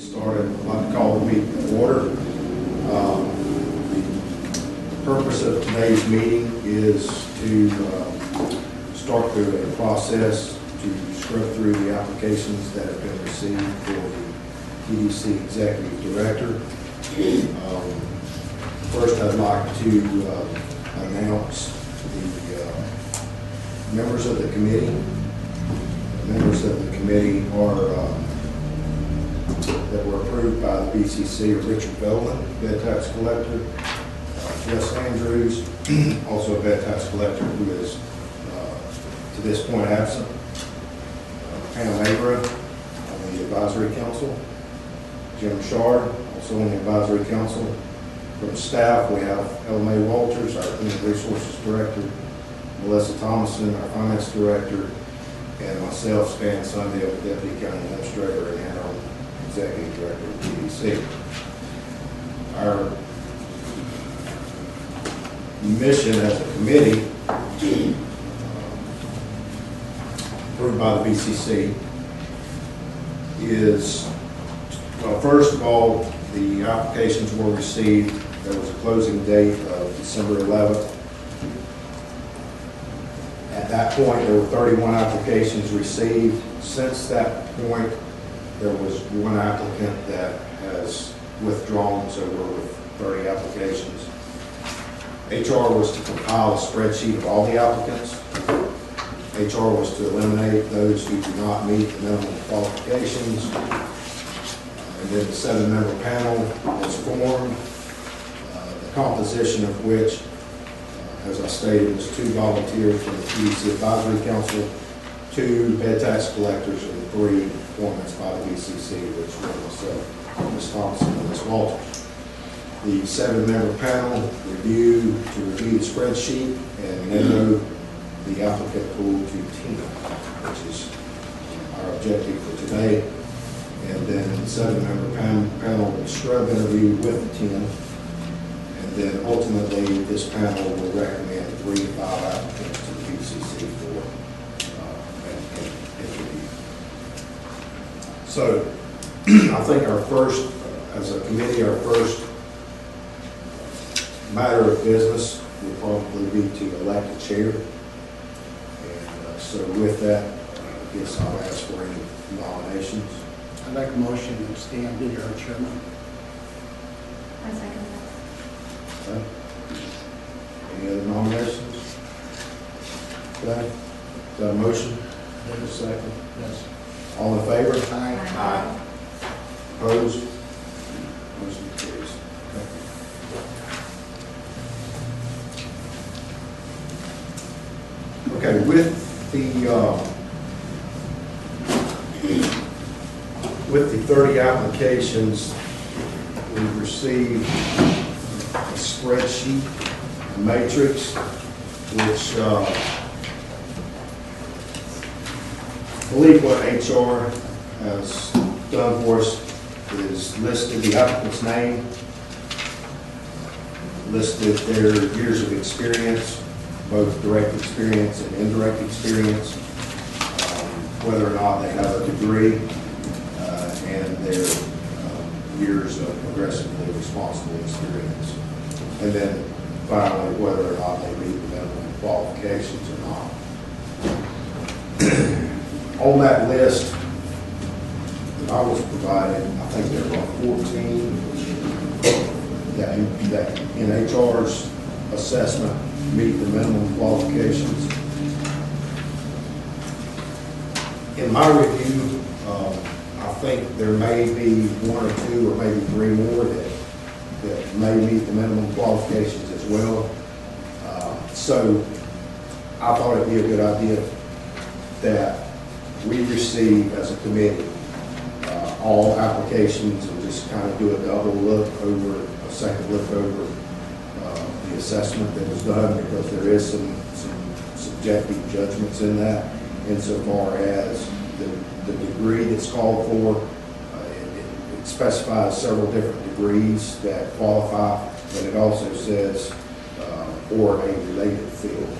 get started. I'd like to call the meeting to order. The purpose of today's meeting is to start through a process to scrub through the applications that have been received for the TDC Executive Director. First, I'd like to announce the members of the committee. The members of the committee are that were approved by the BCC are Richard Bellman, bed tax collector, Jess Andrews, also a bed tax collector who is to this point absent, Pam Abra on the advisory council, Jim Shard also on the advisory council. From staff, we have L.M.A. Walters, our Human Resources Director, Melissa Thomason, our Finance Director, and myself, Stan Sundale, Deputy County Administrator and Interim Executive Director of TDC. Our mission as a committee, approved by the BCC, is, well, first of all, the applications were received. There was a closing date of December 11th. At that point, there were 31 applications received. Since that point, there was one applicant that has withdrawn, so we're with 30 applications. HR was to compile a spreadsheet of all the applicants. HR was to eliminate those who do not meet the minimum qualifications. And then the 7-member panel was formed, the composition of which, as I stated, was 2 volunteers from the TDC Advisory Council, 2 bed tax collectors, and 3 appointments by the BCC, which were myself, Ms. Thompson, and Ms. Walters. The 7-member panel to review the spreadsheet and narrow the applicant pool to 10, which is our objective for today. And then the 7-member panel will scrub interview with the 10. And then ultimately, this panel will recommend 3 to 5 applicants to the BCC for an interview. So I think our first, as a committee, our first matter of business will probably be to elect a chair. And so with that, I guess I'll ask for any nominations. I'd like a motion to Stan be our chairman. I second that. Okay. Any other nominations? Okay. Is that a motion? A second. Yes. All in favor? Aye. Opposed? Motion carries. Okay, with the 30 applications, we've received a spreadsheet, a matrix, which I believe what HR has done for us is listed the applicant's name, listed their years of experience, both direct experience and indirect experience, whether or not they have a degree, and their years of progressively responsible experience. And then finally, whether or not they meet the minimum qualifications or not. On that list that I was provided, I think there were 14 that in HR's assessment meet the minimum qualifications. In my review, I think there may be 1 or 2 or maybe 3 more that may meet the minimum qualifications as well. So I thought it'd be a good idea that we receive as a committee all applications and just kind of do a double look over, a second look over the assessment that was done, because there is some subjective judgments in that, insofar as the degree that's called for. It specifies several different degrees that qualify, and it also says or a related field.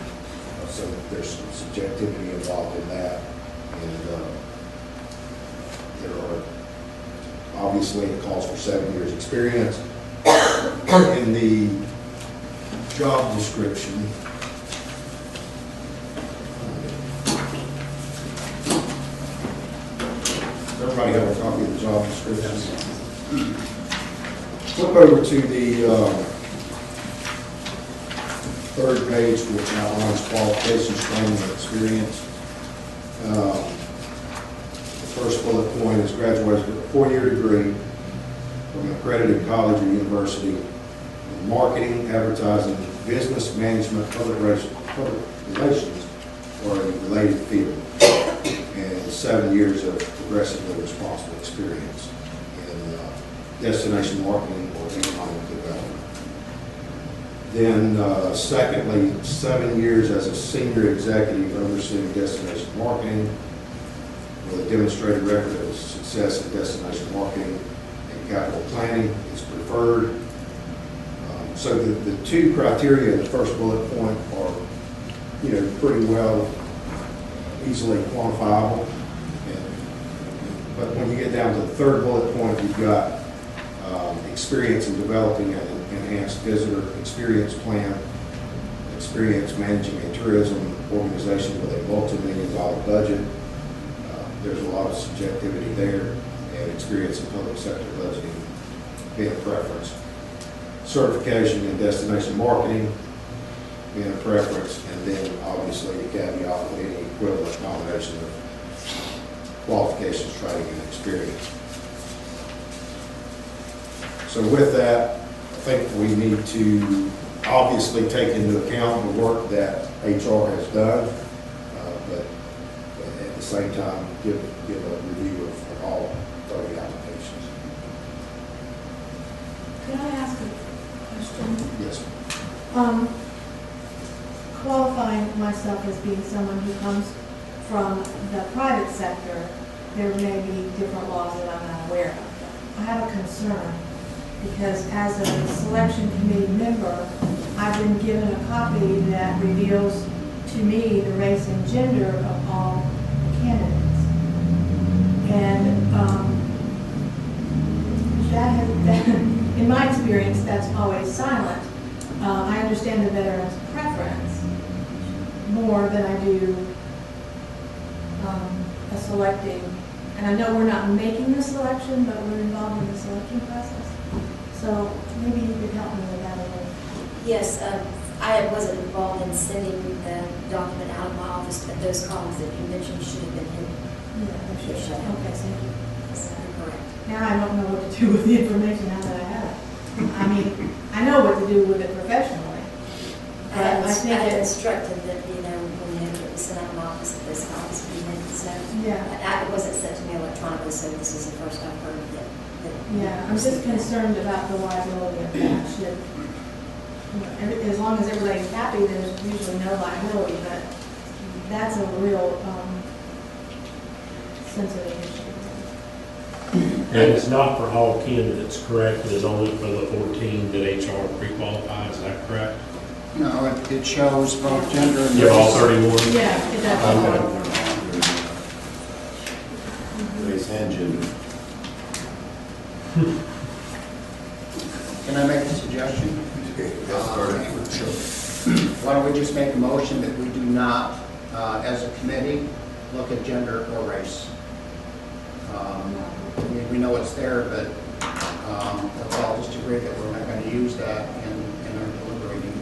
So there's some subjectivity involved in that, and there are Obviously, it calls for 7 years' experience. In the job description, does everybody have a copy of the job description? Flip over to the third page, which outlines qualifications, training, and experience. The first bullet point is graduated with a 4-year degree from an accredited college or university in marketing, advertising, business management, public relations, or a related field, and 7 years of progressively responsible experience in destination marketing or economic development. Then, secondly, 7 years as a senior executive overseeing destination marketing with a demonstrated record of success in destination marketing and capital planning is preferred. So the two criteria in the first bullet point are, pretty well easily quantifiable. But when you get down to the third bullet point, you've got experience in developing an enhanced visitor experience plan, experience managing a tourism organization with a multi-million-dollar budget. There's a lot of subjectivity there, and experience in public sector budgeting being a preference. Certification in destination marketing being a preference, and then obviously the caveat with any equivalent combination of qualifications, training, and experience. So with that, I think we need to obviously take into account the work that HR has done, but at the same time, give a review of all 30 applications. Could I ask a question? Yes. Qualifying myself as being someone who comes from the private sector, there may be different laws that I'm not aware of. I have a concern because as a selection committee member, I've been given a copy that reveals to me the race and gender of all the candidates. And in my experience, that's always silent. I understand the veteran's preference more than I do a selecting. And I know we're not making the selection, but we're involved in the selection process. So maybe you could help me with that a little. Yes, I wasn't involved in sending the document out of my office, but those columns that you mentioned should have been hidden. Yeah, They should have. okay, thank you. Yes, you're correct. Now I don't know what to do with the information now that I have it. I mean, I know what to do with it professionally. But I think I it's, instructed that, when it was sent out of my office, that those columns be hidden, so. yeah. It wasn't sent to me electronically, so this is the first I've heard that. Yeah, I'm just concerned about the liability of that. Should, as long as everybody's happy, there's usually no liability, but that's a real sensitive issue. And it's not for all candidates, correct? It is only for the 14 that HR pre-qualifies, is that correct? No, it shows both gender and You have all race. 31? Yeah, it does. Race and gender. Can I make a suggestion? Why don't we just make a motion that we do not, as a committee, look at gender or race? We know it's there, but let's all just agree that we're not going to use that in our deliberating.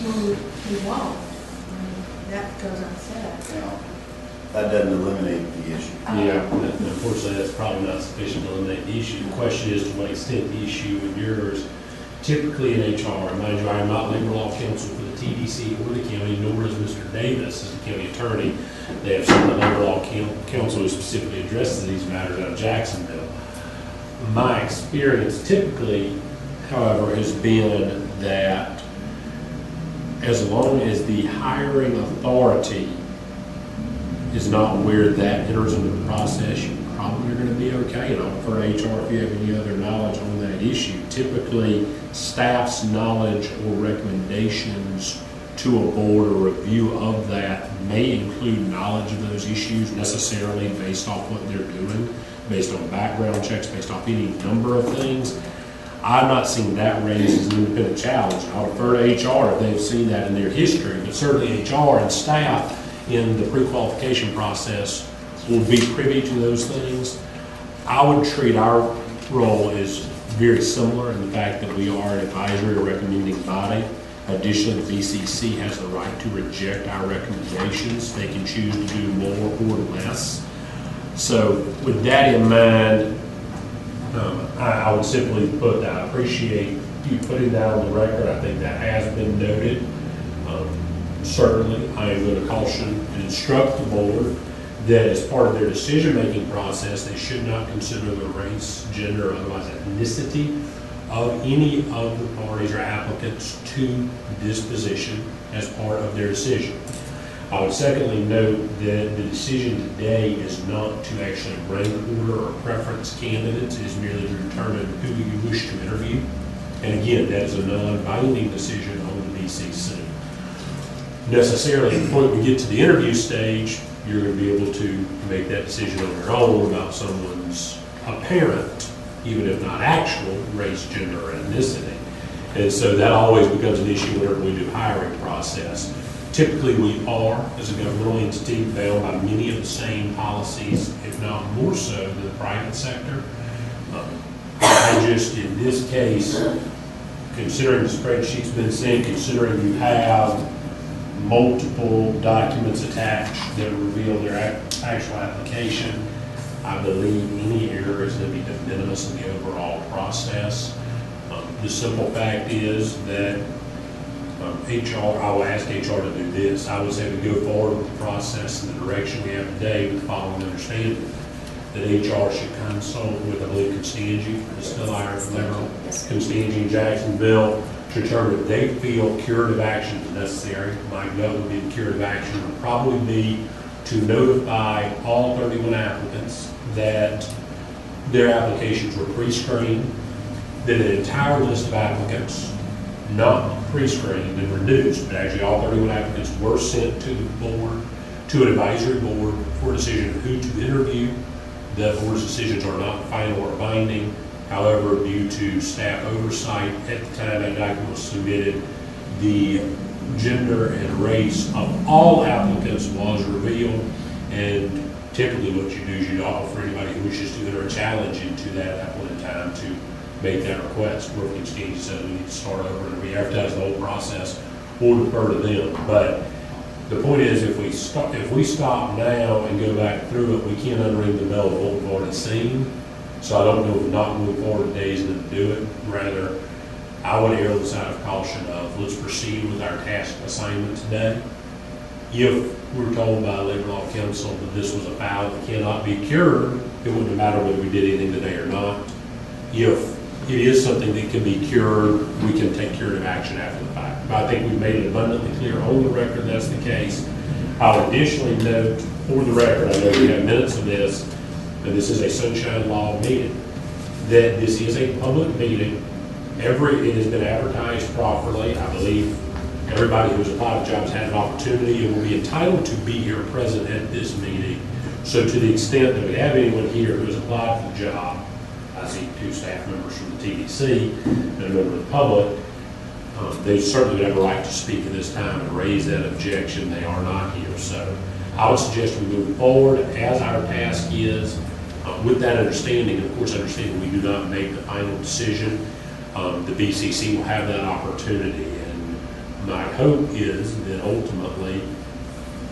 Well, we won't. That goes unsaid. You know. That doesn't eliminate the issue. Yeah, and unfortunately, that's probably not sufficient to eliminate the issue. The question is to what extent the issue with yours, typically in HR, and mind you, I am not labor law counsel for the TDC or the county, nor is Mr. Davis as the county attorney. They have some labor law counsel who specifically addresses these matters out of Jacksonville. My experience typically, however, has been that as long as the hiring authority is not where that enters into the process, you probably are going to be okay. And I'll refer to HR if you have any other knowledge on that issue. Typically, staff's knowledge or recommendations to a board or review of that may include knowledge of those issues necessarily based off what they're doing. based on background checks, based off any number of things. I've not seen that raised as an independent challenge. I'll refer to HR if they've seen that in their history, but certainly HR and staff in the pre-qualification process will be privy to those things. I would treat our role as very similar in the fact that we are an advisory or recommending body. Additionally, the BCC has the right to reject our recommendations. They can choose to do more or less. So with that in mind, I would simply put that I appreciate you putting that on the record. I think that has been noted. Certainly, I am going to caution and instruct the board that as part of their decision-making process, they should not consider the race, gender, or otherwise ethnicity of any of the parties or applicants to this position as part of their decision. I would secondly note that the decision today is not to actually rank order or preference candidates. It is merely to determine who you wish to interview. And again, that is a non-binding decision on the BCC. Necessarily, at the point we get to the interview stage, you're going to be able to make that decision on your own about someone's apparent, even if not actual, race, gender, or ethnicity. And so that always becomes an issue whenever we do hiring process. Typically, we are, as a governmental entity, bound by many of the same policies, if not more so than the private sector. I just, in this case, considering the spreadsheet's been sent, considering you have multiple documents attached that reveal their actual application, I believe any error is going to be de minimis in the overall process. The simple fact is that HR, I will ask HR to do this. I would say we go forward with the process and the direction we have today with the following understanding: that HR should consult with, I believe, Constangy, Still Irish Liberal, Constangy in Jacksonville, to determine if they feel curative action is necessary. My gut would be the curative action would probably be to notify all 31 applicants that their applications were pre-screened, that an entire list of applicants, not pre-screened and reduced, but actually all 31 applicants were sent to the board, to an advisory board for a decision of who to interview. The board's decisions are not final or binding. However, due to staff oversight at the time that document was submitted, the gender and race of all applicants was revealed. And typically what you do is you offer anybody who wishes to enter a challenge into that at that point in time to make that request. Where Constangy says we need to start over and re-advertise the whole process, we'll defer to them. But the point is, if we stop now and go back through it, we can't unring the bell of what we've already seen. So I don't know if not moving forward today is going to do it. Rather, I would err on the side of caution of let's proceed with our task assignment today. If we're told by Labor Law Council that this was a foul that cannot be cured, it wouldn't matter whether we did anything today or not. If it is something that can be cured, we can take curative action after the fact. But I think we've made it abundantly clear on the record that's the case. I'll additionally note for the record, I know we have minutes of this, and this is a sunshine law meeting, that this is a public meeting. It has been advertised properly. I believe everybody who's applied for jobs had an opportunity and will be entitled to be here present at this meeting. So to the extent that we have anyone here who has applied for the job, I see 2 staff members from the TDC and a member of the public, they certainly would have a right to speak at this time and raise that objection. They are not here. So I would suggest we move forward as our task is, with that understanding. Of course, understanding we do not make the final decision. The BCC will have that opportunity, and my hope is that ultimately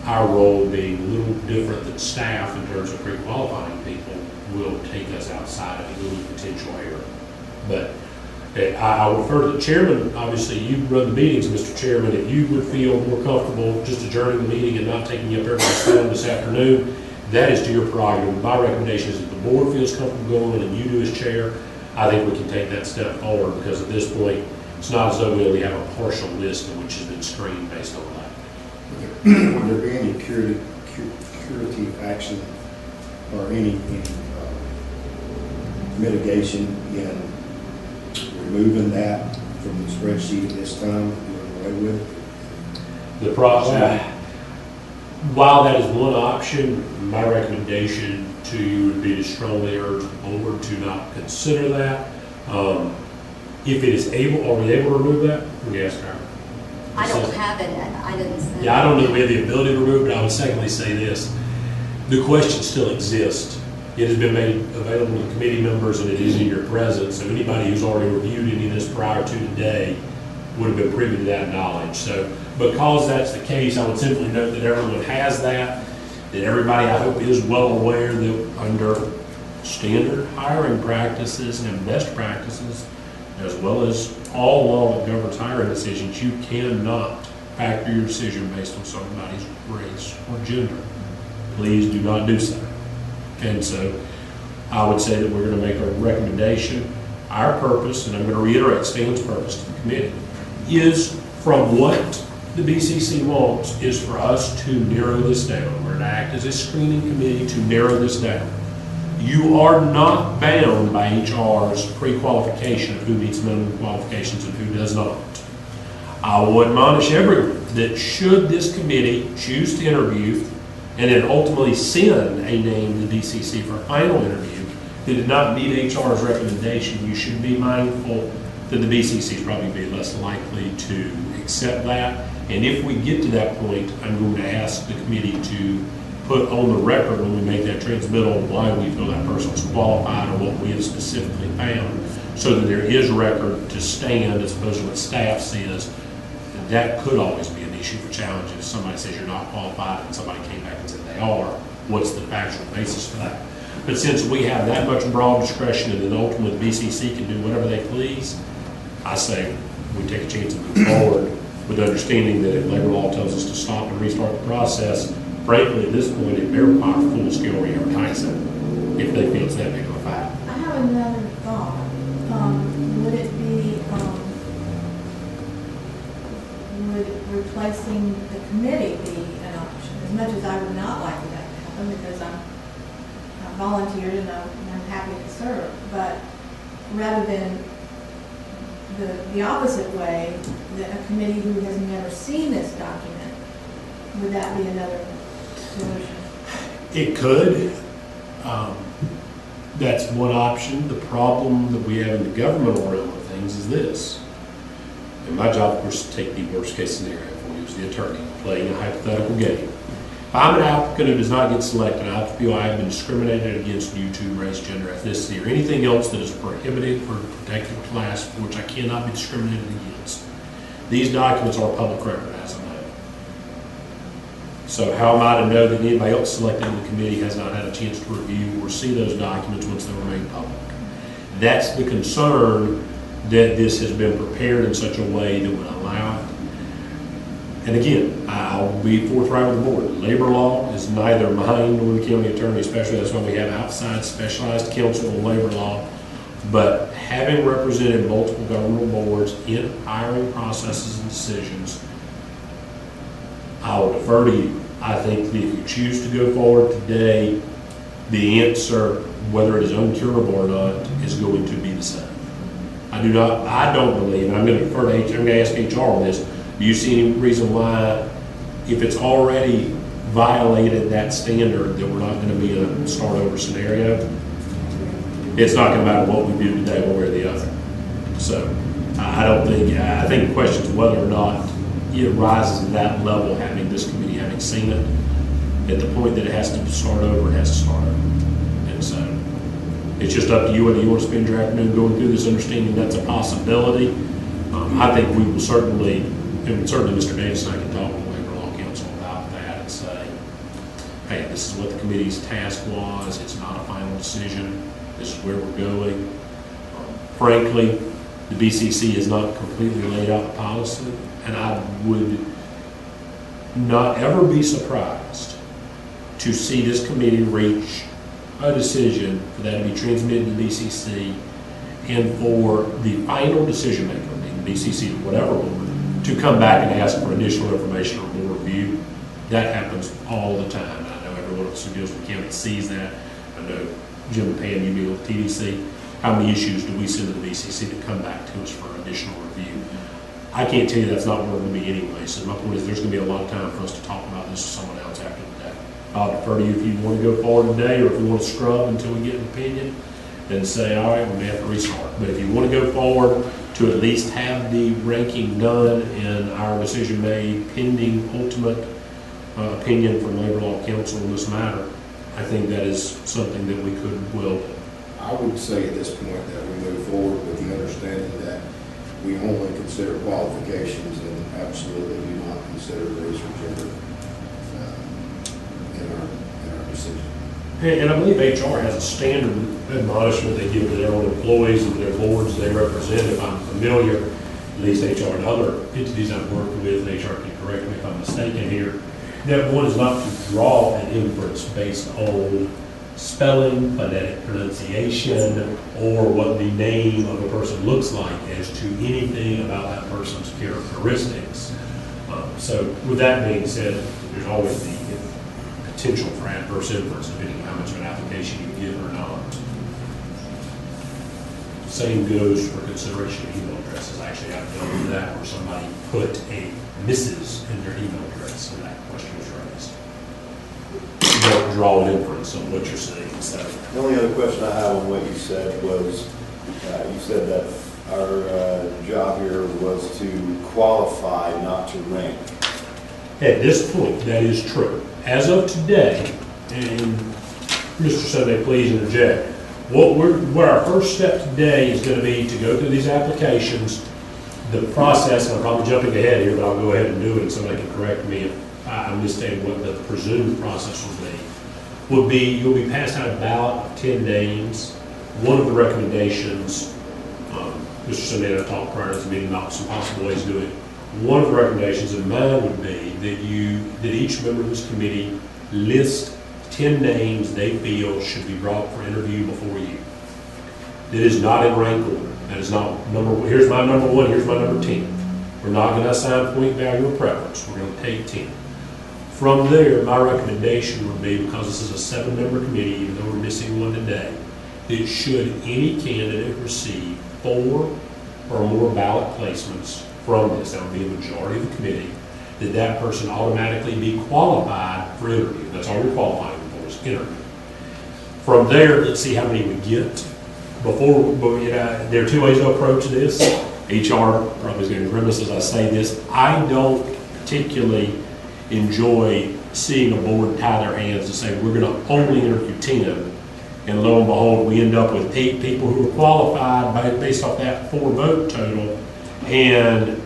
our role being a little different than staff in terms of pre-qualifying people will take us outside of a little potential error. But I'll refer to the chairman. Obviously, you run the meetings, Mr. Chairman. If you would feel more comfortable just adjourning the meeting and not taking up everybody's time this afternoon, that is to your prerogative. My recommendation is that the board feels comfortable going and you do as chair. I think we can take that step forward because at this point, it's not as though we only have a partial list of which has been screened based on that. Would there be any curative action or any mitigation in removing that from the spreadsheet at this time, doing away with it? The process, while that is one option, my recommendation to you would be to strongly urge the board to not consider that. If it is able, are we able to remove that? Let me ask her. I don't have it, I didn't say. Yeah, I don't know that we have the ability to remove, but I would secondly say this. The question still exists. It has been made available to committee members and it is in your presence. So anybody who's already reviewed any of this prior to today would have been privy to that knowledge. So because that's the case, I would simply note that everyone has that everybody, I hope, is well aware that under standard hiring practices and best practices, as well as all law that governs hiring decisions, you cannot factor your decision based on somebody's race or gender. Please do not do so. And so I would say that we're going to make a recommendation. Our purpose, and I'm going to reiterate Stan's purpose to the committee, is from what the BCC wants is for us to narrow this down. We're going to act as a screening committee to narrow this down. You are not bound by HR's pre-qualification of who meets minimum qualifications and who does not. I will admonish everyone that should this committee choose to interview and then ultimately send a name to the BCC for a final interview that did not meet HR's recommendation, you should be mindful that the BCC is probably be less likely to accept that. And if we get to that point, I'm going to ask the committee to put on the record when we make that transmittal why we feel that person is qualified or what we have specifically found, so that there is record to stand as opposed to what staff says. And that could always be an issue for challenges. If somebody says you're not qualified and somebody came back and said they are, what's the factual basis for that? But since we have that much broad discretion and then ultimately BCC can do whatever they please, I say we take a chance and move forward with the understanding that if labor law tells us to stop and restart the process, frankly, at this point, it may require full-scale re-advertising if they feel it's that big of a fact. I have another thought. Would it be, would replacing the committee be an option? As much as I would not like that to happen because I volunteered and I'm happy to serve, but rather than the opposite way, that a committee who has never seen this document, would that be another solution? It could. That's one option. The problem that we have in the governmental realm of things is this. And my job, of course, is to take the worst case scenario for you as the attorney, playing a hypothetical game. If I'm an applicant who does not get selected, I feel I have been discriminated against due to race, gender, ethnicity, or anything else that is prohibited for a protected class for which I cannot be discriminated against. These documents are public record as of now. So how am I to know that anybody else selected in the committee has not had a chance to review or see those documents once they were made public? That's the concern, that this has been prepared in such a way that would allow it. And again, I'll be forthright with the board. Labor law is neither mine nor the county attorney, especially that's why we have outside specialized counsel on labor law. But having represented multiple governmental boards in hiring processes and decisions, I will defer to you. I think that if you choose to go forward today, the answer, whether it is uncurable or not, is going to be the same. I don't believe, and I'm going to defer to HR, I'm going to ask HR on this. Do you see any reason why, if it's already violated that standard, that we're not going to be in a start over scenario? It's not going to matter what we do today, one way or the other. So I think the question is whether or not it rises to that level, having this committee having seen it. At the point that it has to start over, it has to start over. And so it's just up to you whether you want to spend your afternoon going through this, understanding that's a possibility. I think we will certainly, and certainly Mr. Davis and I can talk to the Labor Law Council about that and say, hey, this is what the committee's task was. It's not a final decision. This is where we're going. Frankly, the BCC has not completely laid out the policy, and I would not ever be surprised to see this committee reach a decision for that to be transmitted to the BCC and for the final decision maker, the BCC, whatever board, to come back and ask for additional information or more review. That happens all the time. I know everyone else who deals with the county sees that. I know Jim and Pam, you deal with TDC. How many issues do we send to the BCC to come back to us for additional review? I can't tell you that's not where we're gonna be anyway, so my point is, there's gonna be a lot of time for us to talk about this with someone else after the day. I'll defer to you if you wanna go forward today, or if you wanna scrub until we get an opinion, then say, all right, we may have to restart. But if you wanna go forward to at least have the ranking done and our decision made pending ultimate opinion from Labor Law Council in this matter, I think that is something that we could well do. I would say at this point that we move forward with the understanding that we only consider qualifications and absolutely do not consider race or gender in our decision. And I believe HR has a standard admonishment they give to their own employees and their boards they represent. If I'm familiar, at least HR and other entities I've worked with, HR can correct me if I'm mistaken here, that one is not to draw an inference based on spelling, phonetic pronunciation, or what the name of a person looks like as to anything about that person's characteristics. So with that being said, there's always the potential for adverse inference depending on how much of an application you give or not. Same goes for consideration of email addresses. Actually, I've done that where somebody put a Mrs. in their email address, and that question was raised. You don't draw an inference on what you're saying, so. The only other question I have on what you said was, you said that our job here was to qualify, not to rank. At this point, that is true. As of today, and Mr. Sunday, please interject, what our first step today is going to be to go through these applications. The process, and I'm probably jumping ahead here, but I'll go ahead and do it, and somebody can correct me if I'm misstating what the presumed process would be, you'll be passed out a ballot of 10 names. One of the recommendations, Mr. Sunday and I talked prior to this meeting about some possible ways to do it. One of the recommendations of mine would be that each member of this committee list 10 names they feel should be brought for interview before you. That is not in rank order. That is not here's my number 1, here's my number 10. We're not going to assign point value or preference. We're going to take 10. From there, my recommendation would be, because this is a 7-member committee, even though we're missing one today, that should any candidate receive 4 or more ballot placements from this, that would be a majority of the committee, that person automatically be qualified for interview. That's all you're qualifying for, is interview. From there, let's see how many we get. There are 2 ways to approach this. HR probably is going to grimace as I say this. I don't particularly enjoy seeing a board tie their hands to say we're going to only interview 10, and lo and behold, we end up with 8 people who are qualified based off that 4 vote total, and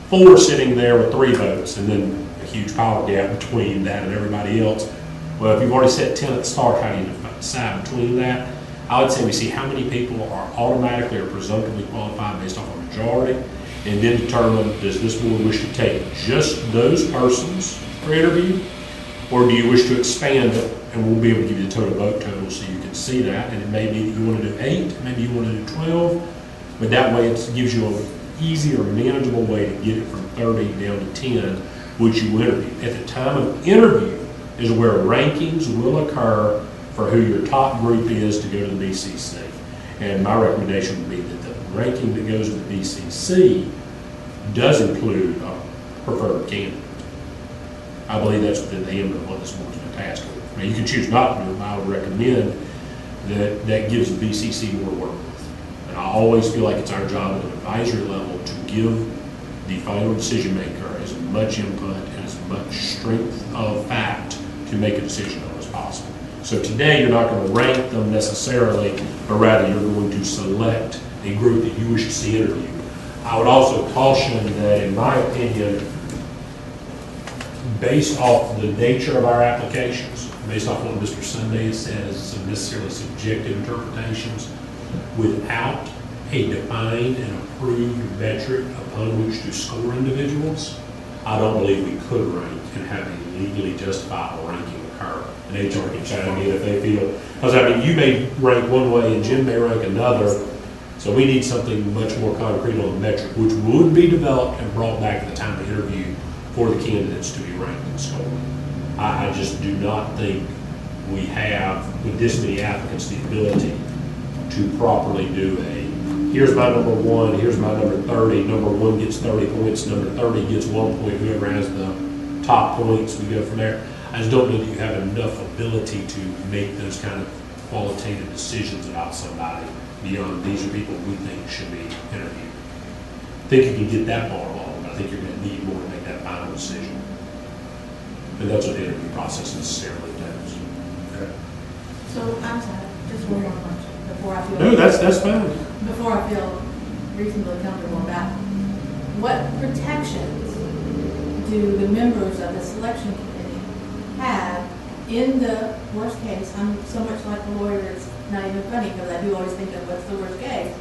4 sitting there with 3 votes, and then a huge power gap between that and everybody else. Well, if you've already set 10 at the start, how do you decide between that? I would say we see how many people are automatically or presumptively qualified based off a majority, and then determine, does this board wish to take just those persons for interview, or do you wish to expand it? And we'll be able to give you the total vote total so you can see that. And it may be that you want to do 8, maybe you want to do 12, but that way it gives you an easier, manageable way to get it from 30 down to 10, which you interview. At the time of interview is where rankings will occur for who your top group is to go to the BCC. And my recommendation would be that the ranking that goes to the BCC does include a preferred candidate. I believe that's within the ambit of what this board's been tasked with. Now, you can choose not to do it, but I would recommend that gives the BCC more to work with. And I always feel like it's our job at an advisory level to give the final decision maker as much input and as much strength of fact to make a decision on as possible. So today, you're not going to rank them necessarily, but rather you're going to select a group that you wish to see interviewed. I would also caution that, in my opinion, based off the nature of our applications, based off what Mr. Sunday has said as some necessarily subjective interpretations, without a defined and approved metric upon which to score individuals, I don't believe we could rank and have a legally justifiable ranking occur. And HR can chime in if they feel, because I mean, you may rank one way and Jim may rank another, so we need something much more concrete on the metric, which would be developed and brought back at the time of interview for the candidates to be ranked and scored. I just do not think we have, with this many applicants, the ability to properly do a here's my number 1, here's my number 30, number 1 gets 30 points, number 30 gets 1 point, whoever has the top points, we go from there. I just don't know that you have enough ability to make those kind of qualitative decisions about somebody beyond these are people we think should be interviewed. I think you can get that ball rolling, but I think you're going to need more to make that final decision. And that's what the interview process necessarily does. Okay. So, I'm sorry, just one more question before I feel. No, that's fine. Before I feel reasonably comfortable about it. What protections do the members of the selection committee have in the worst case? I'm so much like a lawyer, it's not even funny because I do always think of what's the worst case.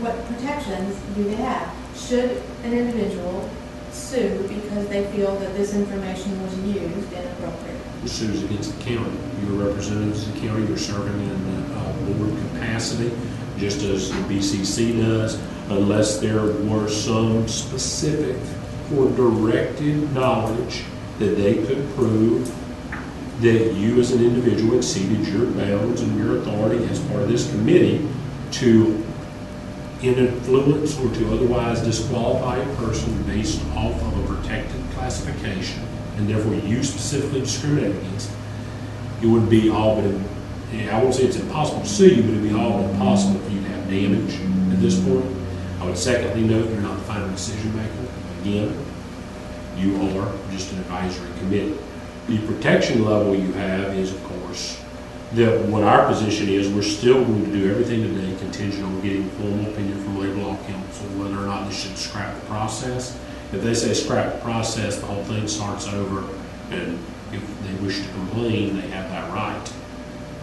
What protections do they have? Should an individual sue because they feel that this information was used inappropriately? Sues against the county. You're representatives of the county, you're serving in the board capacity, just as the BCC does, unless there were some specific or directed knowledge that they could prove that you as an individual exceeded your bounds and your authority as part of this committee to influence or to otherwise disqualify a person based off of a protected classification, and therefore you specifically discriminate against, it would be all but, I won't say it's impossible to sue you, but it would be all but impossible for you to have damage at this point. I would secondly note you're not the final decision maker. Again, you are just an advisory committee. The protection level you have is, of course, that what our position is, we're still going to do everything today contingent on getting formal opinion from Labor Law Council, whether or not they should scrap the process. If they say scrap the process, the whole thing starts over, and if they wish to complain, they have that right.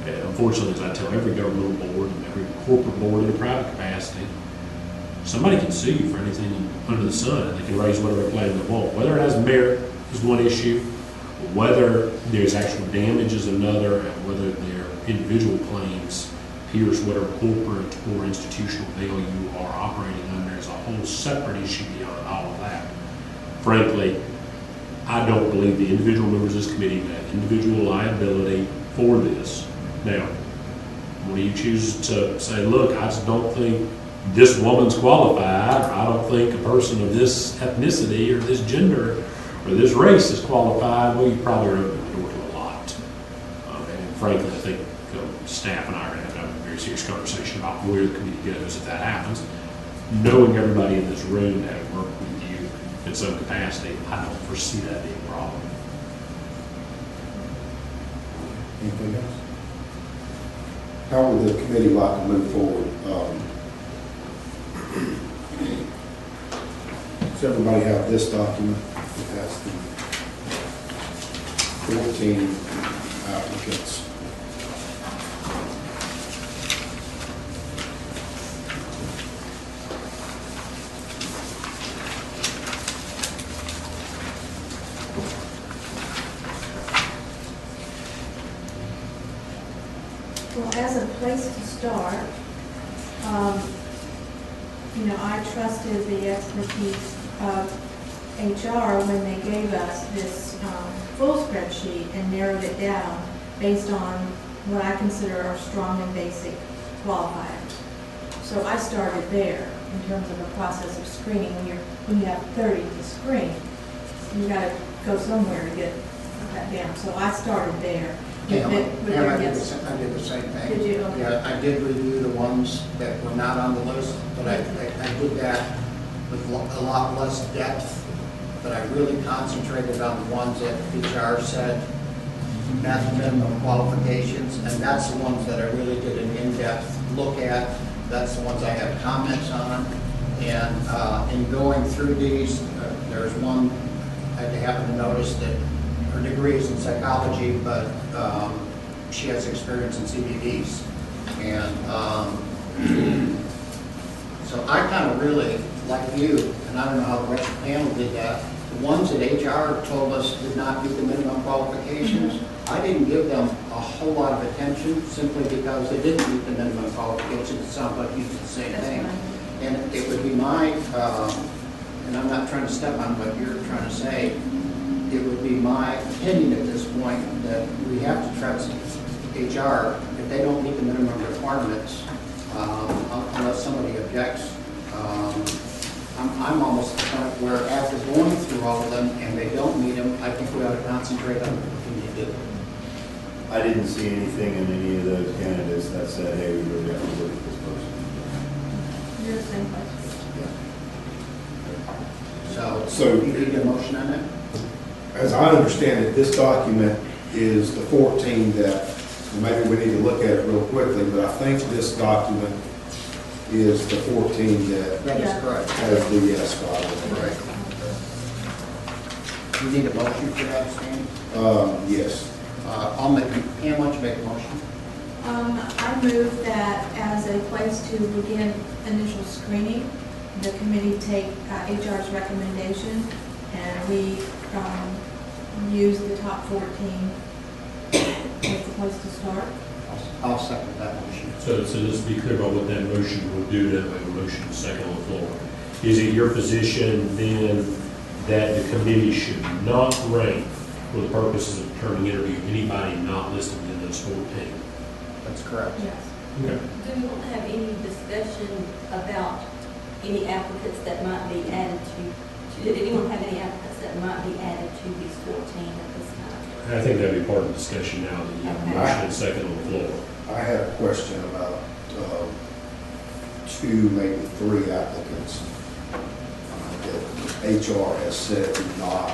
And unfortunately, as I tell every governmental board and every corporate board in a private capacity, somebody can sue you for anything under the sun, and they can raise whatever claim they want. Whether it has merit is one issue, whether there's actual damage is another, and whether their individual claims pierce whatever corporate or institutional veil you are operating under is a whole separate issue beyond all of that. Frankly, I don't believe the individual members of this committee have individual liability for this. Now, when you choose to say, look, I just don't think this woman's qualified, or I don't think a person of this ethnicity or this gender or this race is qualified, well, you probably are opening the door to a lot. And frankly, I think staff and I are going to have a very serious conversation about where the committee goes if that happens. Knowing everybody in this room that have worked with you in some capacity, I don't foresee that being a problem. Anything else? How would the committee like to move forward? Does everybody have this document? It has the 14 applicants. Well, as a place to start, I trusted the expertise of HR when they gave us this full spreadsheet and narrowed it down based on what I consider our strong and basic qualifiers. So I started there in terms of a process of screening. When you have 30 to screen, you got to go somewhere to get that down. So I started there. Yeah, I did the same thing. Did you? Okay. Yeah, I did review the ones that were not on the list, but I did that with a lot less depth, but I really concentrated on the ones that HR said met minimum qualifications, and that's the ones that I really did an in-depth look at. That's the ones I have comments on. And in going through these, there's one I happen to notice that her degree is in psychology, but she has experience in CBDs. And so I kind of really, like you, and I don't know how the rest of the panel did that, the ones that HR told us did not meet the minimum qualifications, I didn't give them a whole lot of attention simply because they didn't meet the minimum qualifications. It sounds like you did the same thing. And it would be my, and I'm not trying to step on what you're trying to say, it would be my opinion at this point that we have to trust HR. If they don't meet the minimum requirements, unless objects. I'm almost at the point where after going through all of them and they don't meet them, I think we ought to concentrate on what we need to do. I didn't see anything in any of those candidates that said, hey, we really have to look at this person. You're the same place. So you need a motion on that? As I understand it, this document is the 14 that, maybe we need to look at it real quickly, but I think this document is the 14 that That is Yeah. correct. has the yes file. Right. You need a motion for that, Stan? Yes. I'll make, Pam, why don't you make a motion? I move that as a place to begin initial screening, the committee take HR's recommendation and we use the top 14 as the place to start. I'll second that motion. So let's be clear about what that motion will do, that way a motion is second on the floor. Is it your position then that the committee should not rank for the purposes of determining interview anybody not listed in those 14? That's correct. Yes. Okay. Do we want to have any discussion about any applicants that might be added to, did anyone have any applicants that might be added to these 14 at this time? I think that'd be part of the discussion now that you have a Okay. motion and second on the floor. I have a question about 2, maybe 3 applicants that HR has said do not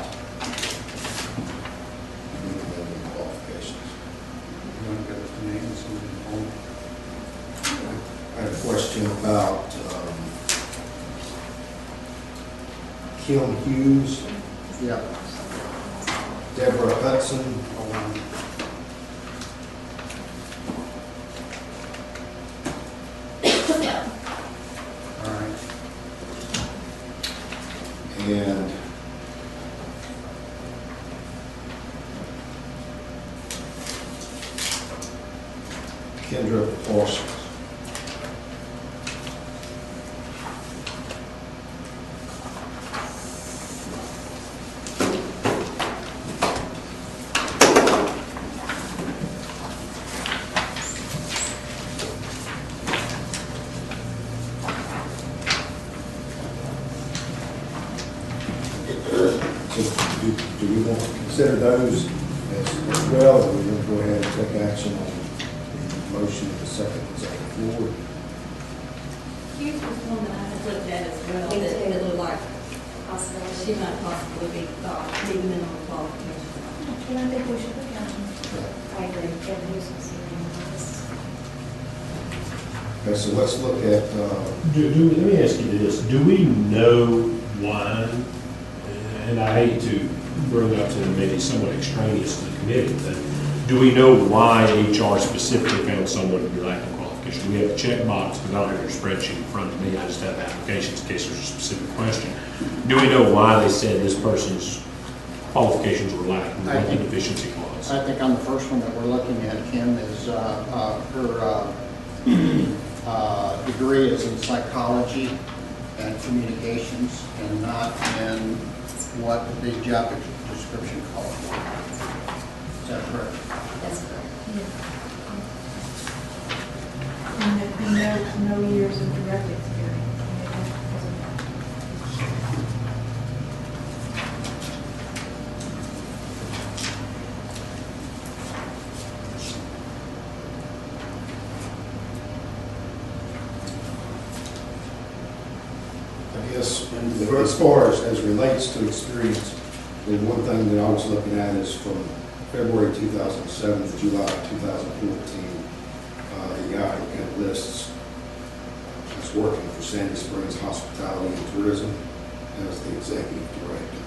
meet the minimum qualifications. You want to give us the names and the phone? I have a question about Kim Hughes, Yeah. Deborah Hudson, Hold on. All right. and Kendra Parsons. So do we want to consider those as well, or we want to go ahead and take action on the motion of the second that's on the floor? Hughes was one that I had looked at as well, Me that too. that looked like Possibility. she might possibly be, need minimum qualifications. And I think we should look at them. I agree. Kevin Hughes was here on this. Okay, so let's look at, Let me ask you this, do we know why, and I hate to bring up something maybe somewhat extraneous to the committee, but do we know why HR specifically found someone to be lacking qualification? Do we have a check box, because I don't have your spreadsheet in front of me, I just have applications in case there's a specific question. Do we know why they said this person's qualifications were lacking, what the deficiency was? I think on the first one that we're looking at, Kim, is her degree is in psychology and communications and not in what the job description called for. Is that correct? That's correct. And no years of direct experience. I guess, as far as relates to experience, the one thing that I was looking at is from February 2007 to July 2014, the applicant lists is working for Sandy Springs Hospitality and Tourism as the executive director.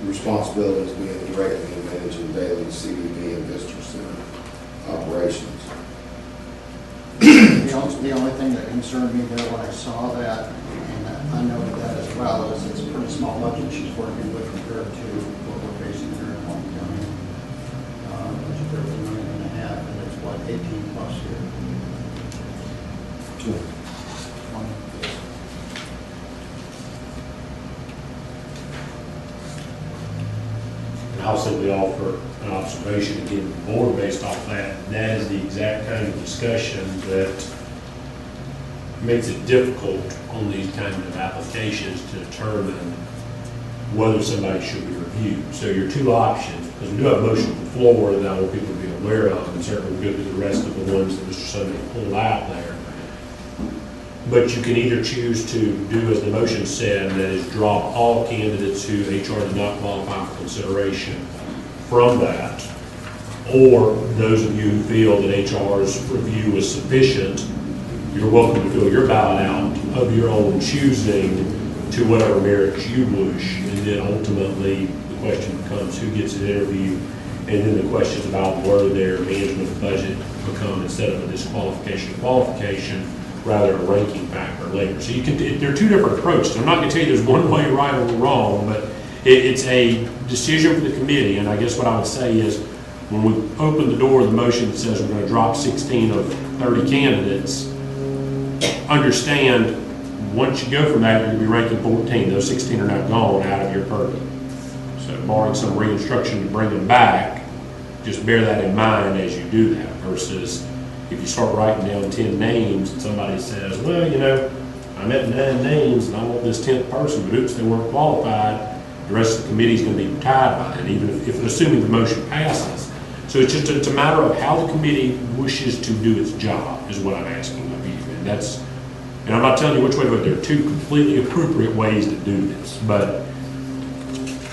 The responsibilities being directing and managing daily CBD and visitor center operations. The only thing that concerned me there when I saw that, and I noted that as well, is it's a pretty small budget she's working with compared to what we're facing here in Holmes County. Budget there was $1.5 million, and it's what, 18 plus here? 20. And I'll simply offer, an observation again to the board based off that. That is the exact kind of discussion that makes it difficult on these kinds of applications to determine whether somebody should be reviewed. So your two options, because we do have a motion on the floor that I want people to be aware of, and certainly we'll go through the rest of the ones that Mr. Sunday pulled out there. But you can either choose to do as the motion said, that is drop all candidates who HR did not qualify for consideration from that, or those of you who feel that HR's review is sufficient, you're welcome to fill your ballot out of your own choosing to whatever merits you wish. And then ultimately, the question becomes who gets an interview, and then the questions about where their management budget become, instead of a disqualification or qualification, rather a ranking factor later. So you can, there are two different approaches. I'm not going to tell you there's one way right or wrong, but it's a decision for the committee. And I guess what I would say is, when we open the door of the motion that says we're going to drop 16 of 30 candidates, understand once you go from that, you're going to be ranking 14. Those 16 are now gone out of your purview. So barring some re-instruction to bring them back, just bear that in mind as you do that, versus if you start writing down 10 names and somebody says, well, you know, I met 9 names and I want this 10th person, but oops, they weren't qualified, the rest of the committee's going to be tied by it, even if assuming the motion passes. So it's just it's a matter of how the committee wishes to do its job is what I'm asking of you. And that's, and I'm not telling you which way, but there are two completely appropriate ways to do this. But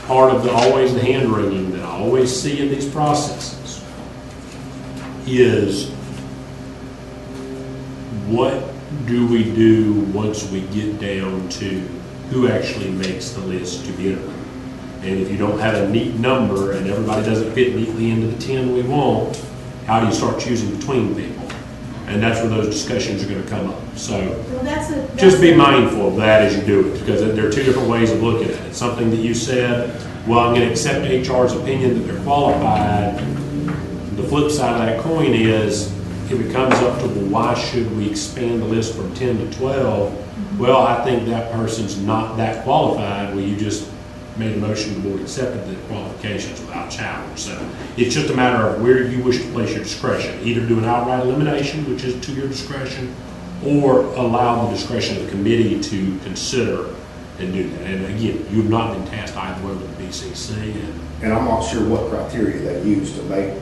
part of always the hand wringing that I always see in these processes is, what do we do once we get down to who actually makes the list to be interviewed? And if you don't have a neat number and everybody doesn't fit neatly into the 10 we want, how do you start choosing between people? And that's where those discussions are going to come up. So Well, that's just be mindful of that as you do it, because there are two different ways of looking at it. Something that you said, well, I'm going to accept HR's opinion that they're qualified. The flip side of that coin is, if it comes up to, well, why should we expand the list from 10 to 12? Well, I think that person's not that qualified. Well, you just made a motion, the board accepted the qualifications without challenge. So it's just a matter of where you wish to place your discretion. Either do an outright elimination, which is to your discretion, or allow the discretion of the committee to consider and do that. And again, you've not been tasked either way with the BCC. And I'm not sure what criteria they use to make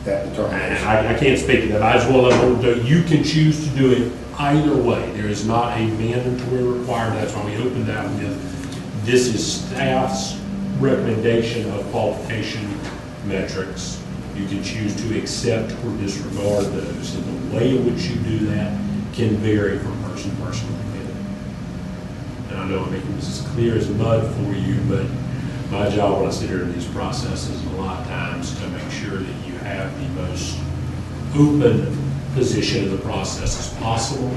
that And determination. I can't speak to that. I just want to let them know you can choose to do it either way. There is not a mandatory requirement. That's why we opened that with, this is staff's recommendation of qualification metrics. You can choose to accept or disregard those. And the way in which you do that can vary from person to person. And I know I'm making this as clear as mud for you, but my job when I sit here in these processes is a lot of times to make sure that you have the most open position of the process as possible,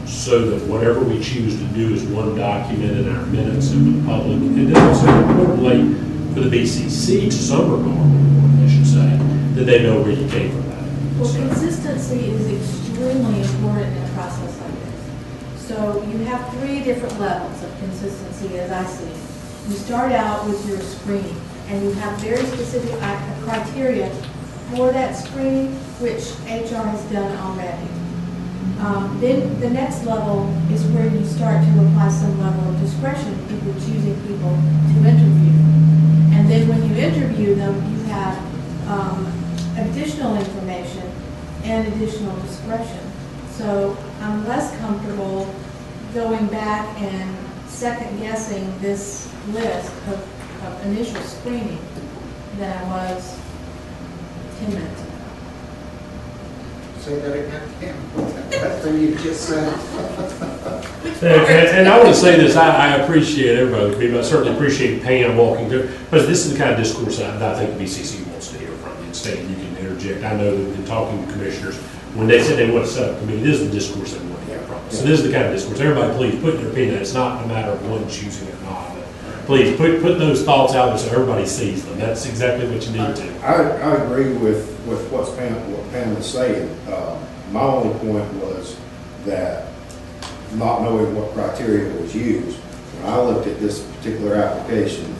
so that whatever we choose to do is one, documented in our minutes and for the public, and then also importantly for the BCC to some regard, I should say, that they know where you came from that. Well, So- consistency is extremely important in a process like this. So you have 3 different levels of consistency as I see it. You start out with your screening, and you have very specific criteria for that screening, which HR has done already. Then the next level is where you start to apply some level of discretion if you're choosing people to interview. And then when you interview them, you have additional information and additional discretion. So I'm less comfortable going back and second guessing this list of initial screening than I was 10 minutes ago. Say that again, Kim. That thing you just said. And I want to say this, I appreciate everybody, I certainly appreciate Pam walking through, but this is the kind of discourse that I think the BCC wants to hear from you. Instead, you can interject. I know that in talking to commissioners, when they said they want to set up a committee, this is the discourse they want to hear from us. So this is the kind of discourse. Everybody, please put your opinion. It's not a matter of one choosing it or not, but please put those thoughts out there so everybody sees them. That's exactly what you need to. I agree with what Pam is saying. My only point was that not knowing what criteria was used, when I looked at this particular application,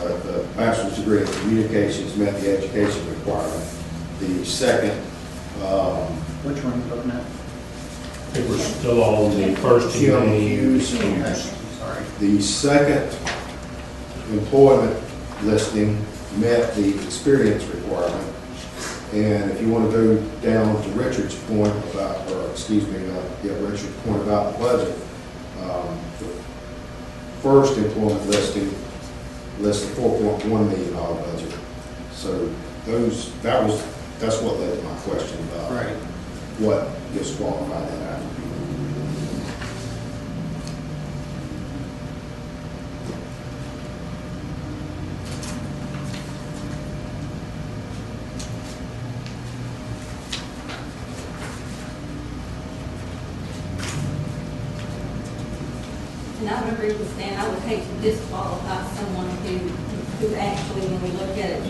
the bachelor's degree in communications met the education requirement. The second, Which one are you looking at? I think we're still on the first two Kim names. Hughes. Okay, sorry. The second employment listing met the experience requirement. And if you want to go down to Richard's point about, or excuse me, Richard's point about the budget, the first employment listing lists a $4.1 million budget. So that's what led to my question about Right. what disqualified that applicant. And I would agree with Stan, I would hate to disqualify someone who actually, when we look at it,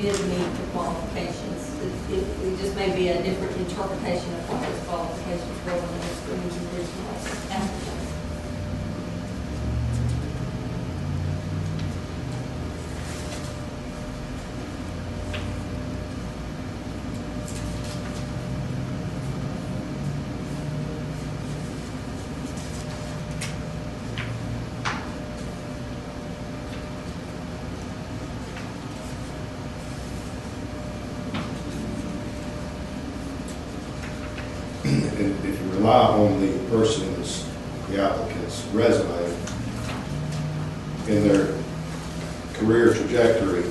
did meet the qualifications. It just may be a different interpretation of what those qualifications were when they were the original applicants. And if you rely on the person's, the applicant's resume in their career trajectory,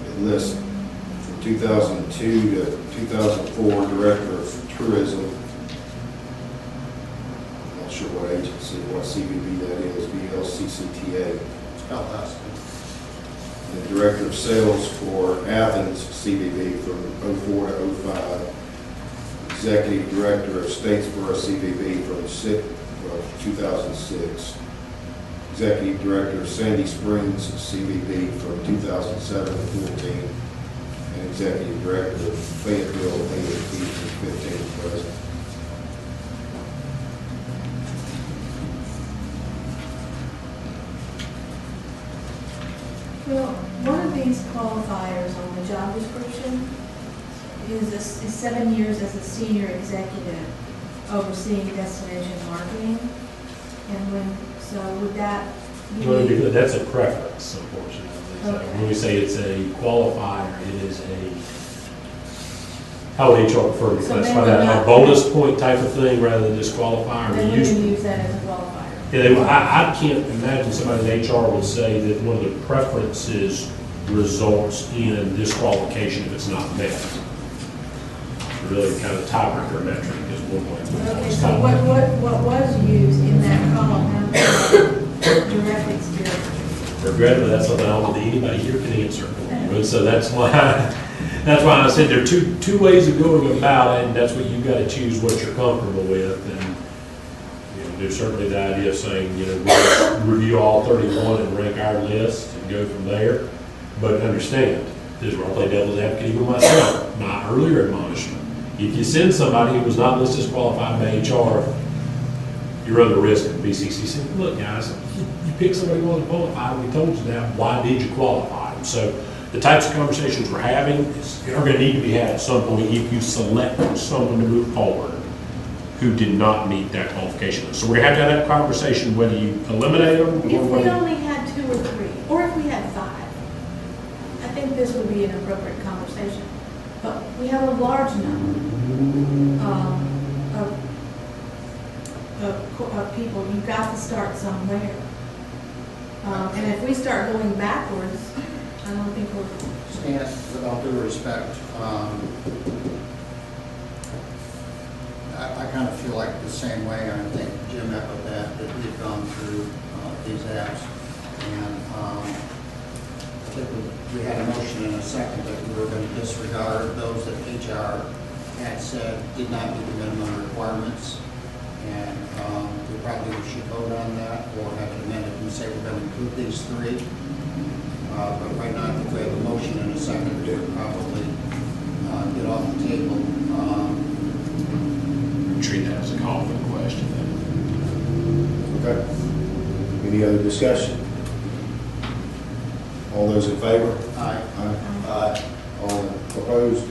it lists from 2002 to 2004, Director of Tourism. I'm not sure what agency, what CBB that is, VLCCTA. Spell last. The Director of Sales for Athens CVB from '04 to '05. Executive Director of Statesboro CVB from 2006. Executive Director of Sandy Springs CVB from 2007 to 14. And Executive Director of Fayetteville AAP from 15 to present. Well, one of these qualifiers on the job description is 7 years as a senior executive overseeing destination marketing. And so would that be? That's a preference, unfortunately. So Okay. when we say it's a qualifier, it is how would HR prefer to So classify they would that? not- A bonus point type of thing rather than disqualifier? They We use- wouldn't use that as a qualifier. Yeah, I can't imagine somebody in HR would say that one of the preferences results in disqualification if it's not met. Really kind of tiebreaker metric is one way. Okay, so what was used in that column, direct experience? Regrettably, that's something I don't think anybody here can answer for you. And so that's why I said there are two ways of going about it, and that's what you've got to choose what you're comfortable with. And there's certainly the idea of saying, we'll review all 31 and rank our list and go from there. But understand, this is where I play devil's advocate even myself, my earlier admonishment. If you send somebody who was not listed as qualified by HR, you run the risk of BCC saying, look guys, you picked somebody who wasn't qualified, we told you that, why did you qualify them? So the types of conversations we're having are going to need to be had at some point if you select someone to move forward who did not meet that qualification. So we're going to have that conversation whether you eliminate them If or we whether. only had 2 or 3, or if we had 5, I think this would be an appropriate conversation. But we have a large number of people. You've got to start somewhere. And if we start going backwards, I don't think we're. Stan, with all due respect, I kind of feel like the same way. I think Jim echoed that we've gone through these apps. And I think we had a motion in a second that we were going to disregard those that HR had said did not meet the minimum requirements. And we probably should vote on that or have it amended and say we're going to include these 3. But right now, I think we have a motion in a second to probably get off the table. Treat that as a call for the question then. Okay. Any other discussion? All those in favor? Aye. Aye. All opposed?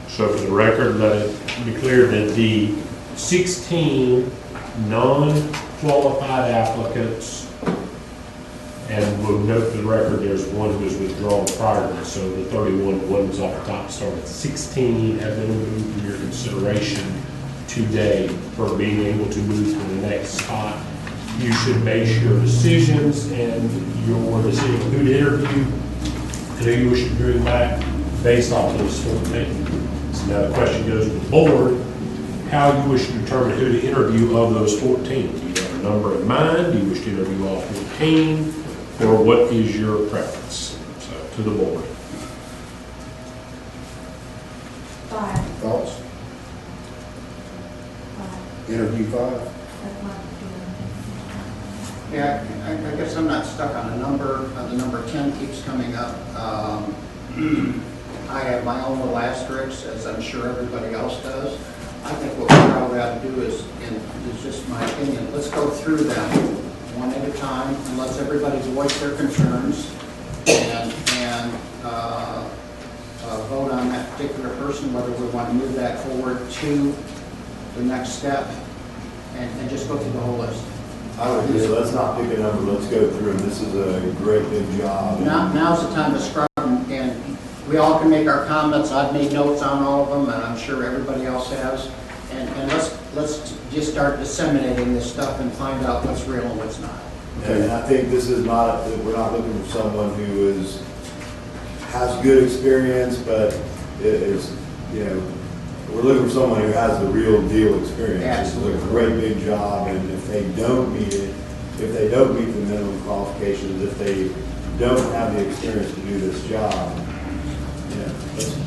So for the record, let it be clear that the 16 non-qualified applicants, and we'll note for the record, there's one who was withdrawn prior to this, so the 31, one was off the top, started 16 have been removed from your consideration today for being able to move to the next spot. You should base your decisions and your decision on who to interview and who you wish to bring back based off of those 14. So now the question goes to the board, how you wish to determine who to interview of those 14. Do you have a number in mind? Do you wish to interview all 14? Or what is your preference? So to the board. 5. Thoughts? 5. Interview 5? That's my feeling. Yeah, I guess I'm not stuck on a number. The number 10 keeps coming up. I have my own little asterisks, as I'm sure everybody else does. I think what we probably ought to do is, and it's just my opinion, let's go through them one at a time and let's everybody voice their concerns and vote on that particular person, whether we want to move that forward to the next step and just go through the whole list. I would say, let's not pick a number, let's go through them. This is a great big job. Now's the time to scrub them, and we all can make our comments. I've made notes on all of them, and I'm sure everybody else has. And let's just start disseminating this stuff and find out what's real and what's not. And I think this is not, we're not looking for someone who has good experience, but is, we're looking for someone who has the real deal experience. Absolutely. This is a great big job, and if they don't meet it, if they don't meet the minimum qualifications, if they don't have the experience to do this job,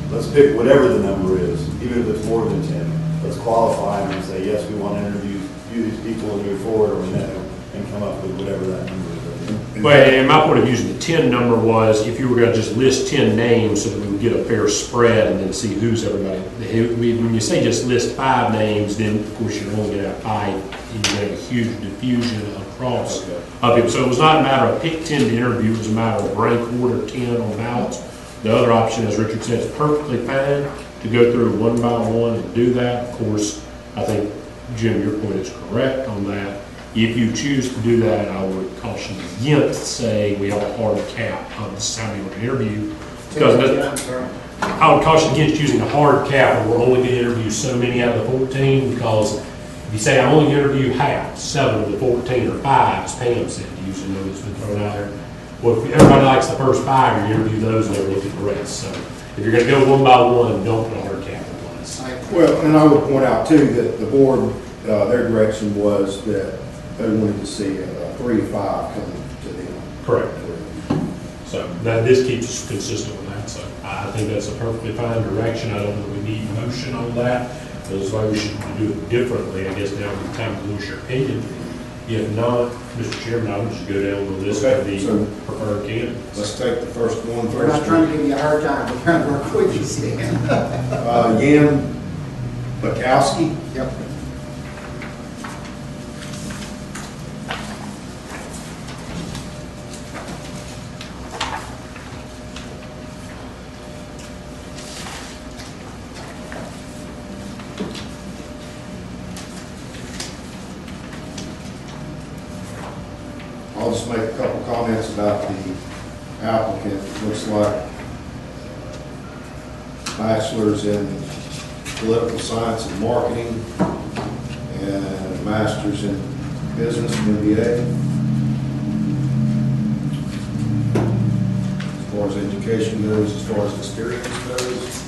let's pick whatever the number is, even if it's more than 10. Let's qualify them and say, yes, we want to interview these people and move forward, or no, and come up with whatever that number is. Well, and my point of view is the 10 number was if you were going to just list 10 names so that we would get a fair spread and then see who's everybody. When you say just list 5 names, then of course you're only going to have 5 and you're going to have a huge diffusion across of people. So it was not a matter of pick 10 to interview, it was a matter of rank order 10 on ballots. The other option, as Richard said, is perfectly fine to go through one by one and do that. Of course, I think, Jim, your point is correct on that. If you choose to do that, I would caution against saying we have a hard cap of the time you want to interview. Because I would caution against using a hard cap and we're only going to interview so many out of the 14, because if you say I only interview half, 7 of the 14 or 5, as Pam said, you usually know it's been thrown out there. Well, if everybody likes the first 5, you interview those and never look at the rest. So if you're going to go one by one, don't put a hard cap in place. Well, and I would point out too that the board, their direction was that they wanted to see 3 to 5 come to them. Correct. So that this keeps us consistent with that. So I think that's a perfectly fine direction. I don't know that we need motion on that. That's why we should do it differently. I guess now would be time to lose your opinion. If not, Mr. Chairman, I would just go down the list of the preferred candidates. Let's take the first one We're not first. trying to give you a hard time, we're trying to work with you, Stan. Jan Bukowski. Yep. I'll just make a couple comments about the applicant. It looks like bachelor's in political science and marketing and a master's in business, MBA. As far as education goes, as far as experience goes.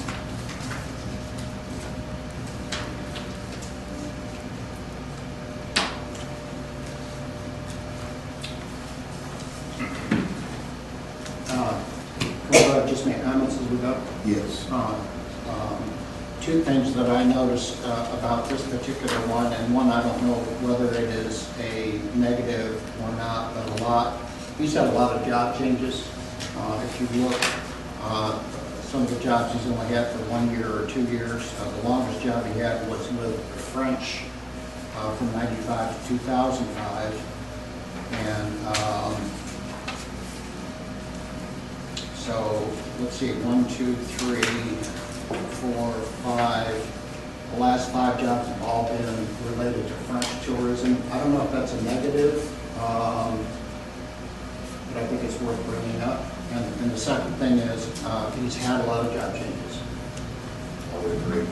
We'll just make comments as we go. Yes. 2 things that I noticed about this particular one, and one I don't know whether it is a negative or not, but he's had a lot of job changes. If you look, some of the jobs he's only had for 1 year or 2 years. The longest job he had was with French from 95 to 2005. And so, let's see, 1, 2, 3, 4, 5. The last 5 jobs have all been related to French tourism. I don't know if that's a negative, but I think it's worth bringing up. And the second thing is, he's had a lot of job changes. I would agree.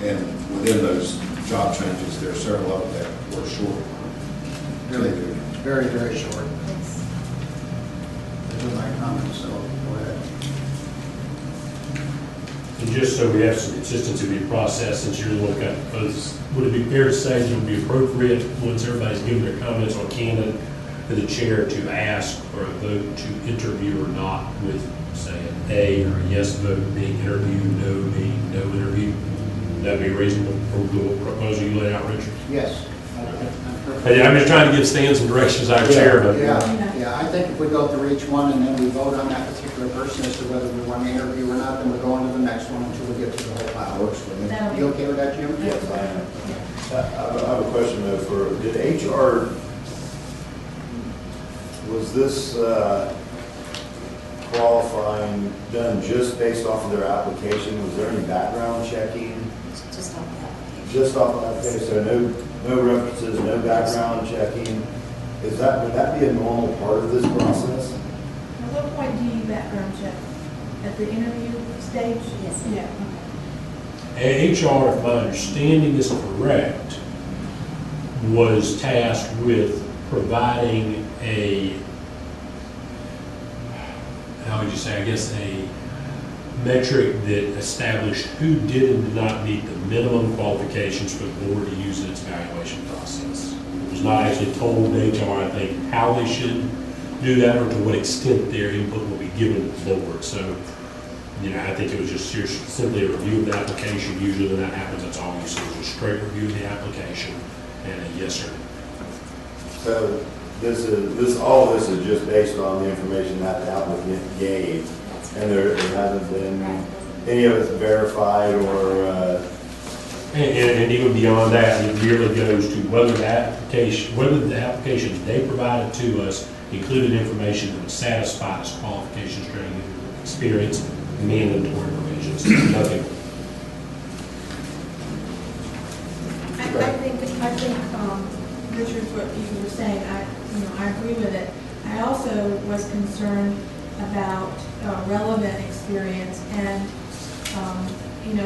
And within those job changes, there are several of them that were short. Very, very, very short. It's- Those are my comments, so go ahead. And just so we have some consistency with the process, since you're the one that got those, would it be fair to say that it would be appropriate, once everybody's given their comments on candidate, for the chair to ask for a vote to interview or not with, say, an A or a yes vote being interviewed, no being no interview? Would that be reasonable for the proposal you laid out, Richard? Yes. Hey, I'm just trying to give Stan some directions, our chair, but. Yeah, I think if we go through each one and then we vote on that particular person as to whether we want to interview or not, then we'll go on to the next one until we get to the whole That file. works for me. That'll be. You okay with that, Jim? Yes, I am. I have a question though, did HR, was this qualifying done just based off of their application? Was there any background checking? it's just on the application. Just off of that, so no references, no background checking? Would that be a normal part of this process? At what point do you background check? At the interview stage? Yes. Yeah, And HR, if my understanding is correct, was tasked with providing how would you say, I guess, a metric that established who did and did not meet the minimum qualifications for the board to use in its evaluation process. It was not actually told to HR, I think, how they should do that or to what extent their input will be given to the board. So, I think it was just simply a review of the application. Usually when that happens, that's all you see, is a straight review of the application and a yes or no. So all this is just based on the information that the applicant gave, and there hasn't been any of it verified or, And even beyond that, it really goes to whether the application they provided to us included information that would satisfy this qualifications, training, experience, mandatory provisions, nothing. I think, Richard, what you were saying, I agree with it. I also was concerned about relevant experience and,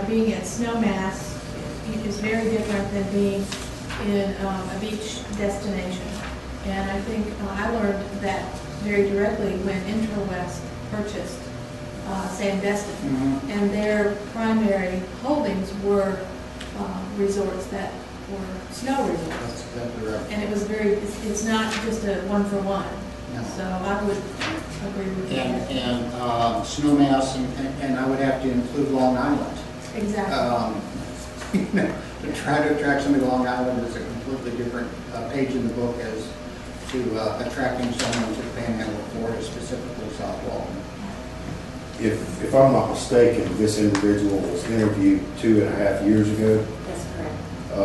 being at Snowmass is very different than being in a beach destination. And I think I learned that very directly when Intrawest purchased Sandestin. Mhm. And their primary holdings were resorts that were snow resorts. That's exactly right. And it was it's not just a one-for-one. No. So I would agree with that. And Snowmass, and I would have to include Long Island. Exactly. To try to attract somebody to Long Island is a completely different page in the book as to attracting someone to the Panhandle of Florida, specifically South Walton. If I'm not mistaken, this individual was interviewed 2.5 years ago. That's correct. I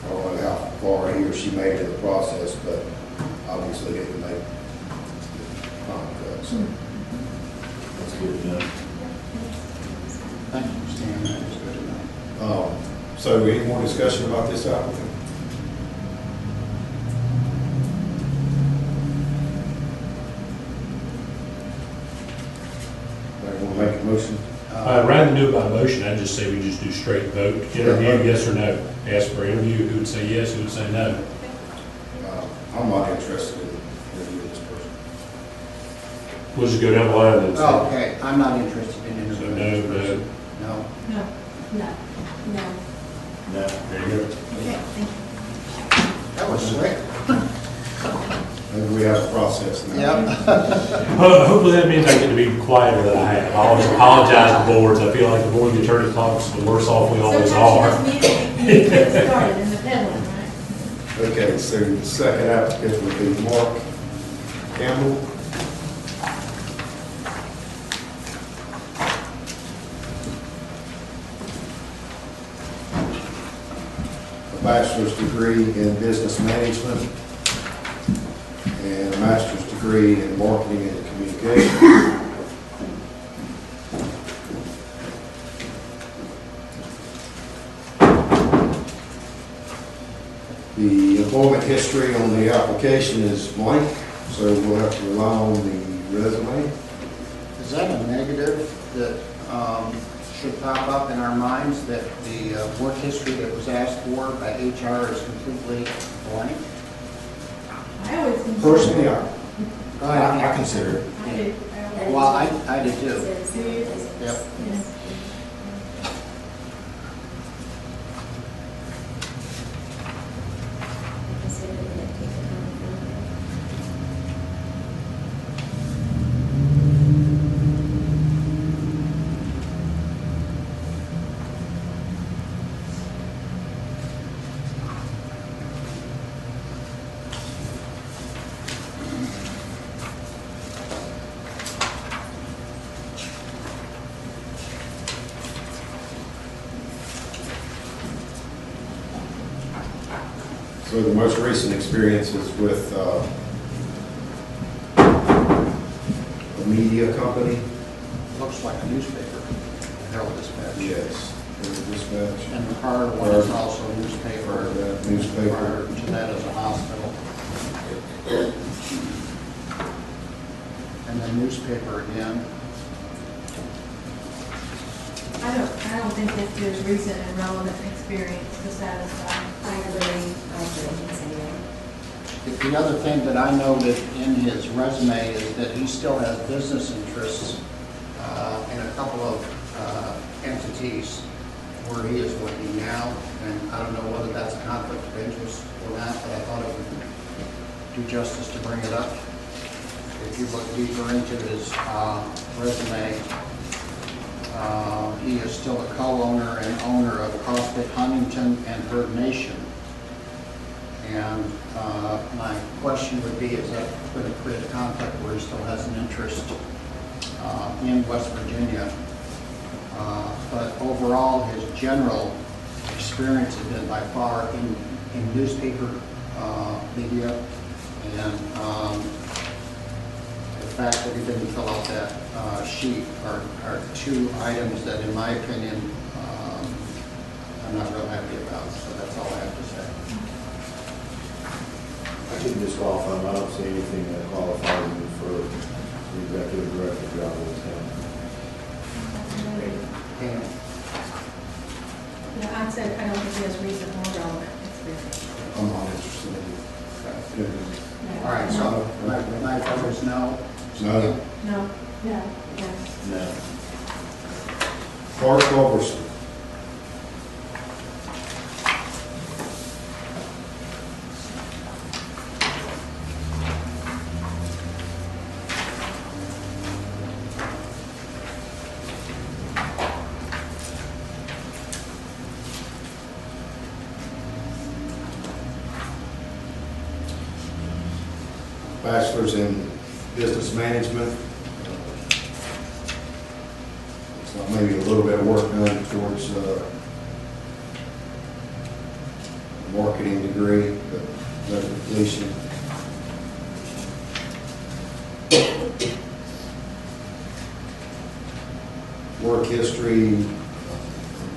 don't know how far he or she made it in the process, but obviously didn't make cut, so. that's good enough. Thank you, Stan, that was good enough. So any more discussion about this applicant? Anybody want to make a motion? Rather than do it by motion, I'd just say we just do straight vote, interview, yes or no. Ask for interview, who would say yes, who would say no. I'm not interested in interviewing this person. We'll just go down the line and Oh, say, okay, I'm not interested in interviewing this So person. No. No. No. No. there you go. Okay, thank you. That was slick. Maybe we have a process now. Yep. Hopefully that means I get to be quieter than I have. I always apologize to boards. I feel like the more the attorney talks, the worse off we always are. Sometimes you just need to get started in the peddling, right? Okay, so the second applicant would be Mark Campbell. bachelor's degree in business management and a master's degree in marketing and communication. The employment history on the application is blank, so we'll have to rely on the resume. Is that a negative that should pop up in our minds, that the work history that was asked for by HR is completely blank? I always consider. Personally, Go ahead. I consider it. I do. Well, I do too. Yep. Yes. So the most recent experience is with a media company. Looks like a newspaper, Herald Dispatch. Yes. Dispatch. And the prior one is also a newspaper. That newspaper. Prior to that is a hospital. And then newspaper again. I don't think that there's recent and relevant experience to satisfy. I agree, anyway. The other thing that I noted in his resume is that he still has business interests in a couple of entities where he is working now, and I don't know whether that's a conflict of interest or not, but I thought it would do justice to bring it up. If you look deeper into his resume, he is still a co-owner and owner of CrossFit Huntington and Bird Nation. And my question would be, is that going to create a conflict where he still has an interest in West Virginia? But overall, his general experience has been by far in newspaper media, and the fact that he didn't fill out that sheet are two items that, in my opinion, I'm not real happy about. So that's all I have to say. I can disqualify him. I don't see anything that qualifies him for the executive director job in this town. Pam? Yeah, I said, I don't think he has recent or relevant experience. I'm not interested in it. All right, so my vote is no. No. No, yeah, yes. No. Clark Culberson. Bachelor's in business management. It's like maybe a little bit of work done towards a marketing degree, but no completion. Work history,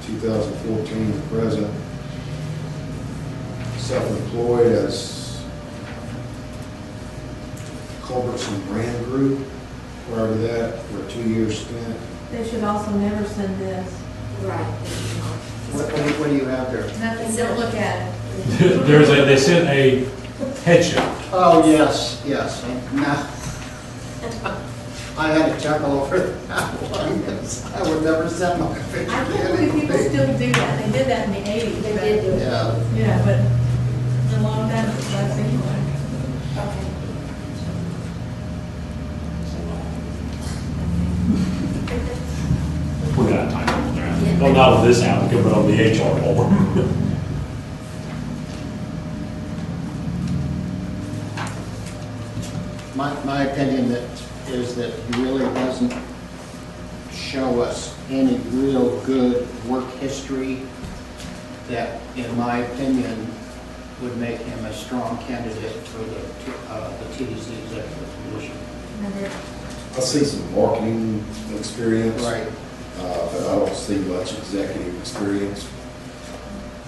2014 to present. Self-employed as Culbertson Brand Group. Prior to that, for a 2-year stint. They should also never send this. Right. What do you have there? Nothing, don't look at it. They sent a headshot. Oh, yes, yes. Now, I had to chuckle over that one, because I would never send my picture I to can't believe people anybody. still do that. They did that in the 80s. They did do it. Yeah. Yeah, but it's a long time since I've seen one. Okay. We got time on there. Well, not on this applicant, but on the HR form. My opinion is that he really doesn't show us any real good work history that, in my opinion, would make him a strong candidate for the TDC executive position. Number, I see some marketing experience. Right. But I don't see much executive experience.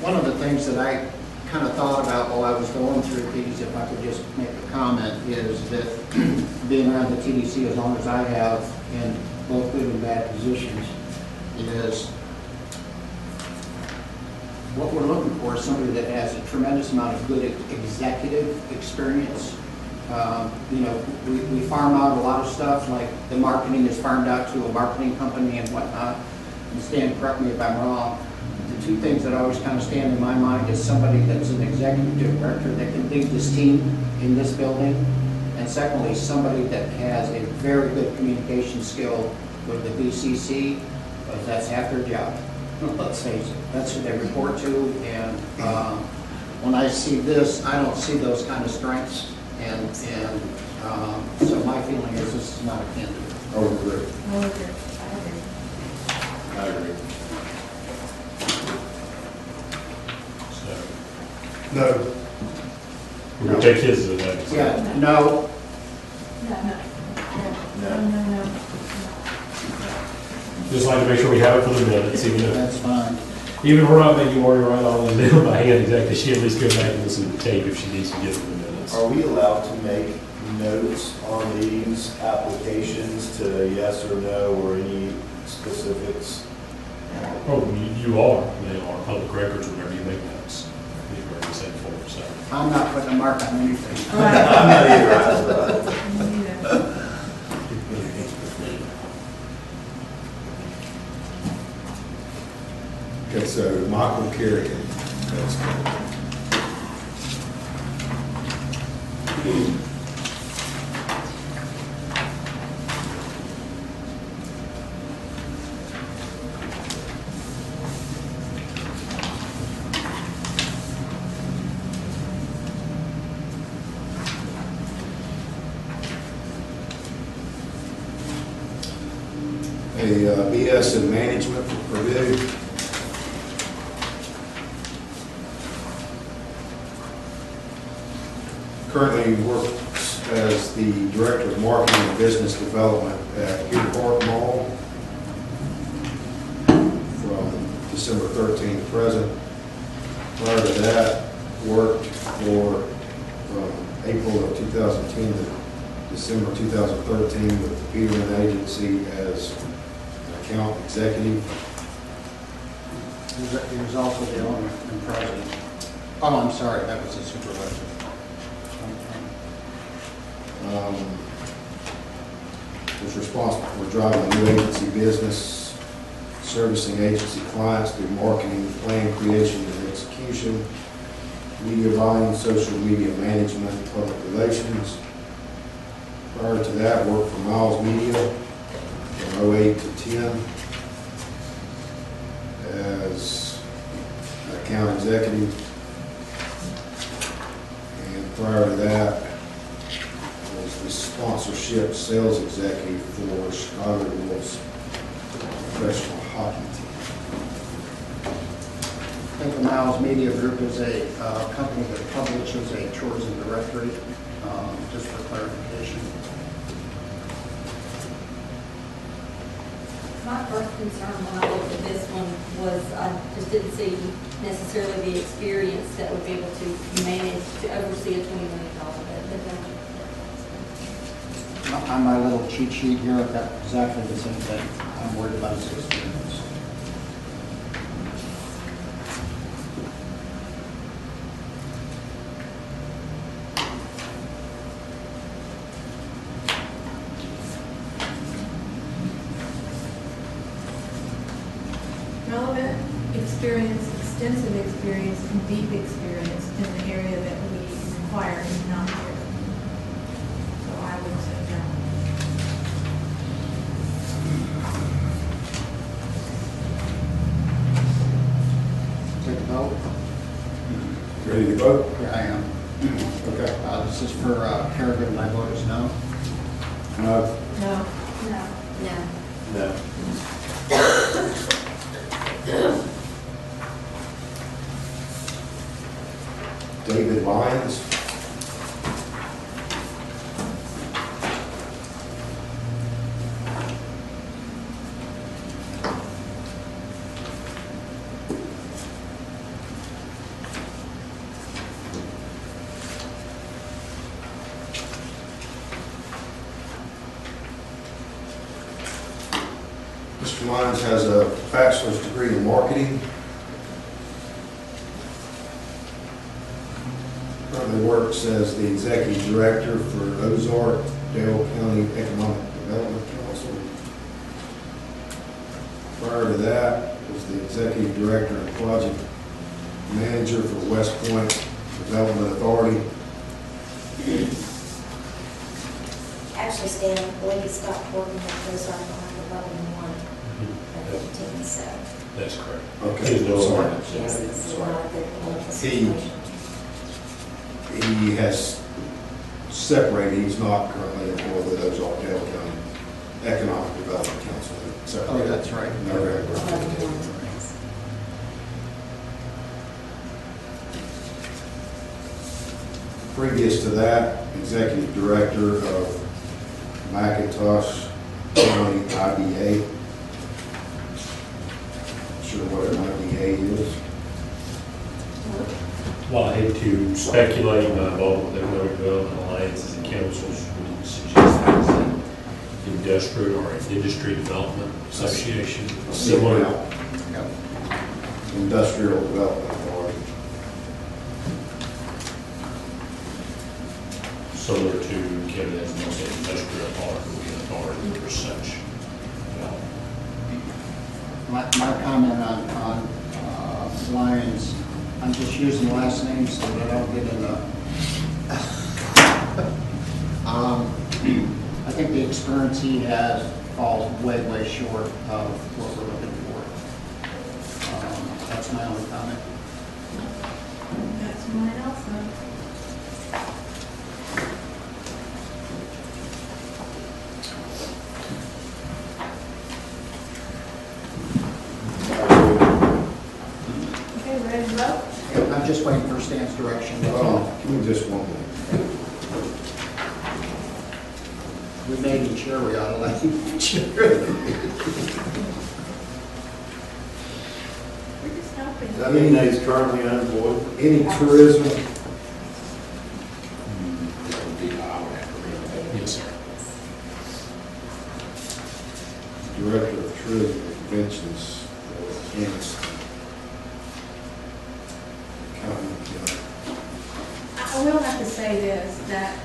One of the things that I kind of thought about while I was going through these, if I could just make a comment, is that being around the TDC as long as I have in both good and bad positions, is what we're looking for is somebody that has a tremendous amount of good executive experience. You know, we farm out a lot of stuff, like the marketing is farmed out to a marketing company and whatnot. And Stan, correct me if I'm wrong. The two things that always kind of stand in my mind is somebody that's an executive director that can lead this team in this building. And secondly, somebody that has a very good communication skill with the BCC, because that's half their job. Let's face it, that's who they report to. And when I see this, I don't see those kind of strengths. And so my feeling is this is not a candidate. I would agree. I would agree. I agree. I agree. So, No, we're gonna take his as that. Yeah, no, No. Just like to make sure we have it for the minutes, even if, that's fine. even if we're not making Marty write all of them by hand exactly, she at least go back and listen to the tape if she needs to get it in the minutes. Are we allowed to make notes on these applications to yes or no or any specifics? Oh, you are, they are public records whenever you make notes. You've already said before, so. I'm not putting a mark on anything. Right. I'm not either. Me neither. okay, so Michael Kerrigan. That's good. A BS in management for Purdue. Currently works as the Director of Marketing and Business Development at Pier Park Mall from December 13th to present. Prior to that, worked for from April of 2010 to December 2013 with the Peterman Agency as an account executive. He was also the owner and president. Oh, I'm sorry, that was the supervisor. Was responsible for driving new agency business, servicing agency clients through marketing, plan creation and execution, media buying, social media management, public relations. Prior to that, worked for Miles Media from 08 to 10 as an account executive. And prior to that, was the sponsorship sales executive for Chicago Bulls professional hockey team. I think the Miles Media Group is a company that publishes a tourism directory, just for clarification. My first concern when I looked at this one was I just didn't see necessarily the experience that would be able to manage, to oversee a $20 million budget. On my little cheat sheet here, I've got exactly the same thing. I'm worried about his experience. Relevant experience, extensive experience, and deep experience in the area that we require is not here. So I would say no. Take a vote. Ready to vote? Here I am. Okay. This is for Kerrigan. My vote is no. No. No. No. No. David Lyons. Mr. Lyons has a bachelor's degree in marketing. Currently works as the executive director for Ozark Dale County Economic Development Council. Prior to that, was the executive director and project manager for West Point Development Authority. Actually, Stan, I believe he stopped working at Ozark on 11/1 of 15, so. That's correct. Okay, He's no sorry. longer. Yes, it's a lot of good political He- situation. He has separated, he's not currently employed with Ozark Dale County Economic Development Council. Oh, that's right. November. 11/1, yes. Previous to that, executive director of McIntosh County IDA. Sure what an IDA is. Well, I hate to speculate my involvement with Economic Development Alliances and councils, would suggest that it's an industrial or an industry development association, similar. Yep. Industrial Development Authority. Similar to Kevin has mentioned, industrial park will be authority for such. My comment on Lyons, I'm just using last names so that I don't get in the, I think the experience he has falls way, way short of what we're looking for. That's my only comment. That's mine also. Okay, ready to vote? I'm just waiting for Stan's direction. Give me just one minute. We made each chair, we ought to let him chair. We're just helping. Does that mean that he's currently unemployed? Any tourism, Yes, sir. director of tourism and conventions for Kansas County. I will have to say this, that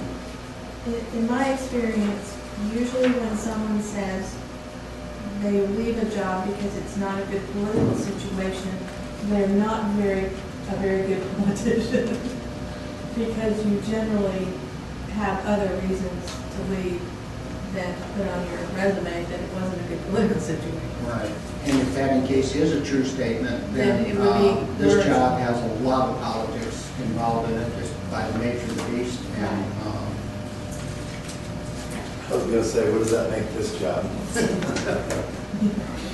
in my experience, usually when someone says they leave a job because it's not a good political situation, they're not a very good politician. Because you generally have other reasons to leave than put on your resume that it wasn't a good political situation. Right. And if that in case is a true statement, Then then it would be this worse. job has a lot of politics involved in it just by the nature of the beast. And I was gonna say, what does that make this job?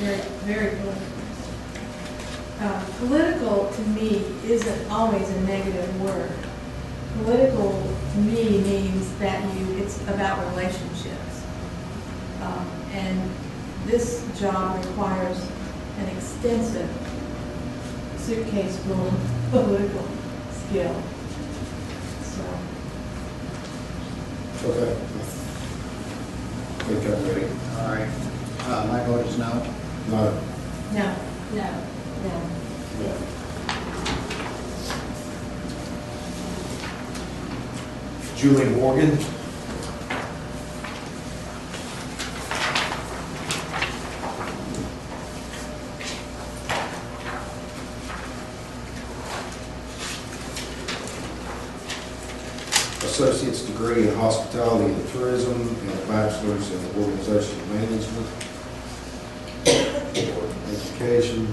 Very, very political. Political to me isn't always a negative word. Political to me means that it's about relationships. And this job requires an extensive suitcase full of political skill. So, Okay. I think I'm ready. all right, my vote is no. No. no. No. No. Yeah. Julie Morgan. Associate's degree in hospitality and tourism and a bachelor's in organizational management for education,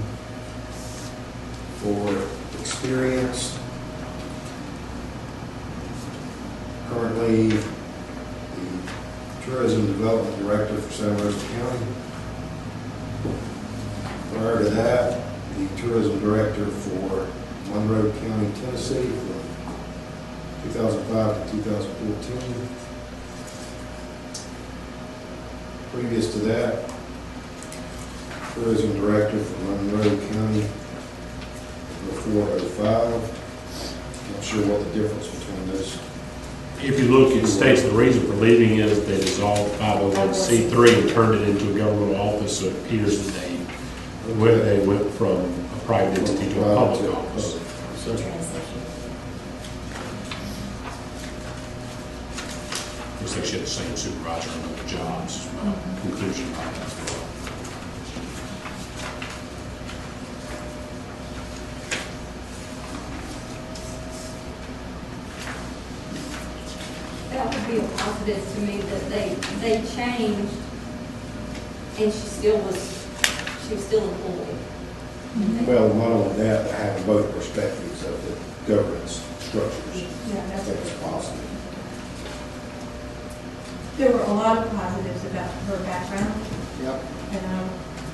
for experience. Currently, the Tourism Development Director for Santa Rosa County. Prior to that, the Tourism Director for Monroe County, Tennessee, for 2005 to 2014. Previous to that, tourism director for Monroe County, 0405. Not sure what the difference between those. If you look, it states the reason for leaving is they dissolved 501c3 and turned it into a governmental office, so it appears that they went from a private entity to a public office. Transition. Looks like she had the same supervisor on other jobs, is my conclusion on that as well. That would be a positive to me that they changed and she was still employed. Well, not only that, but having both perspectives of the governance structures. Yeah, I that's think it's it. positive. There were a lot of positives about her background, Yep. and I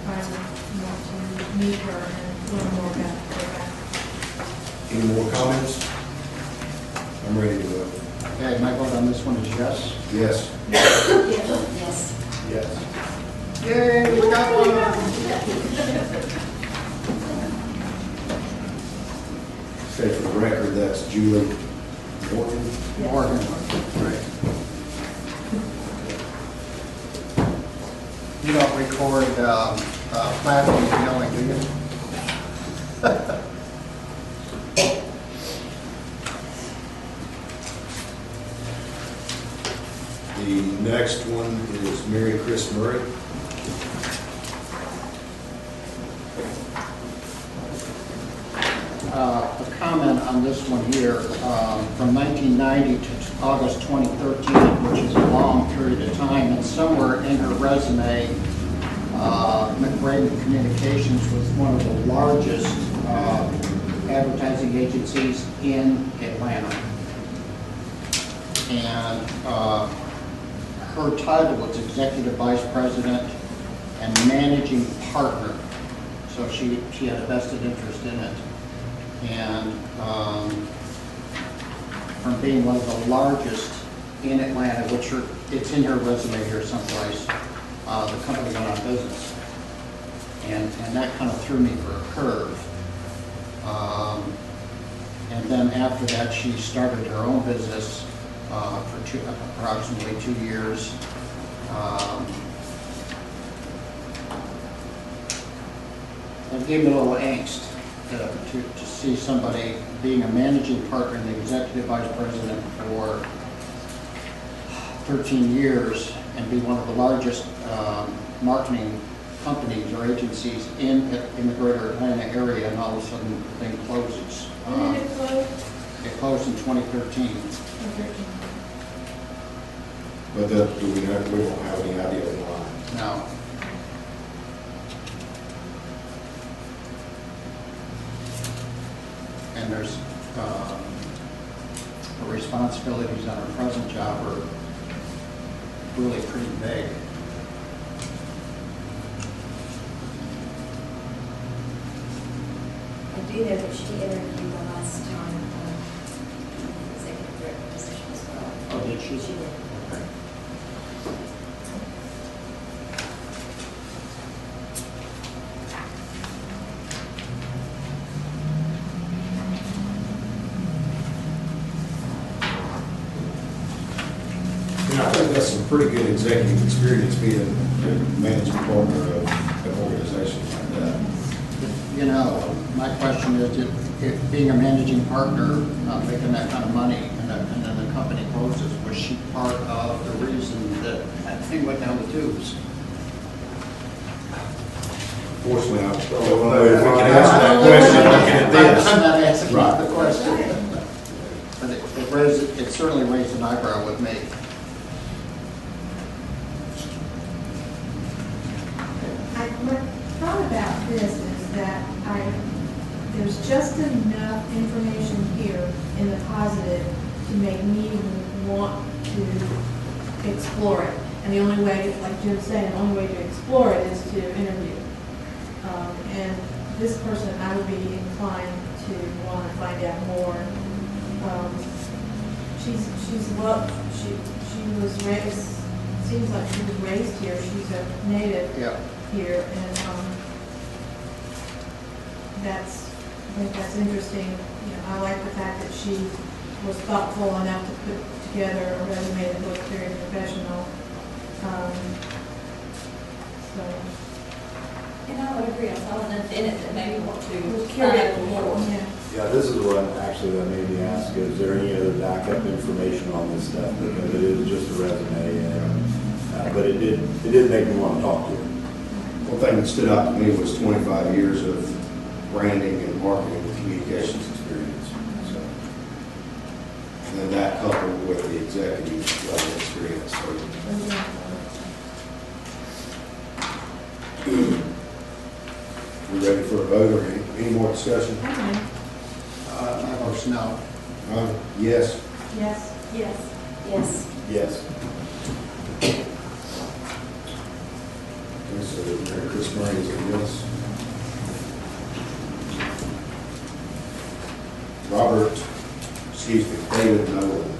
want to meet her and learn more about her background. Any more comments? I'm ready to vote. Okay, my vote on this one is yes. Yes. Yes. Yes. Yay, we got one. Say for the record, that's Julie Morgan. Morgan. Right. You don't record platform yelling, do you? The next one is Mary Chris Murray. A comment on this one here, from 1990 to August 2013, which is a long period of time, and somewhere in her resume, McBraden Communications was one of the largest advertising agencies in Atlanta. And her title was Executive Vice President and Managing Partner, so she had a vested interest in it. And from being one of the largest in Atlanta, which it's in her resume here someplace, the company went out of business. And that kind of threw me for a curve. And then after that, she started her own business for approximately 2 years. It gave me a little angst to see somebody being a managing partner and the executive vice president for 13 years and be one of the largest marketing companies or agencies in the greater Atlanta area, and all of a sudden the thing closes. When did it close? It closed in 2013. But do we know, we don't have any idea why. Now, and there's her responsibilities on her present job are really pretty big. I do know that she interviewed the last time for the executive director position as well. Oh, did she? She did. Okay. And I think that's some pretty good executive experience being a managing partner of an organization like that. You know, my question is, if being a managing partner, making that kind of money, and then the company closes, was she part of the reason that thing went down the tubes? Fortunately, I don't know if we can answer that question looking at this. I'm not asking Right. the question. But it certainly raised an eyebrow with me. My thought about this is that there's just enough information here in the positive to make me want to explore it. And the only way, like Jim's saying, the only way to explore it is to interview. And this person, I would be inclined to want to find out more. she was raised, seems like she was raised here, she's a native Yeah. here, and, I think that's interesting. You know, I like the fact that she was thoughtful enough to put together a resume that looked very professional. So, And I would agree, I saw enough in it that maybe want to we'll find carry out it more. Yeah. Yeah, this is what actually that made me ask, is there any other backup information on this stuff? Because it is just a resume, and, but it did make me want to talk to her. One thing that stood out to me was 25 years of branding and marketing and communications experience. So, and then that coupled with the executive level experience. So, we ready for a vote or any more discussion? Okay. My vote's no. Yes. Yes. Yes. Yes. Yes. Okay, so Mary Chris Murray is a yes. David Nolan.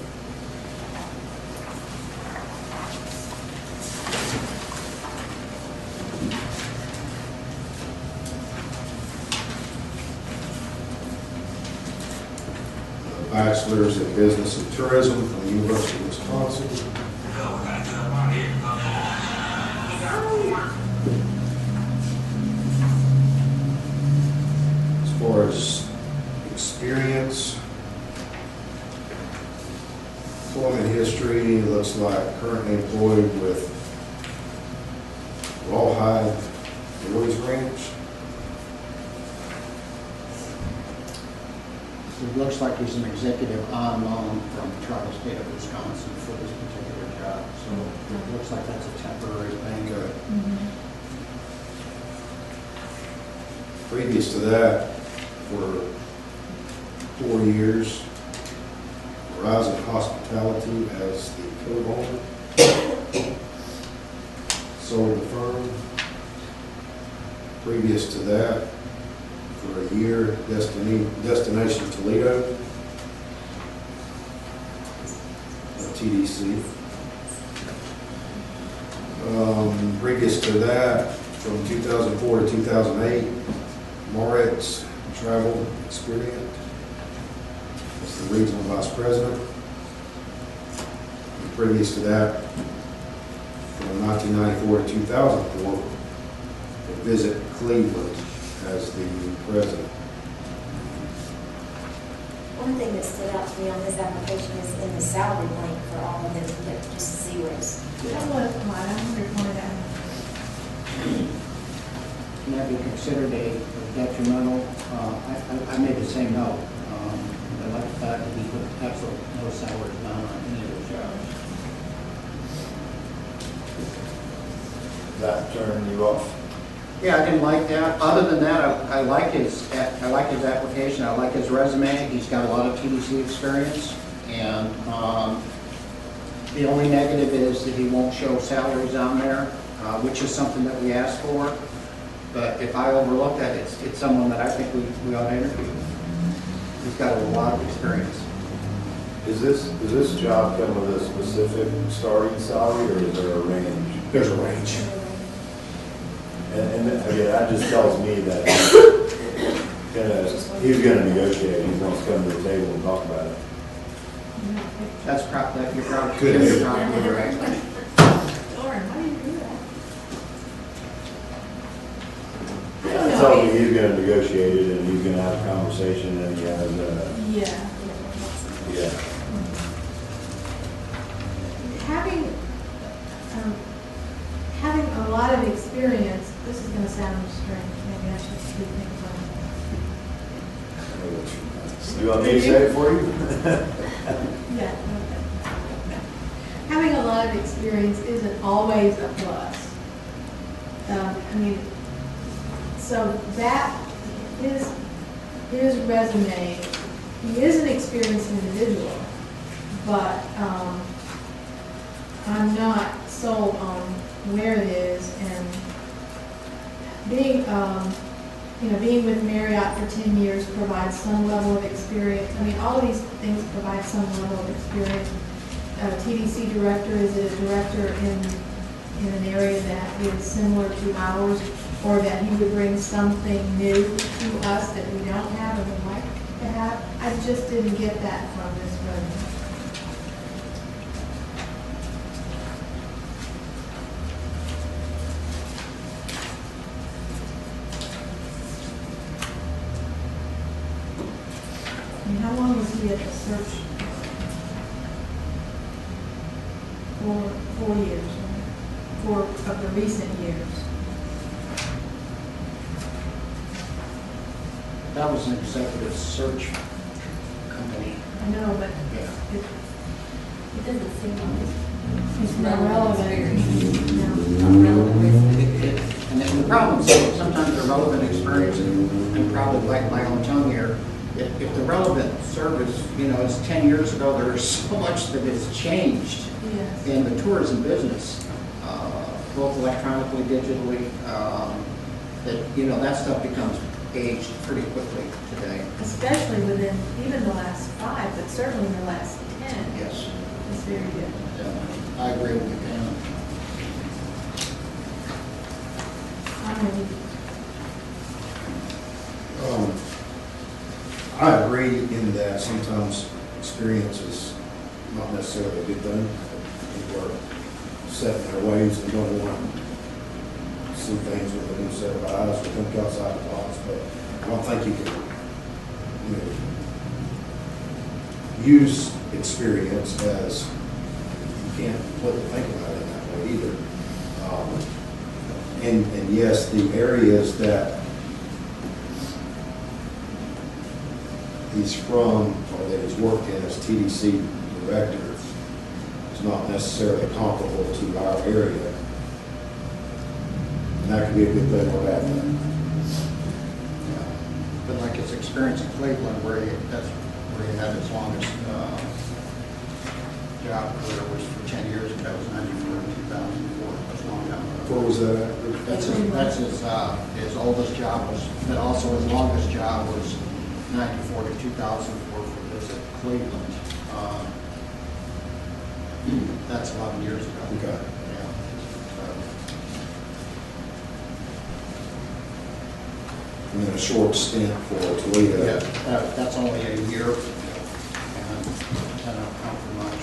Bachelor's in Business and Tourism from the University of Wisconsin. As far as experience, employment history, looks like currently employed with Rawhide Boys Ranch. It looks like he's an executive on loan from the tribal state of Wisconsin for this particular job. So it looks like that's a temporary thing. Okay. Mhm. Previous to that, for 4 years, Verizon Hospitality as the co-owner. Sold the firm. Previous to that, for a year, Destination Toledo, TDC. Previous to that, from 2004 to 2008, Moritz Travel Experience as the regional vice president. And previous to that, from 1994 to 2004, Visit Cleveland as the president. One thing that stood out to me on this application is in the salary blank for all of them, but just zeros. That was odd. I wonder why that. Can that be considered a detrimental? I made the same note. I like the fact that he put absolutely no salary down on any of those jobs. Does that turn you off? Yeah, I didn't like that. Other than that, I like his application. I like his resume. He's got a lot of TDC experience. And the only negative is that he won't show salaries on there, which is something that we asked for. But if I overlook that, it's someone that I think we ought to interview. He's got a lot of experience. Does this job come with a specific starting salary, or is there a range? There's a range. And again, that just tells me that he's gonna negotiate, he wants to come to the table and talk about it. That's that you're probably Could be. you're probably right. Lauren, why do you do that? I I don't told know. me he's gonna negotiate it, and he's gonna have a conversation, and he has, Yeah. yeah. Having a lot of experience, this is going to sound strange, maybe I should speak things on. You want me to say it for you? Yeah. Okay. Having a lot of experience isn't always a plus. I mean, so that, his resume, he is an experienced individual, but I'm not sold on where it is, and being you know, being with Marriott for 10 years provides some level of experience. I mean, all of these things provide some level of experience. TDC director, is it a director in an area that is similar to ours, or that he would bring something new to us that we don't have and would like to have? I just didn't get that from this resume. I mean, how long was he at the search? 4 years, right? 4 of the recent years. That was an executive search company. I know, but Yeah. It doesn't seem like it's not relevant. No. relevant. And then the problem is sometimes the relevant experience, and probably like my own tongue here, if the relevant service, you know, is 10 years ago, there's so much that has changed Yes. in the tourism business, both electronically, digitally, that, you know, that stuff becomes aged pretty quickly today. Especially within even the last 5, but certainly in the last 10. Yes. It's very different. I agree with you, Pam. I agree in that sometimes experience is not necessarily a good thing. People are set in their ways and don't want to see things with a new set of eyes or think outside the box, but I don't think you can, you know, use experience as, you can't completely think about it that way either. And yes, the areas that he's from, or that he's worked in as TDC director, is not necessarily comparable to our area. And that could be a good thing or a bad thing. But like his experience in Cleveland, that's where he had his longest job career was for 10 years, and that was 94 to 2004. That's long down the road. Where was that at? That's his oldest job was, but also his longest job was 94 to 2004 for Visit Cleveland. That's 11 years ago. Okay. Yeah. And then a short stint for Toledo. Yeah, that's only a year, and that don't count for much.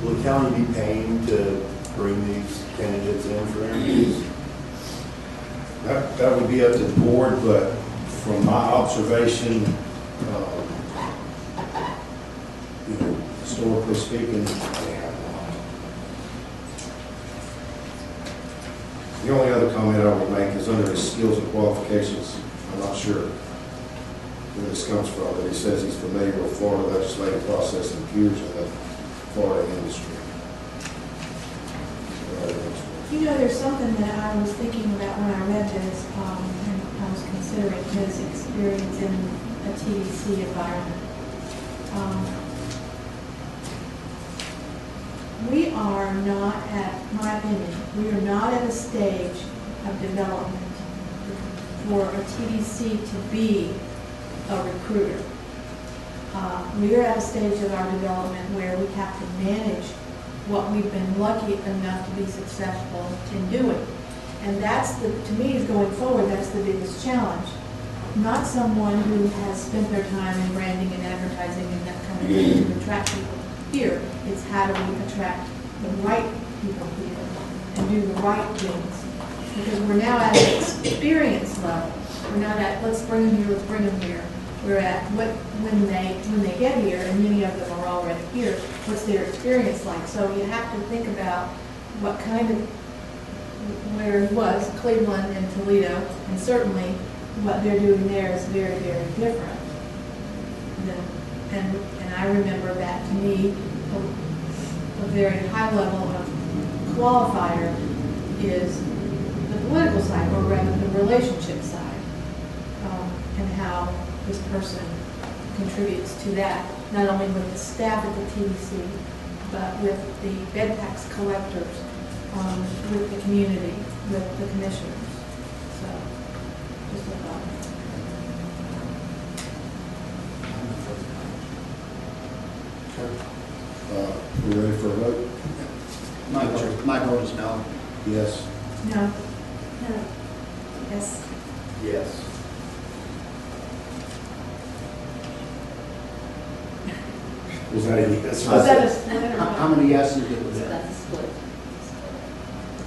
Will the county be paying to bring these candidates in for interviews? That would be up to the board, but from my observation, you know, historically speaking, they have not. The only other comment I would make is under his skills and qualifications. I'm not sure where this comes from, but he says he's familiar with Florida legislative process and peers in the Florida industry. You know, there's something that I was thinking about when I read this, and I was considering his experience in a TDC environment. We are not at, my opinion, we are not at a stage of development for a TDC to be a recruiter. We are at a stage of our development where we have to manage what we've been lucky enough to be successful in doing. And that's to me, is going forward, that's the biggest challenge. Not someone who has spent their time in branding and advertising and that kind of thing to attract people here. It's how do we attract the right people here and do the right things. Because we're now at an experience level. We're not at, let's bring them here, let's bring them here. We're at when they get here, and many of them are already here, what's their experience like? So you have to think about what kind of, where he was, Cleveland and Toledo, and certainly what they're doing there is very, very different. And I remember that to me, a very high level of qualifier is the political side, or rather the relationship side, and how this person contributes to that, not only with the staff at the TDC, but with the bed tax collectors, with the community, with the commissioners. So, just a thought. We ready for a vote? My vote is no. Yes. No, No. Yes. Yes. Was that a yes? was that a split or How what? many yeses did we So have? that's a split.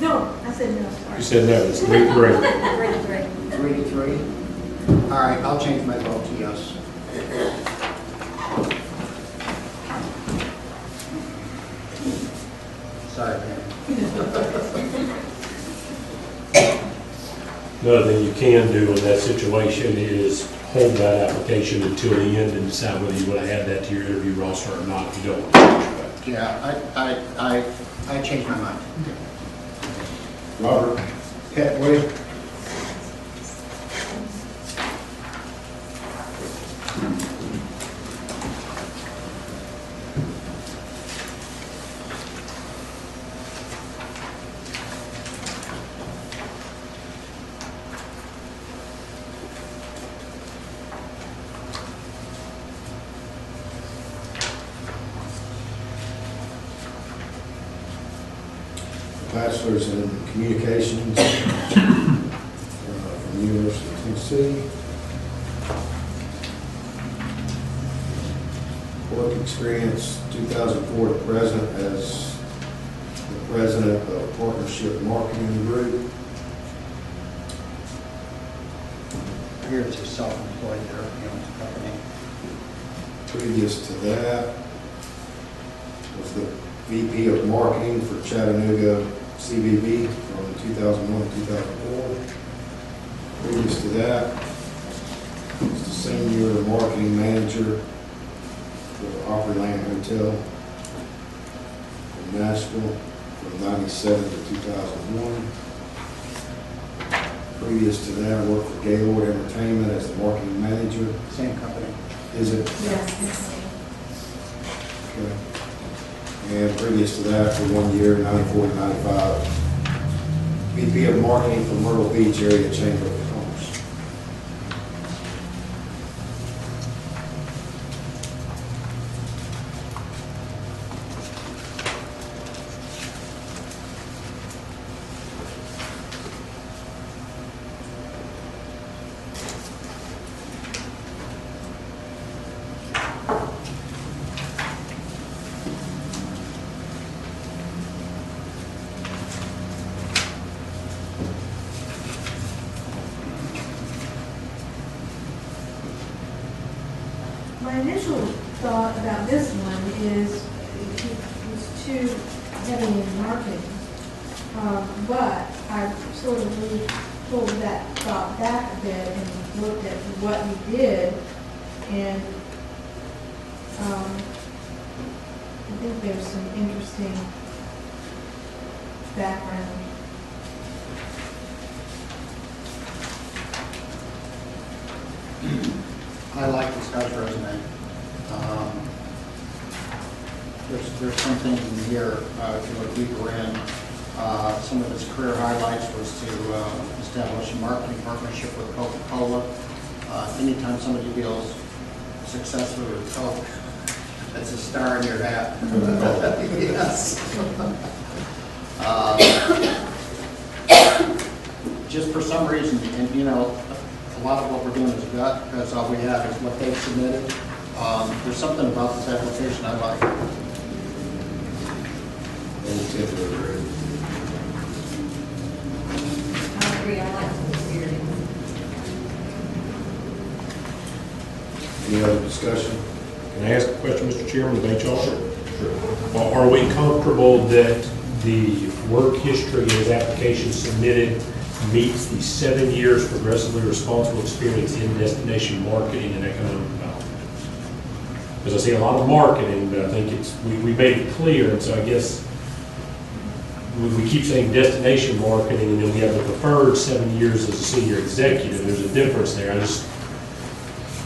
No, I said no, sorry. You said no, it's 3-3. 3 to 3. 3 to 3? All right, I'll change my vote to yes. Sorry, Pam. Another thing you can do in that situation is hold that application until the end and decide whether you want to add that to your interview roster or not, if you don't want to change it back. Yeah, I changed my mind. Robert? Petway? Bachelor's in Communications from the University of Tennessee. Work experience 2004 to present as the president of Partnership Marketing Group. Here it's a self-employed, there, company. Previous to that was the VP of Marketing for Chattanooga CVB from 2001 to 2004. Previous to that was the Senior Marketing Manager for Opryland Hotel in Nashville from 97 to 2001. Previous to that, I worked for Gaylord Entertainment as the Marketing Manager. Same company. Is it? Yes, Okay. And previous to that, for 1 year, 94 to 95, VP of Marketing for Myrtle Beach Area Chamber of Commerce. my initial thought about this one is it was too heavy in marketing. But I sort of really pulled that thought back a bit and looked at what he did. And I think there's some interesting background. I like this guy's resume. There's some things in here, if you look deeper in, some of his career highlights was to establish a marketing partnership with Coca-Cola. Anytime somebody deals successfully with Coke, that's a star in your hat. Yes. Just for some reason, and a lot of what we're doing is gut, because all we have is what they've submitted. There's something about this application I like. I agree, I like the experience. Any other discussion? Can I ask a question, Mr. Chairman, of HR? Sure. Are we comfortable that the work history in his application submitted meets the 7 years progressively responsible experience in destination marketing and economic development? Because I see a lot of marketing, but I think we made it clear, and so I guess we keep saying destination marketing, and then we have the preferred 7 years as a senior executive. There's a difference there.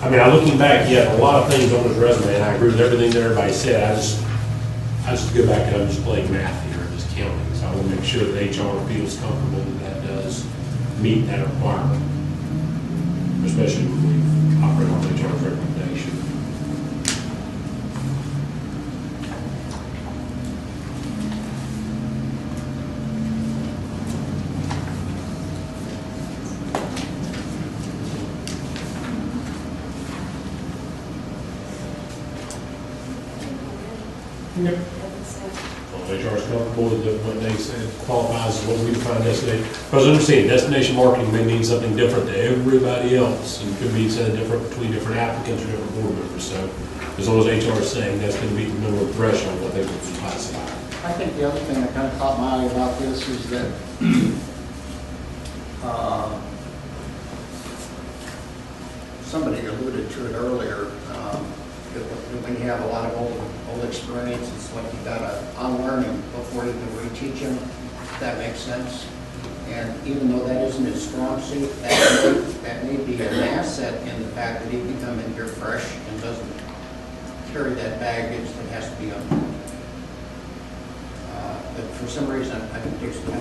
I mean, looking back, he had a lot of things on his resume, and I agree with everything that everybody said. I just go back and I'm just playing math here, I'm just counting, so I will make sure that HR feels comfortable that that does meet that requirement, especially when we operate on HR's recommendation. Yep. Well, HR is comfortable with what they said qualifies as what we define destination. Because understand, destination marketing may mean something different to everybody else, and could be something different between different applicants or different board members. So as long as HR is saying that's going to meet the minimum threshold, I think it's classified. I think the other thing that kind of caught my eye about this is that somebody alluded to it earlier, that when you have a lot of old experience, it's like you gotta unlearn them before you can reteach them, if that makes sense. And even though that isn't his strong suit, that may be an asset in the fact that he can come in here fresh and doesn't carry that baggage that has to be unlearned. But for some reason, I'd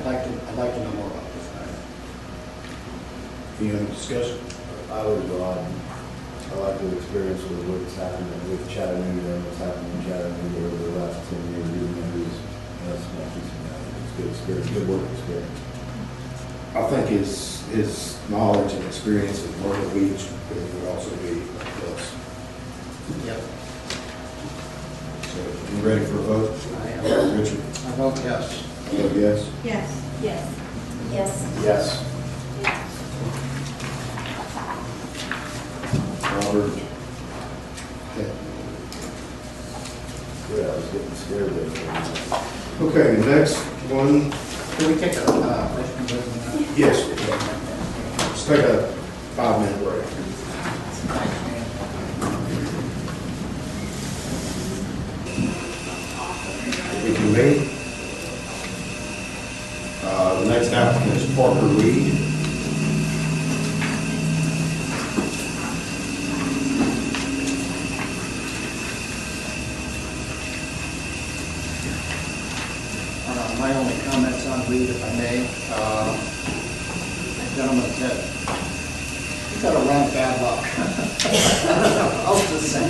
like to know more about this guy. Any other discussion? I was I like the experience with what's happened with Chattanooga and what's happened in Chattanooga over the last 10 years. Even though that's not just, it's good experience, good work experience. I think his knowledge and experience in Myrtle Beach would also be a plus. Yep. So, you ready for a vote? I am. Richard? I vote yes. I vote yes. Yes. Yes. Yes. Yes. Robert? Okay. Good, I was getting scared there. Okay, the next one, Can we take a question break? yes. Let's take a 5-minute break. We can meet. The next applicant is Parker Reed. My only comments on Reed, if I may, that gentleman said, he's got a run of bad luck. I'll just say,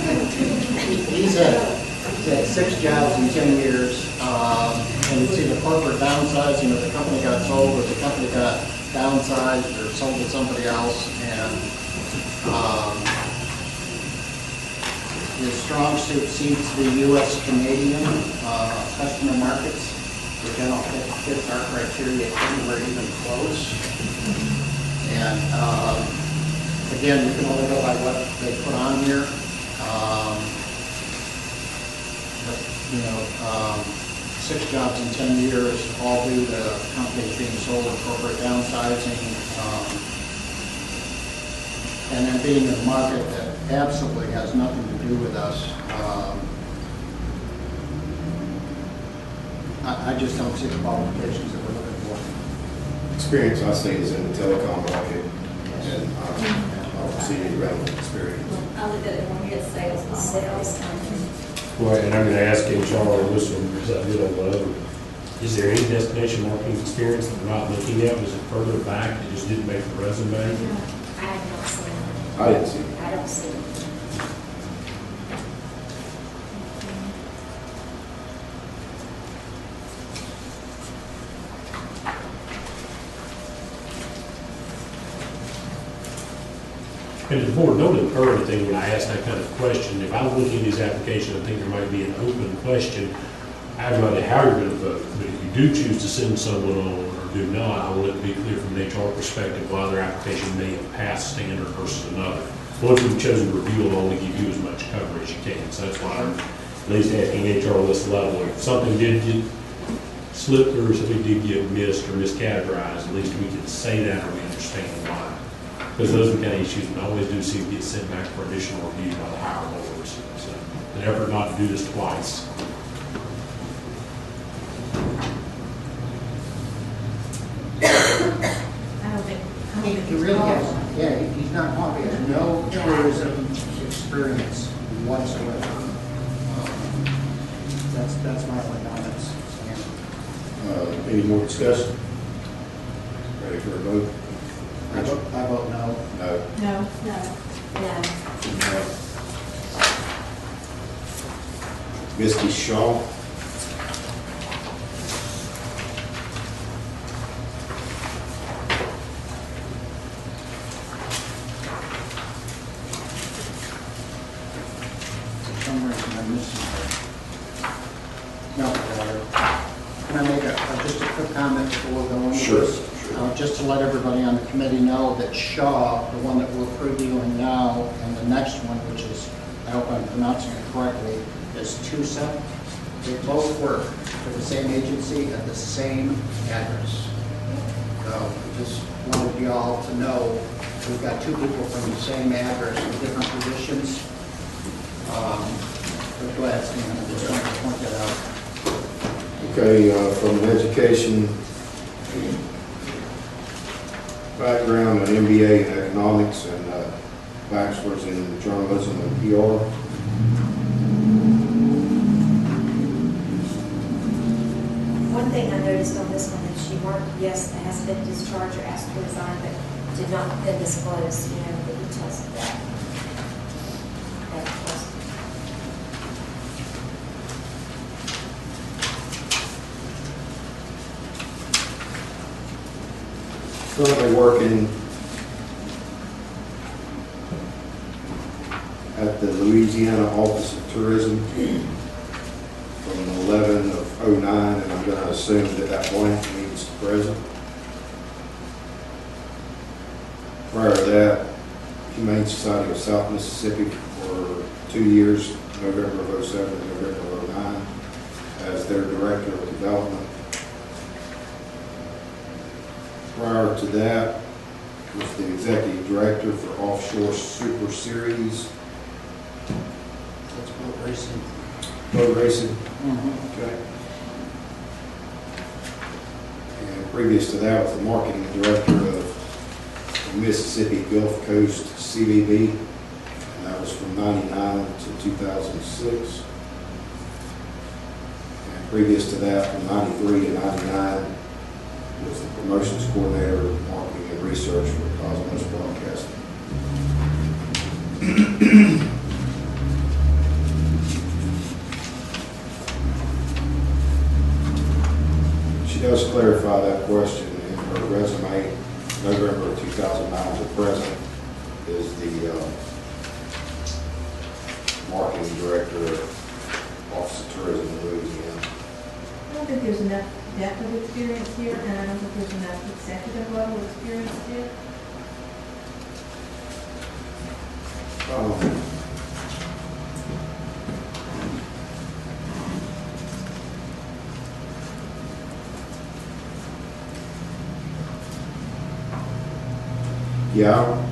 he's had 6 jobs in 10 years, and it's either corporate downsizing, or the company got sold, or the company got downsized, or sold to somebody else, and his strong suit seems to be U.S. Canadian customer markets, which I don't think fits our criteria anywhere even close. And again, we can only go by what they put on here. But, you know, 6 jobs in 10 years, all due to companies being sold or corporate downsizing. And then being in a market that absolutely has nothing to do with us. I just don't see the qualifications that we're looking for. Experience I see is in the telecom market, and I don't see any relevant experience. I looked at it when we had sales. Sales. Well, and I'm going to ask HR on this one, because I did on the other. Is there any destination marketing experience that we're not looking at? Was it further back that just didn't make the resume? I have not seen it. I didn't see it. I don't see it. And the board, don't incur anything when I ask that kind of question. If I'm looking at these applications, I think there might be an open question. I have no idea how you're going to vote, but if you do choose to send someone on or do not, I want it to be clear from an HR perspective why their application may have passed standard versus another. Once we've chosen to review, it'll only give you as much cover as you can. So that's why I'm at least asking HR on this level. If something did get slipped or something did get missed or miscategorized, at least we can say that or we understand why. Because those are the kind of issues we always do see get sent back for additional review by the higher boards. So an effort not to do this twice. I don't think. He really has, yeah, he's not qualified, he has no tourism experience whatsoever. That's my only comments. Sam. Any more discussion? Ready for a vote? I vote no. No. No, No. No. Misty Shaw. For some reason, I'm missing her. No, can I make just a quick comment before we go into Sure, this? sure. Just to let everybody on the committee know that Shaw, the one that we're previewing now, and the next one, which is, I hope I'm pronouncing it correctly, is Tusa. They both work for the same agency at the same address. So just wanted y'all to know, we've got two people from the same address in different positions. But go ahead, Stan, I just wanted to point that out. Okay, from an education background, an MBA in economics and bachelor's in journalism and PR. One thing I noticed on this one, that she marked, yes, has been discharged or asked to resign, but did not then disclose, the details of that. That was- Currently working at the Louisiana Office of Tourism from 11 of '09, and I'm going to assume that that blank means present. Prior to that, Humane Society of South Mississippi for 2 years, November of '07 to November of '09, as their Director of Development. Prior to that, was the Executive Director for Offshore Super Series That's boat racing. Boat Racing. Okay. And previous to that was the Marketing Director of the Mississippi Gulf Coast CVB, and that was from '99 to 2006. And previous to that, from '93 to '99, was the Promotions Coordinator of Marketing and Research for Cosmos Broadcasting. She does clarify that question in her resume. November of 2009 to present is the Marketing Director of Office of Tourism in Louisiana. I don't think there's enough depth of experience here, and I don't think there's enough executive level experience here. Yeah,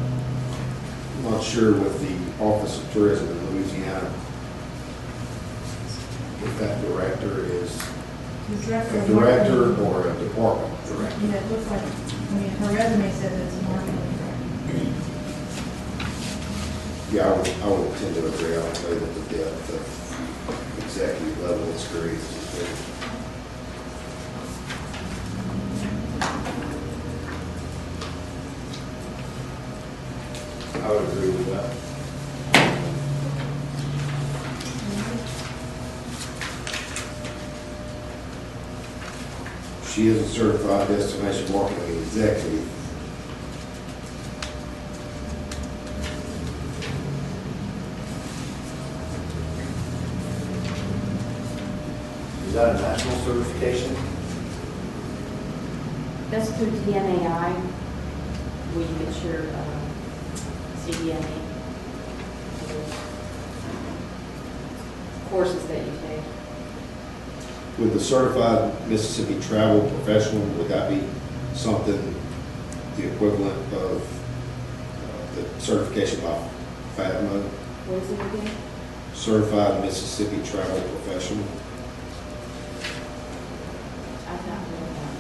I'm not sure with the Office of Tourism in Louisiana, if that director is She's director a of director marketing. or a department director. Yeah, it looks like, her resume says it's a marketing director. Yeah, I would tend to agree. I would say that the depth of executive level experience is there. I would agree with that. She is a certified destination marketing executive. Is that a national certification? That's through DMAI, where you get your CDMA courses that you take. With the certified Mississippi travel professional, would that be something, the equivalent of the certification by FATMO? What is it again? Certified Mississippi travel professional? I've not heard of that.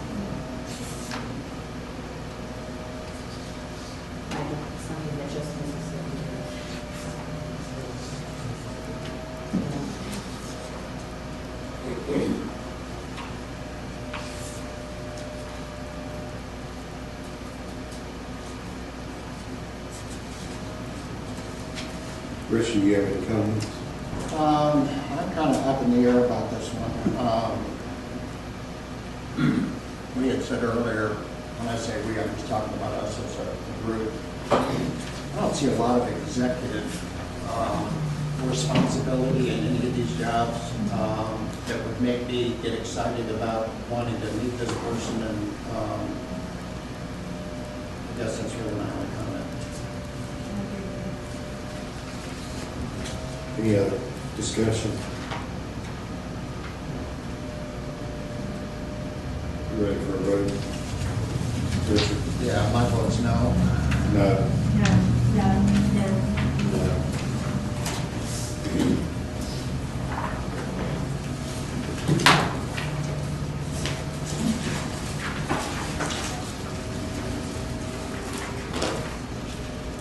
I think it's something that just Mississippi does. Chris, do you have any comments? I'm kind of up in the air about this one. We had said earlier, when I say we, I'm just talking about us as a group. I don't see a lot of executive responsibility in any of these jobs that would make me get excited about wanting to meet this person, and I guess that's really my only comment. Any other discussion? You ready for a vote? Richard? Yeah, my vote's no. No. No. No.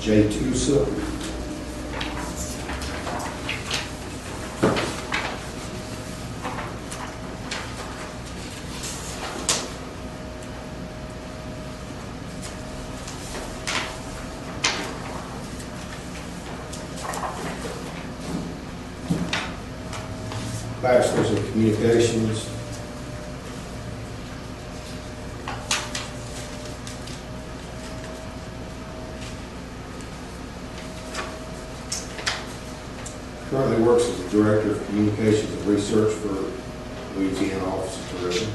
Jay Tusa. Bachelor's in Communications. Currently works as a Director of Communications and Research for Louisiana Office of Tourism.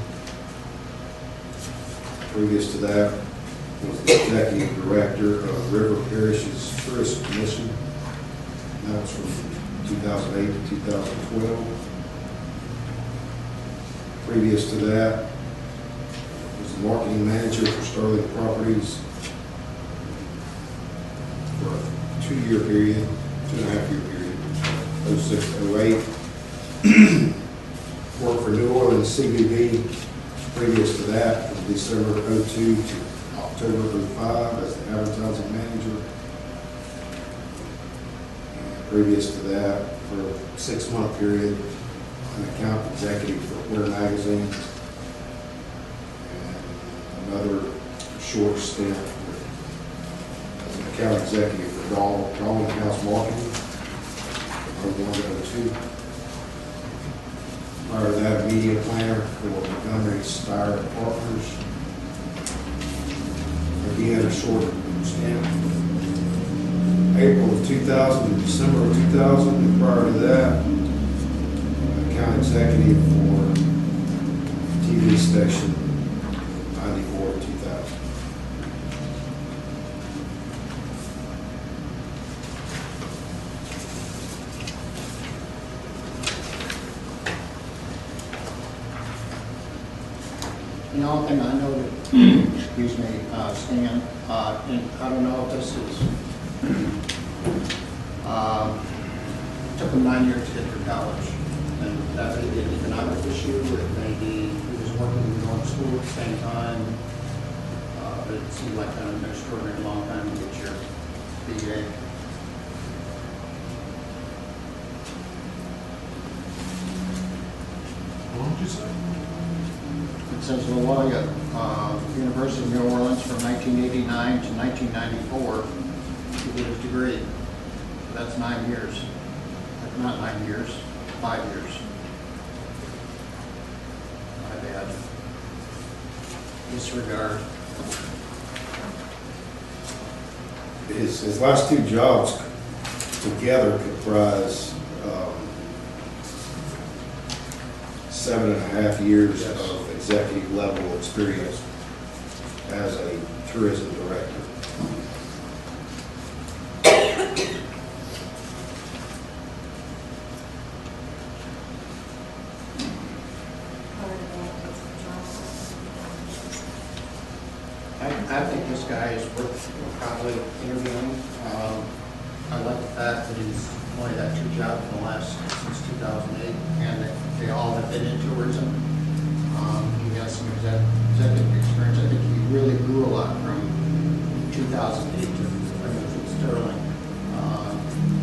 Previous to that, was the Executive Director of River Parishes Tourist Commission. That was from 2008 to 2012. Previous to that, was the Marketing Manager for Sterling Properties for a 2-year period, 2.5-year period. 06 to 08. Worked for New Orleans CBB previous to that, from December 02 to October 05 as the advertising manager. And previous to that, for a 6-month period, an account executive for Where Magazine. And another short stint as an account executive for Darling House Marketing. 01 to 02. Prior to that, a media planner for Montgomery Steyer Partners. Again, a short stint. April of 2000 to December of 2000, and prior to that, account executive for TV station 94 to 2000. The only thing I noted, excuse me, Stan, and I don't know if this is, took him 9 years to get through college, and that may be an economic issue, it may be he was working and going to school at the same time, but it seemed like an extraordinary long time to get your BA. What did you say? It says Loyola, University of New Orleans from 1989 to 1994 to get his degree. That's 9 years. Not 9 years, 5 years. My bad. Disregard. His last 2 jobs together comprise 7.5 years of executive level experience as a tourism director. I think this guy is worth probably interviewing. I like the fact that he's only had 2 jobs in the last, since 2008, and that they all have been in tourism. He has some executive experience. I think he really grew a lot from 2008 to Sterling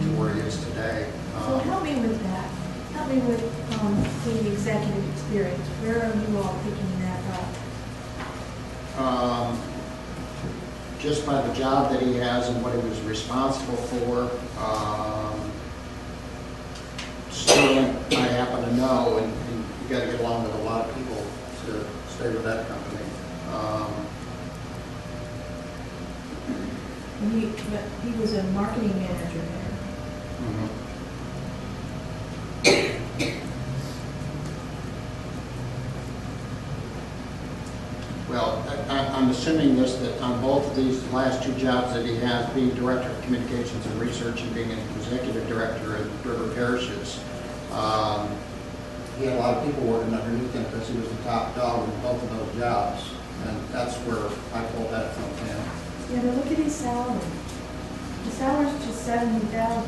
to where he is today. So help me with that. Help me with the executive experience. Where are you all picking that up? Just by the job that he has and what he was responsible for, Sterling, I happen to know, and you gotta get along with a lot of people to stay with that company. But he was a marketing manager there. Mhm. Well, I'm assuming this, that on both of these last two jobs that he has, being Director of Communications and Research and being an Executive Director at River Parishes, he had a lot of people working underneath him because he was the top dog in both of those jobs. And that's where I pulled that from him. Yeah, but look at his salary. The salary's just $70,000.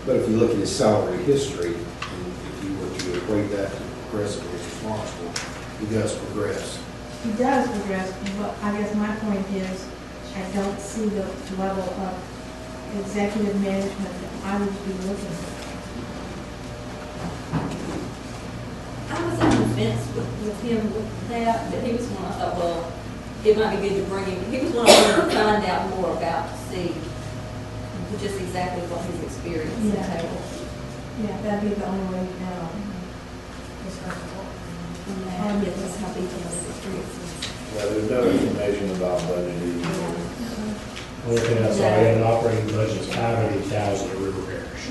But if you look at his salary history, and if you were to equate that to progressively responsible, he does progress. He does progress, but I guess my point is, I don't see the level of executive management that I would be looking for. I was on the fence with him with that, but he was one I thought, well, it might be good to bring him. He was one I wanted to find out more about, to see just exactly what his experience Yeah. entails. Yeah, that'd be the only way to know. And that is how detailed his experience is. Well, there's no information about budgeting. Only thing I saw, I had an operating budget of $500,000 at River Parish.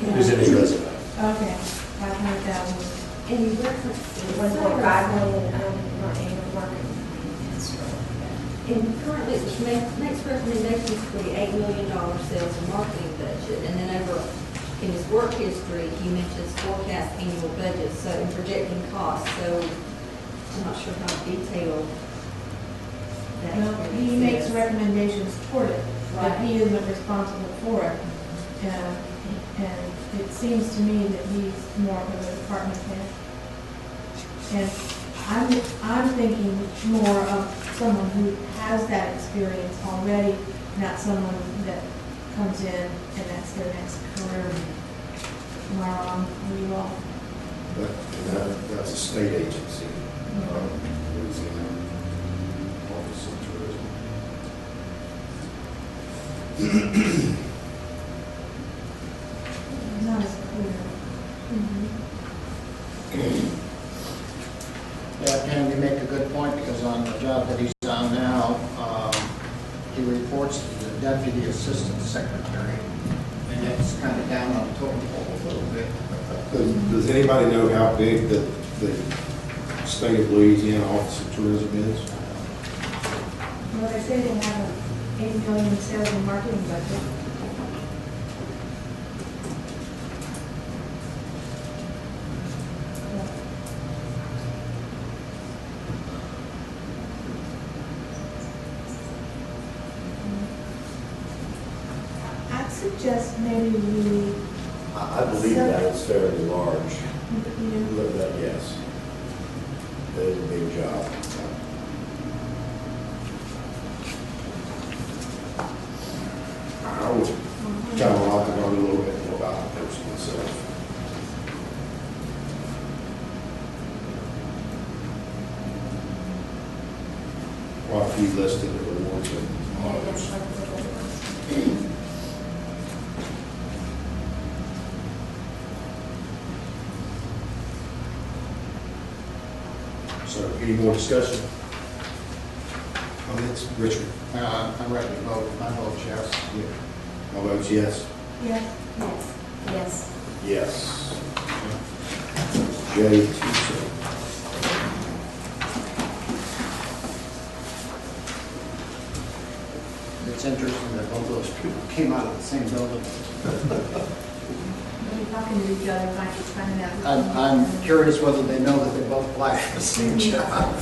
Who's in his resume? Okay, 500,000. And you referenced. 1.5 million, annual marketing. And currently, it makes recommendations for the $8 million sales and marketing budget. And then over in his work history, he mentions forecast annual budgets, so in projecting costs. So I'm not sure how detailed that Well, he experience makes is. recommendations toward it, but Right. he isn't responsible for it. And it seems to me that he's more of a department head. And I'm thinking more of someone who has that experience already, not someone that comes in and that's their next career. Am I wrong? Are you all? That's a state agency, Louisiana Office of Tourism. Not as clear. Yeah, and you make a good point, because on the job that he's on now, he reports to the Deputy Assistant Secretary, and it's kind of down on the totem pole a little bit. Does anybody know how big the state of Louisiana Office of Tourism is? Well, they say they have an $8 million sales and marketing budget. I'd suggest maybe we, I believe that is fairly large. you know, Look at that, yes. That is a big job. I would kind of like to learn a little bit more about the person myself. Quite a few listed awards and honors. So, any more discussion? Comments? Richard? I'm ready to vote. My vote's yes. All votes yes. yes, Yes. Yes. Jay, two, It's interesting that both of those people came out of the same building. when you're talking to each other, might be finding out. I'm curious whether they know that they both applied for the same job.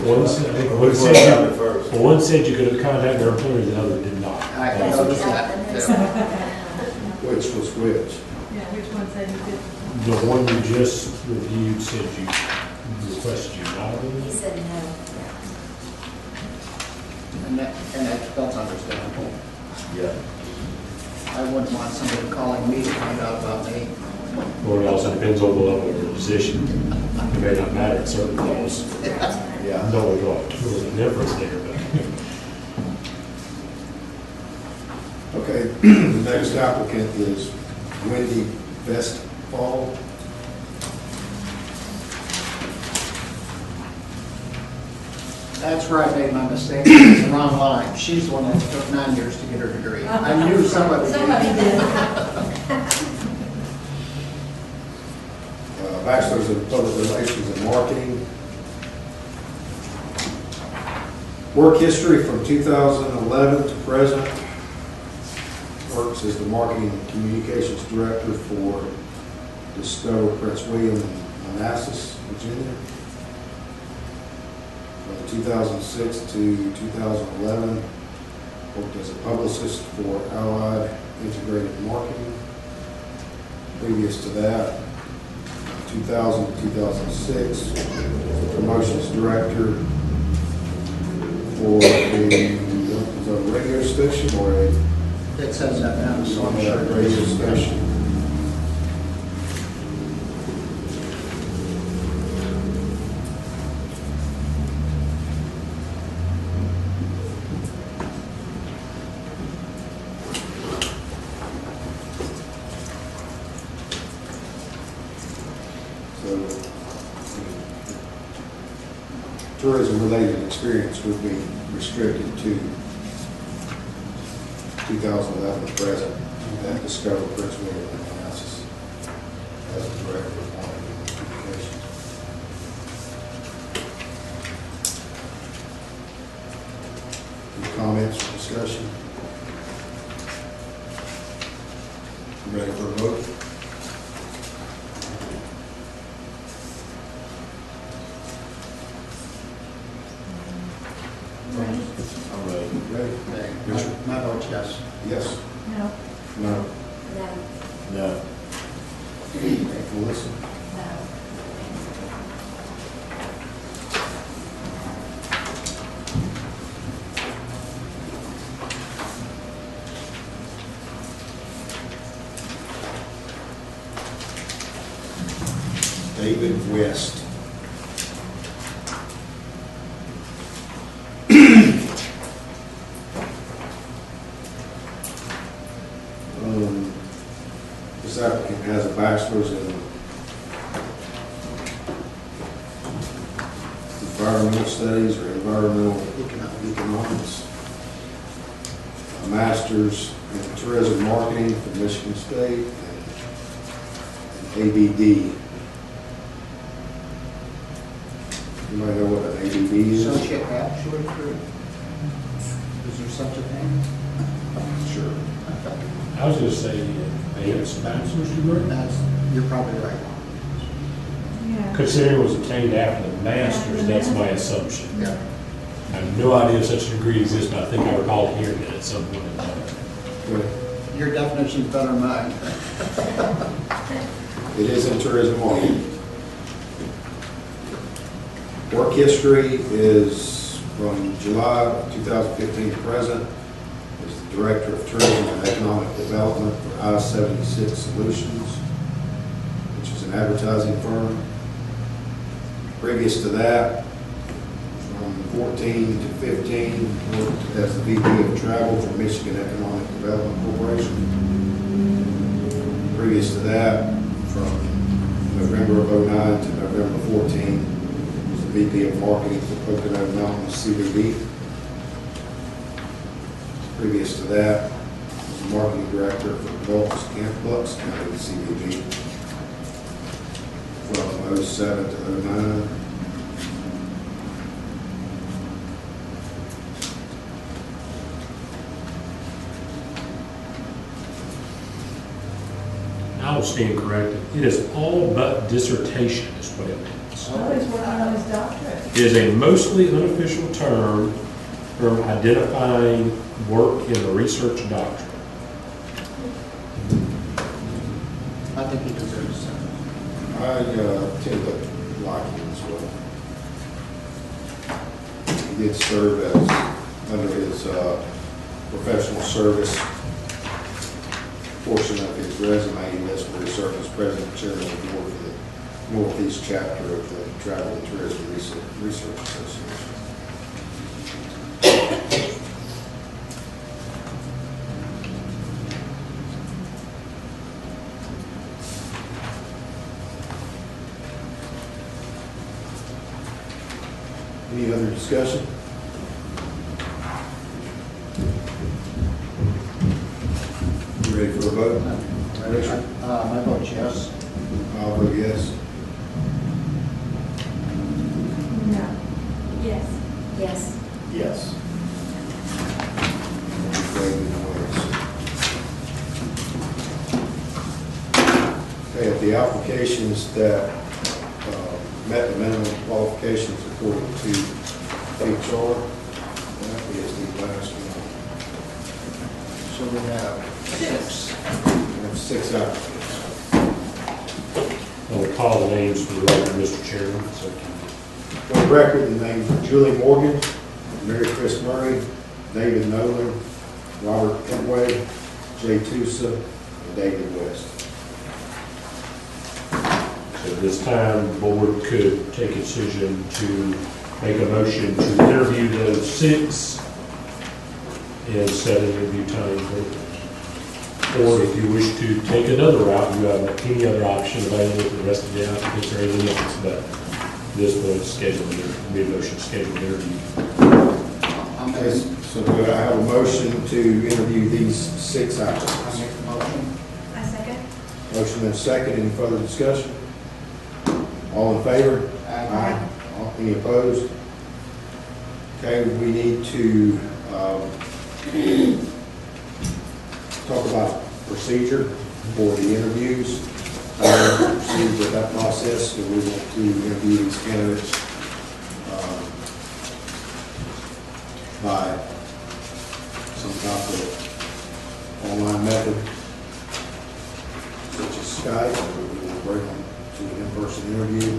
One said, I think one Which one happened said first? well, one said you could contact their employer, the other did not. I noticed that. Which was which? Yeah, which one said you did? The one you just reviewed said you requested you not He be. said no. That's understandable. Yeah. I wouldn't want somebody calling me to find out about me. Or it also depends on the level of the position. It may not matter at certain levels. Yeah. No, there's a difference there, but. The next applicant is Wendy Vestfall. That's where I made my mistake. It's the wrong line. She's the one that took 9 years to get her degree. I knew somebody did. Somebody did. Bachelor's in Public Relations and Marketing. Work history from 2011 to present. Works as the Marketing and Communications Director for Discover Prince William in Manassas, Virginia. From 2006 to 2011, worked as a publicist for Allied Integrated Marketing. Previous to that, 2000 to 2006, promotions director for a radio station or a It says that now, so I'm sure. radio station. So, tourism-related experience would be restricted to 2011 present at Discover Prince William in Manassas as a director of marketing and communications. Any comments or discussion? Ready for a vote? I'm ready. Ready? Richard? My vote's yes. Yes? No, No? No. No. Melissa? no. David West. This applicant has a bachelor's in environmental studies or environmental economics, a master's in tourism marketing from Michigan State, and an ABD. Anybody know what an ABD is? Associate Bachelor degree. Is there such a thing? Sure. I was gonna say advanced bachelor's degree. You're probably right. Yeah. Considering it was obtained after the master's, that's my assumption. Yeah. I have no idea if such a degree exists, but I think I recall hearing it at some point in time. Good. Your definition's better than mine. It is in tourism marketing. Work history is from July of 2015 to present. Is the Director of Tourism and Economic Development for I-76 Solutions, which is an advertising firm. Previous to that, from 14 to 15, worked as the VP of Travel for Michigan Economic Development Corporation. Previous to that, from November of 09 to November 14, was the VP of Marketing for Pocono Mountain CBD. Previous to that, was the Marketing Director for Bucks County CBD from 07 to 09. I will stand corrected. It is all but dissertation is what it means. Oh, he's working on his doctorate. It is a mostly unofficial term for identifying work in the research doctrine. I think he deserves it. I tend to like him as well. He did serve as, under his professional service portion of his resume, he lists where he served as president and chairman of the board for the Northeast chapter of the Travel and Tourism Research Association. Any other discussion? You ready for a vote? Richard? My vote's yes. I'll vote yes. No. Yes. Yes. Yes. Okay, of the applications that met the minimum qualifications according to HR, that is the last one. So we have six. We have 6 applicants. I will call the names for the record, Mr. Chairman, so. For the record, the names are Julie Morgan, Mary Chris Murray, David Nolan, Robert Penway, Jay Tusa, and David West. So at this time, the board could take a decision to make a motion to interview those 6 and set an interview time for them. Or if you wish to take another route, you have any other option available for the rest of the applicants or anything else, but this was scheduled, be a motion to schedule an interview. I'll Okay, make, so do I have a motion to interview these 6 I'll applicants? make the motion. I second. Motion and second, any further discussion? All in favor? Any opposed? Okay, we need to talk about procedure for the interviews. Proceed with that process, so we want to interview these candidates by some type of online method, such as Skype, or we want to break them to an in-person interview.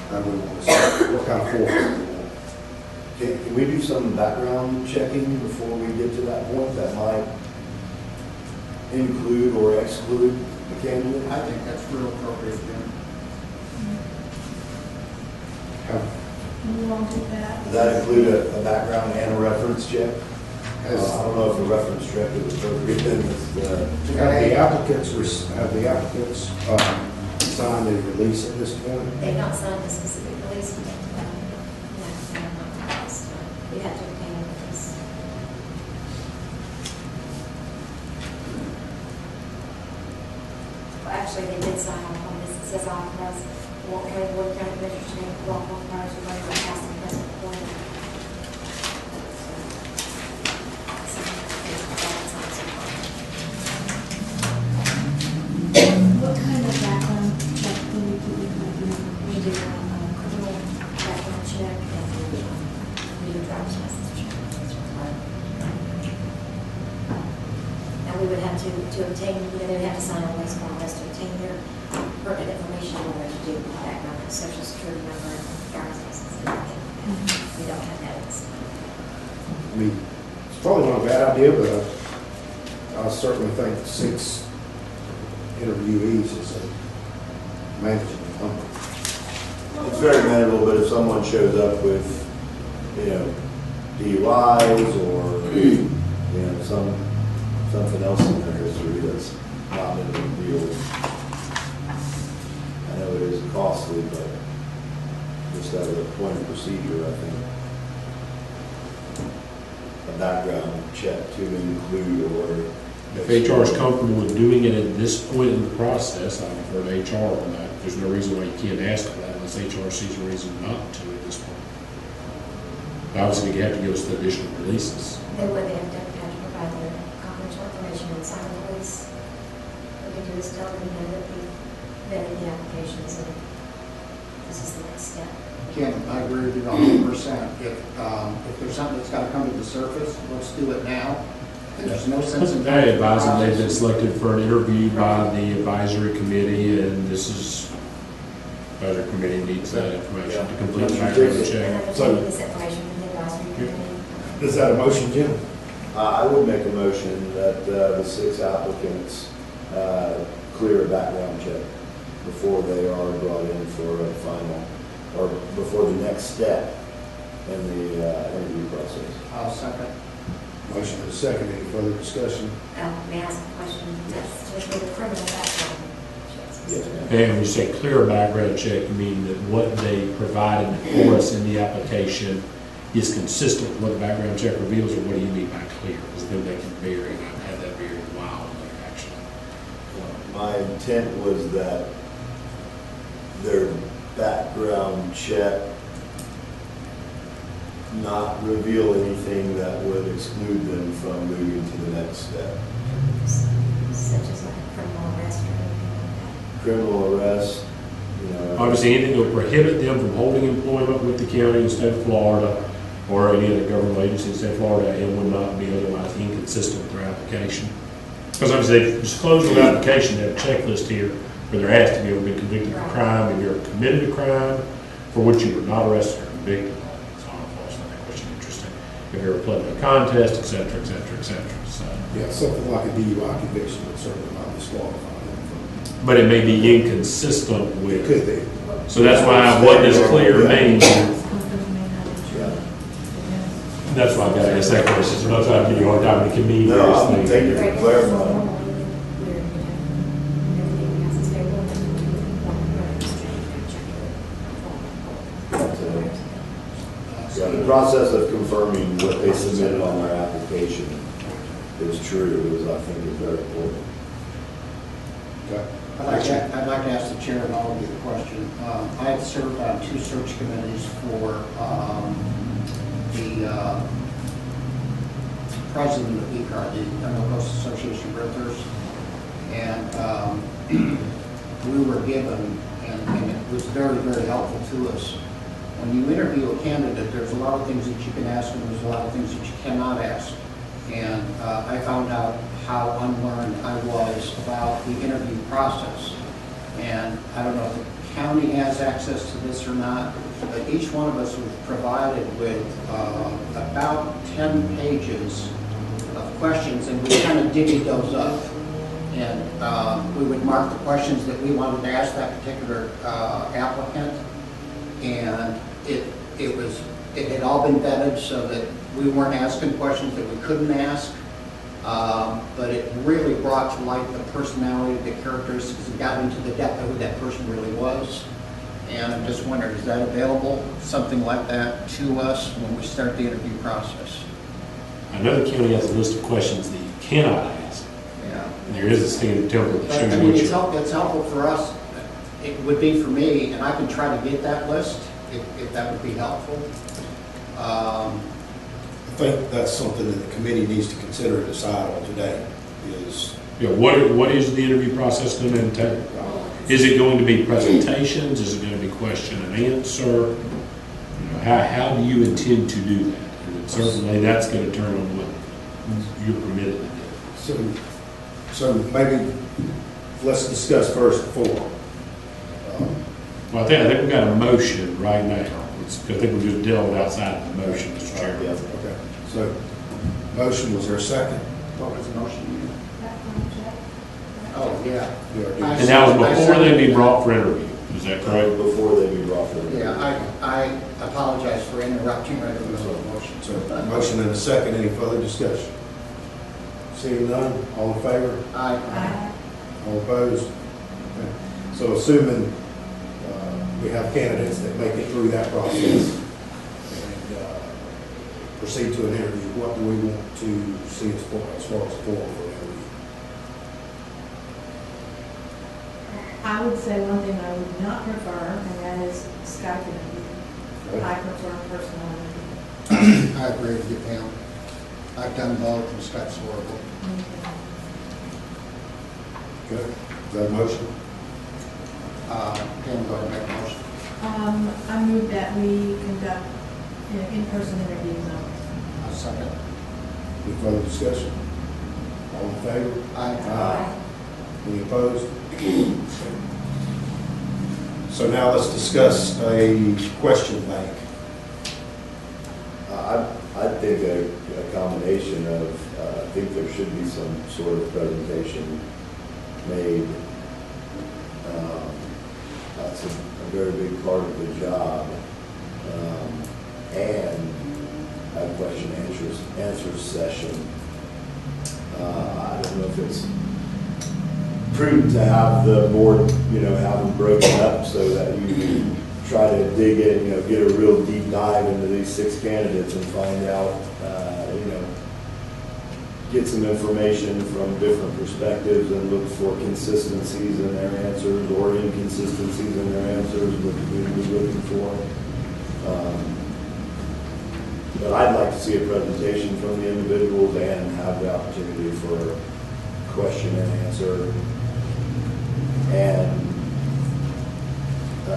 How do we want to start? What kind of format do we want? Can we do some background checking before we get to that point that might include or exclude the candidate? I think that's real appropriate, Jim. Have You won't do that? Does that include a background and a reference check? I has- don't know if a reference check is appropriate in this, Have the applicants signed a release at this point? They've not signed a specific release. No, they're not. We have to obtain a release. Well, actually, they did sign off on this. It says authorize Walton County Board of County Commissioners to make law authorized regarding the past and present employment. What kind of background check do we do? We do a criminal background check and we do a driver's license check. That's required. And we would have to obtain, they would have to sign a release form us to obtain their pertinent information in order to do background, like social security number, driver's license, and everything. We don't have that at this time. I mean, it's probably not a bad idea, but I certainly think 6 interviewees is a manageable number. it's very manageable, but if someone shows up with, DUIs or, something else in their history that's not a big deal. I know it is costly, but just out of the point of procedure, I think a background check to include or. If HR is comfortable with doing it at this point in the process, I defer to HR on that. There's no reason why you can't ask for that unless HR sees a reason not to at this point. Obviously, you have to give us the additional releases. They would, they have to provide their confidential information and sign the release. What we do is tell them, that we vetted the applications and this is the next step. Ken, I agree with you 100%. If there's something that's got to come to the surface, let's do it now. There's no sense in. I advise them they've been selected for an interview by the advisory committee, and advisory committee needs that information to complete the background And check. I'm obtaining this information from the advisory committee. Is that a motion, Jim? I would make a motion that the 6 applicants clear a background check before they are brought in for a final, or before the next step in the interview process. I'll second. Motion and a second, any further discussion? May I ask a question? That's with the criminal background checks. Is Yes. And when you say clear background check, you mean that what they provided for us in the application is consistent with what the background check reveals, or what do you mean by clear? Because then they can vary, and I've had that vary wildly, actually. My intent was that their background check not reveal anything that would exclude them from moving to the next step. Such as like criminal arrest or anything like Criminal arrest, you know. Obviously, anything that would prohibit them from holding employment with the county and state of Florida, or any other government agency in the state of Florida, and would not be otherwise inconsistent with their application. Because obviously, they've disclosed their application, they have a checklist here, where they're asked if you ever been convicted of a crime, if you ever committed a crime for which you were not arrested or convicted. It's on that question interesting. If you ever pled no contest, et cetera, et cetera, et cetera. So, Yeah, something like a DUI conviction would certainly not disqualify them but it may be inconsistent from, it with, could be. so that's why what does clear mean? That's why I got to ask that question, so I'm not trying to give you a hard time, it can mean No, various I'm things. taking that. it for clarifying. Everything else is favorable. Yeah, the process of confirming what they submitted on their application is true, is, I think, is very important. Okay. I'd like to ask the chair and all of you a question. I had served on 2 search committees for the president of ECAR, the Emerald Coast Association of Realtors. And we were given, and it was very, very helpful to us. When you interview a candidate, there's a lot of things that you can ask and there's a lot of things that you cannot ask. And I found out how unlearned I was about the interview process. And I don't know if the county has access to this or not, but each one of us was provided with about 10 pages of questions, and we kind of divvied those up. And we would mark the questions that we wanted to ask that particular applicant. And it had all been vetted so that we weren't asking questions that we couldn't ask. But it really brought to light the personality, the characteristics, and got into the depth of who that person really was. And I'm just wondering, is that available, something like that, to us when we start the interview process? I know the county has a list of questions that you cannot ask. Yeah. There is a standard template that But, shows I mean, what it's you. helpful for us. It would be for me, and I can try to get that list if that would be helpful. I think that's something that the committee needs to consider and decide on today, is, Yeah, what is the interview process going to entail? Is it going to be presentations? Is it going to be question and answer? You know, how do you intend to do that? And certainly that's going to turn on what you're permitted to do. so maybe, let's discuss first 4. Well, I think we've got a motion right now. I think we're just delving outside of the motion, Mr. Chairman. Okay, so, motion, was there a second? What was the motion? Oh, yeah. And that was before they'd be brought for interview. Is that correct? Before they be brought forward. Yeah, I apologize for interrupting right in the middle of the motion. So, motion and a second, any further discussion? Seeing none, all in favor? Aye. All opposed? Okay. So assuming we have candidates that make it through that process and proceed to an interview, what do we want to see as far as form for interview? I would say one thing I would not prefer, and that is Skype interview. I prefer personal interview. I agree with you, Pam. I've done both, and Scott's horrible. Okay, is that a motion? Pam, go ahead and make a motion. I move that we conduct in-person interviews only. I'll second. Any further discussion? All in favor? Aye. Any opposed? So now let's discuss a question bank. I think a combination of, I think there should be some sort of presentation made. That's a very big part of the job. And a question answer session. I don't know if it's prudent to have the board, have them broken up so that you can try to dig in, get a real deep dive into these 6 candidates and find out, get some information from different perspectives and look for consistencies in their answers or inconsistencies in their answers, what the community is looking for. But I'd like to see a presentation from the individuals and have the opportunity for question and answer. And, I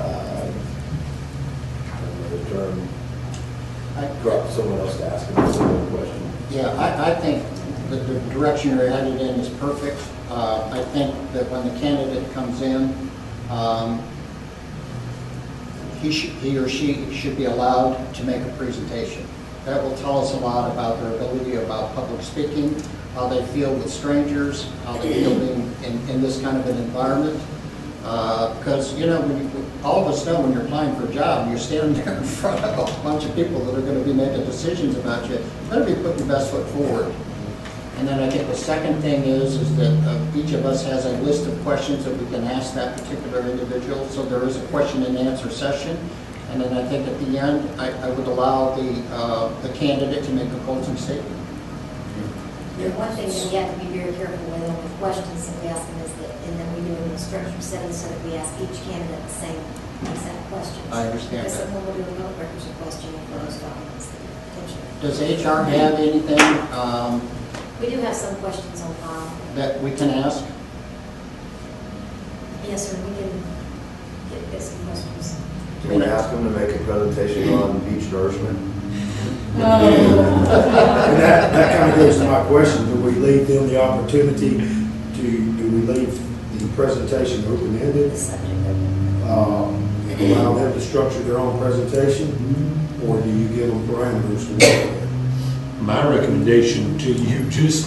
don't know the term, someone else to ask them a similar question. Yeah, I think that the direction you're headed in is perfect. I think that when the candidate comes in, he or she should be allowed to make a presentation. That will tell us a lot about their ability about public speaking, how they feel with strangers, how they feel being in this kind of an environment. Because, all of us know when you're applying for a job and you're standing there in front of a bunch of people that are going to be making decisions about you, you better be putting your best foot forward. And then I think the second thing is that each of us has a list of questions that we can ask that particular individual. So there is a question and answer session. And then I think at the end, I would allow the candidate to make a closing statement. The one thing that we have to be very careful with on the questions that we ask them is that, and then we do it in a structured setting so that we ask each candidate the same exact questions. I understand Because that. someone will do a public records question for those documents potentially. Does HR have anything We do have some questions on file. that we can ask? Yes, sir, we can get some questions. Can we ask them to make a presentation on beach nourishment? And that kind of goes to my question, do we leave them the opportunity do we leave the presentation open-ended? The subject of Allow them to structure their own presentation, or do you give them parameters to work with? My recommendation to you, just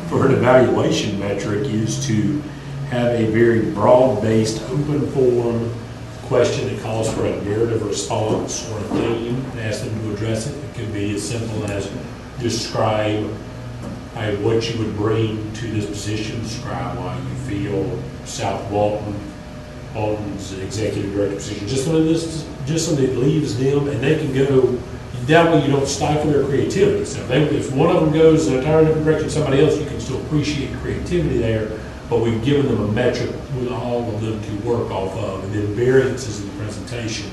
for an evaluation metric, is to have a very broad-based, open forum question that calls for a narrative response or a theme and ask them to address it. It could be as simple as describe what you would bring to this position, describe why you feel South Walton's executive director position, just something that leaves them and they can go. That way you don't stifle their creativity. So if one of them goes in a entirely different direction, somebody else, you can still appreciate the creativity there, but we've given them a metric with all of them to work off of. And then variances in the presentation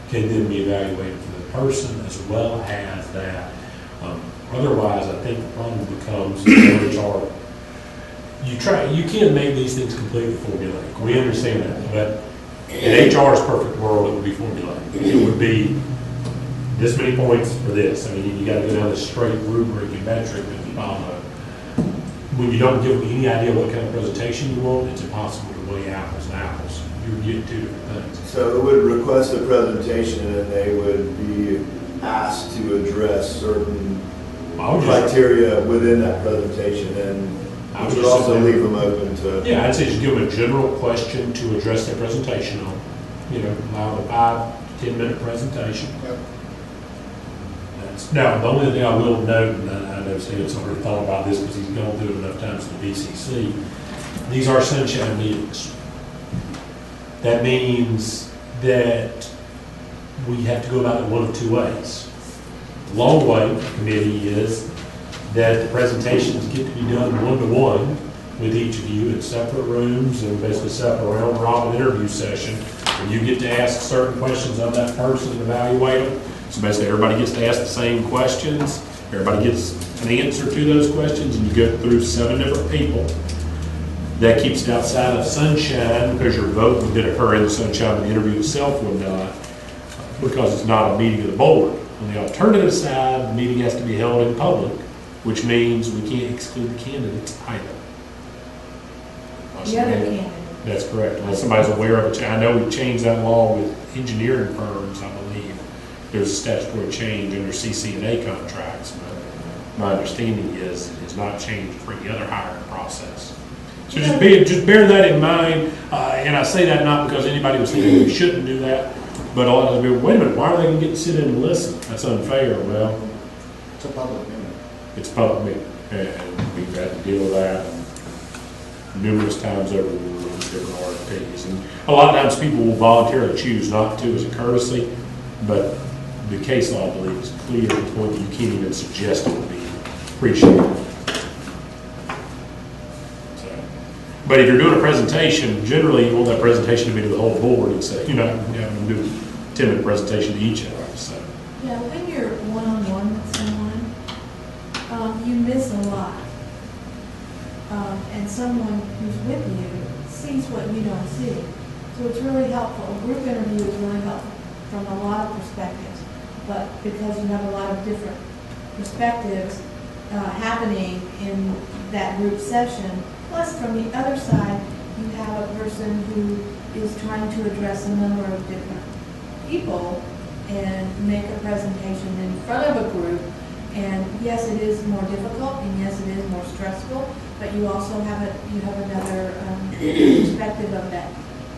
can then be evaluated for the person as well as that. Otherwise, I think the problem becomes HR. You can't make these things completely formulaic. We understand that, but in HR's perfect world, it would be formulaic. It would be this many points for this. I mean, you got to go down this straight rubric and metric at the bottom. When you don't give them any idea what kind of presentation you want, it's impossible to weigh apples and apples. You're getting two different things. So it would request a presentation and they would be asked to address certain criteria within that presentation, and which would also leave them open to. Yeah, I'd say just give them a general question to address their presentation on. Allow a 5 to 10 minute presentation. Yep. Now, the only thing I will note, and I know Steven's already thought about this because he's gone through it enough times in the BCC, these are sunshine meetings. That means that we have to go about it one of two ways. The long way committee is that the presentations get to be done one-to-one with each of you in separate rooms and basically separate round robin interview session. And you get to ask certain questions of that person and evaluate them. So basically everybody gets to ask the same questions. Everybody gets an answer to those questions, and you go through 7 different people. That keeps it outside of sunshine because your vote would then occur in the sunshine, but the interview itself would not, because it's not a meeting of the board. On the alternative side, the meeting has to be held in public, which means we can't exclude the candidates either. The other candidate. That's correct. Unless somebody's aware of it. I know we've changed that law with engineering firms, I believe. There's a statutory change under CC&A contracts, but my understanding is it has not changed for any other hiring process. So just bear that in mind, and I say that not because anybody was thinking we shouldn't do that, but a lot of people, wait a minute, why are they going to get to sit in and listen? That's unfair. Well, It's a public meeting. it's public meeting, and we've had to deal with that. numerous times over when we're running different RFPs. And a lot of times people will voluntarily choose not to as a courtesy, but the case law, I believe, is clear to the point that you can't even suggest it would be appreciated. But if you're doing a presentation, generally you want that presentation to be to the whole board instead of, having them do a 10-minute presentation to each of us, so. Yeah, when you're one-on-one with someone, you miss a lot. And someone who's with you sees what you don't see. So it's really helpful. A group interview is really helpful from a lot of perspectives. But because you have a lot of different perspectives happening in that group session, plus from the other side, you have a person who is trying to address a number of different people and make a presentation in front of a group. And yes, it is more difficult, and yes, it is more stressful, but you also have another perspective of that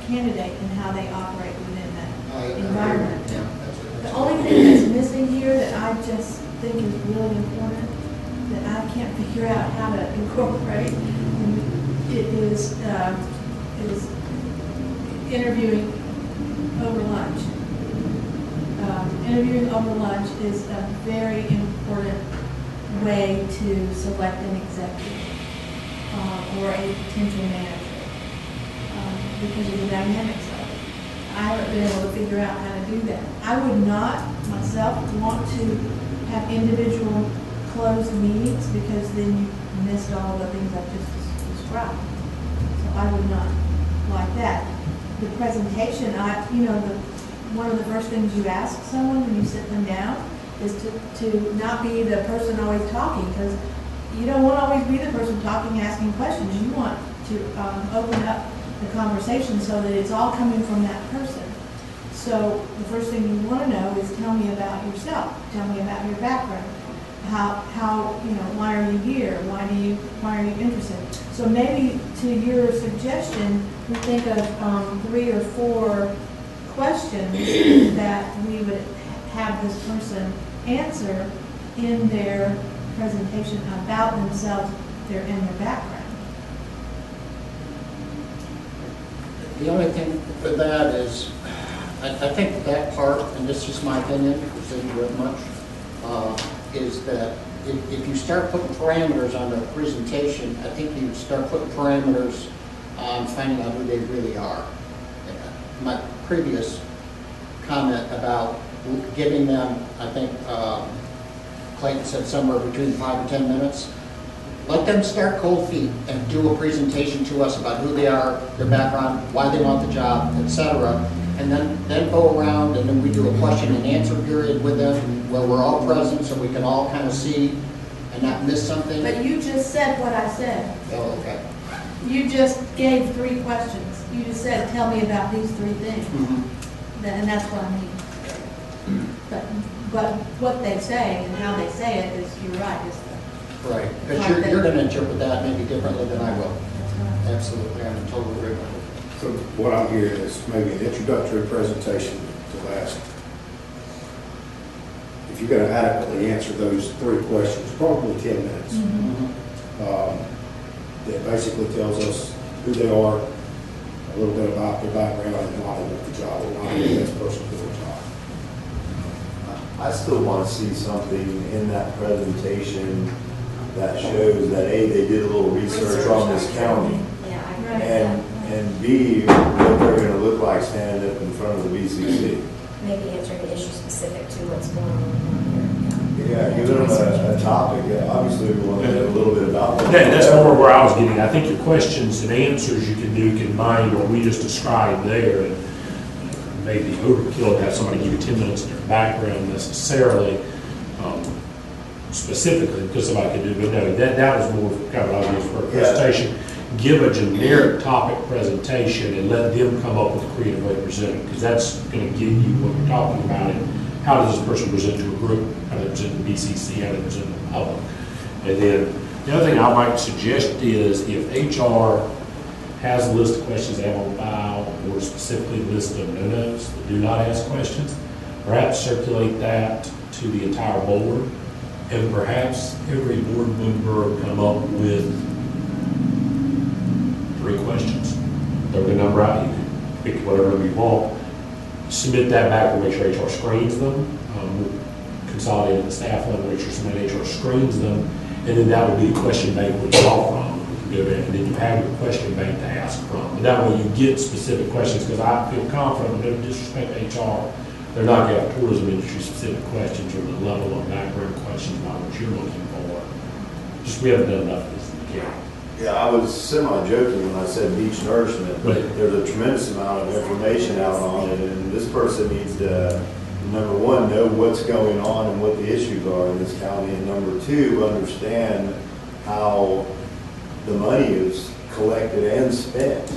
candidate and how they operate within that environment. Yeah, The only thing that's missing here that I just think is really important, that I can't figure out how to incorporate, it is interviewing over lunch. Interviewing over lunch is a very important way to select an executive or a potential manager because of the dynamics of it. I haven't been able to figure out how to do that. I would not myself want to have individual closed meetings because then you missed all the things I've just described. So I would not like that. The presentation, one of the first things you ask someone when you sit them down is to not be the person always talking, because you don't want to always be the person talking, asking questions. You want to open up the conversation so that it's all coming from that person. So the first thing you want to know is tell me about yourself. Tell me about your background. Why are you here? Why are you interested? So maybe to your suggestion, we think of 3 or 4 questions that we would have this person answer in their presentation about themselves, and their background. The only thing for that is, I think that part, and this is my opinion, because I didn't do it much, is that if you start putting parameters on the presentation, I think you start putting parameters on finding out who they really are. My previous comment about giving them, I think Clayton said somewhere between 5 or 10 minutes. Let them start cold feet and do a presentation to us about who they are, their background, why they want the job, etc. And then go around and then we do a question and answer period with them where we're all present so we can all kind of see and not miss something. But you just said what I said. Oh, okay. You just gave 3 questions. You just said, tell me about these 3 things. Mm-hmm. And that's what I mean. But what they say and how they say it is, you're right, is Right, because you're going to interpret that maybe differently than I will. that's right. Absolutely, I'm in total agreement. So what I'm hearing is maybe an introductory presentation to last. If you're going to adequately answer those 3 questions, probably 10 minutes. That basically tells us who they are, a little bit about their background, and why they want the job, and why they're the best person for the job. I still want to see something in that presentation that shows that A, they did a little research on this county, Yeah, I agree. Right. and B, what they're going to look like standing up in front of the BCC. Maybe answering an issue specific to what's going on here. Yeah, give them a topic. Yeah, obviously, we want to know a little bit about that. That's more where I was getting. I think your questions and answers you can combine what we just described there, and maybe overkill to have somebody give you 10 minutes of their background necessarily, specifically, because somebody could do, but no, that was more kind of what I was for a presentation. Give a generic topic presentation and let them come up with a creative way to present it, because that's going to give you what you're talking about, and how does this person present to a group, how they present to the BCC, how they present to the public. And then the other thing I might suggest is if HR has a list of questions they have on file, or specifically a list of no-nos, that do not ask questions, perhaps circulate that to the entire board, and perhaps every board member come up with 3 questions. Throw the number out, you can pick whatever number you want. Submit that back, we'll make sure HR screens them. We'll consolidate at the staff level, make sure somebody in HR screens them. And then that would be the question bank we draw from. We can go there, and then you have your question bank to ask from. But that way you get specific questions, because I feel confident, no disrespect to HR, they're not going to have tourism industry specific questions or the level of background questions about what you're looking for. Just we haven't done enough of this in the county. Yeah, I was semi-joking when I said beach nourishment, but Right. there's a tremendous amount of information out on it, and this person needs to, number one, know what's going on and what the issues are in this county, and number two, understand how the money is collected and spent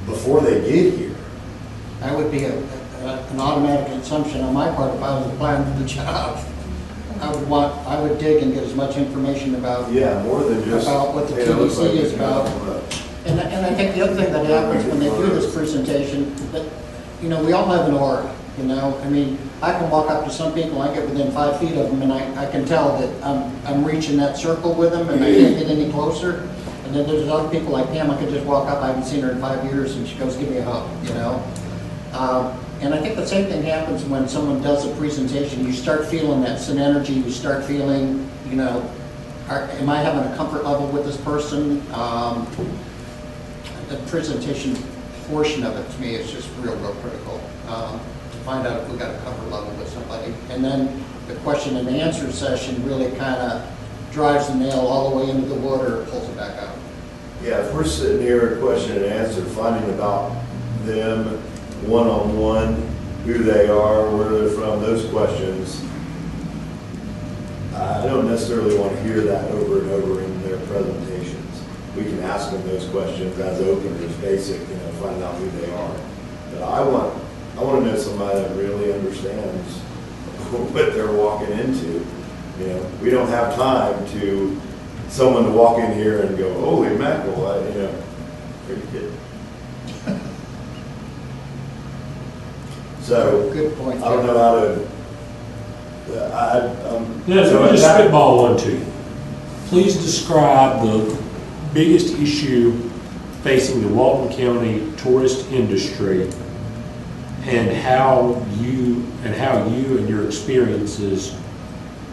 before they get here. That would be an automatic assumption on my part if I was applying for the job. I would dig and get as much information about, Yeah, more than just. About what the hey, it looks TDC like is we got about. much. and I think the other thing that happens when they do this presentation, that, you know, we all have an aura, you know? I mean, I can walk up to some people, I get within 5 feet of them, and I can tell that I'm reaching that circle with them, and I can't get any closer. And then there's other people like Pam, I could just walk up, I haven't seen her in 5 years, and she goes, give me a hug, you know? And I think the same thing happens when someone does a presentation. You start feeling that synergy, you start feeling, you know, am I having a comfort level with this person? The presentation portion of it, to me, is just real critical. To find out if we got a comfort level with somebody. And then the question and answer session really kind of drives the nail all the way into the water, pulls it back out. Yeah, if we're sitting here, question and answer, finding about them one-on-one, who they are, where they're from, those questions, I don't necessarily want to hear that over and over in their presentations. We can ask them those questions as openers, basic, you know, find out who they are. But I want to know somebody that really understands what they're walking into. You know, we don't have time to someone to walk in here and go, holy mackerel, you know, pretty good. So, Good point. I don't know how to, Yeah, so let me just that- spitball one to you. Please describe the biggest issue facing the Walton County tourist industry and how you and your experiences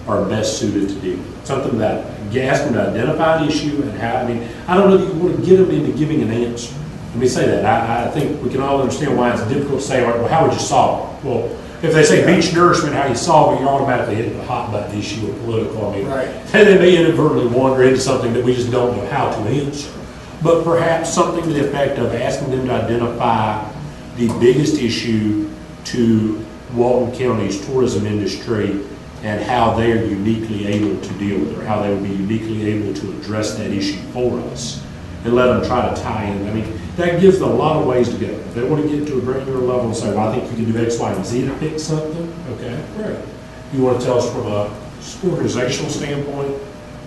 are best suited to deal with it. Something that, ask them to identify an issue and how, I mean, I don't know that you want to get them into giving an answer. Let me say that. I think we can all understand why it's difficult to say, all right, well, how would you solve it? Well, if they say beach nourishment, how you solve it, you're automatically hitting a hot button issue or political. I mean, Right. and they may inadvertently wander into something that we just don't know how to answer. But perhaps something to the effect of asking them to identify the biggest issue to Walton County's tourism industry and how they are uniquely able to deal with it, or how they would be uniquely able to address that issue for us, and let them try to tie in. I mean, that gives them a lot of ways to go. If they want to get to a granular level and say, well, I think you can do X, Y, and Z to fix something, okay, great. You want to tell us from a organizational standpoint,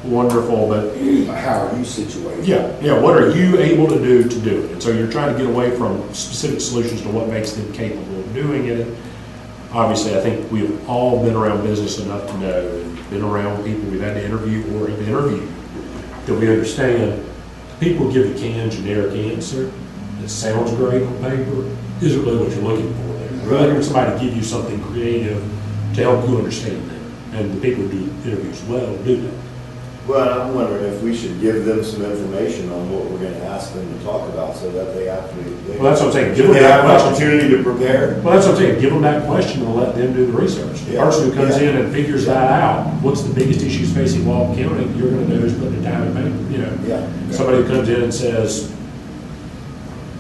wonderful, but How are you situated? yeah, what are you able to do it? And so you're trying to get away from specific solutions to what makes them capable of doing it. Obviously, I think we've all been around business enough to know, and been around people we've had to interview or have interviewed, that we understand people give the canned generic answer that sounds great on paper, isn't really what you're looking for there. You're looking for somebody to give you something creative to help you understand that. And the people who do interviews well do that. Well, I'm wondering if we should give them some information on what we're going to ask them to talk about so that they actually. Well, that's what I'm saying. Give them They that have an question. opportunity to prepare. Well, that's what I'm saying, give them that question and let them do the research. The Yeah. person who comes Yeah. in and figures that out, what's the biggest issues facing Walton County, you're gonna do is put the time and paper, you know. Yeah. Somebody who comes in and says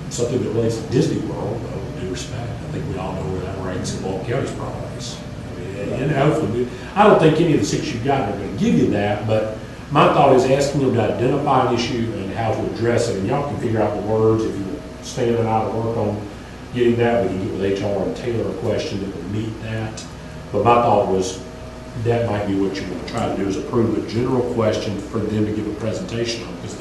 something that relates to Disney World, well, with due respect, I think we all know where that ranks in Walton County's priorities. I mean, and hopefully, I don't think any of the 6 you've got are gonna give you that, but my thought is asking them to identify an issue and how to address it, and y'all can figure out the words if you're standing out of work on getting that. We can get with HR and tailor a question that would meet that. But my thought was that might be what you want to try to do, is approve a general question for them to give a presentation on. Because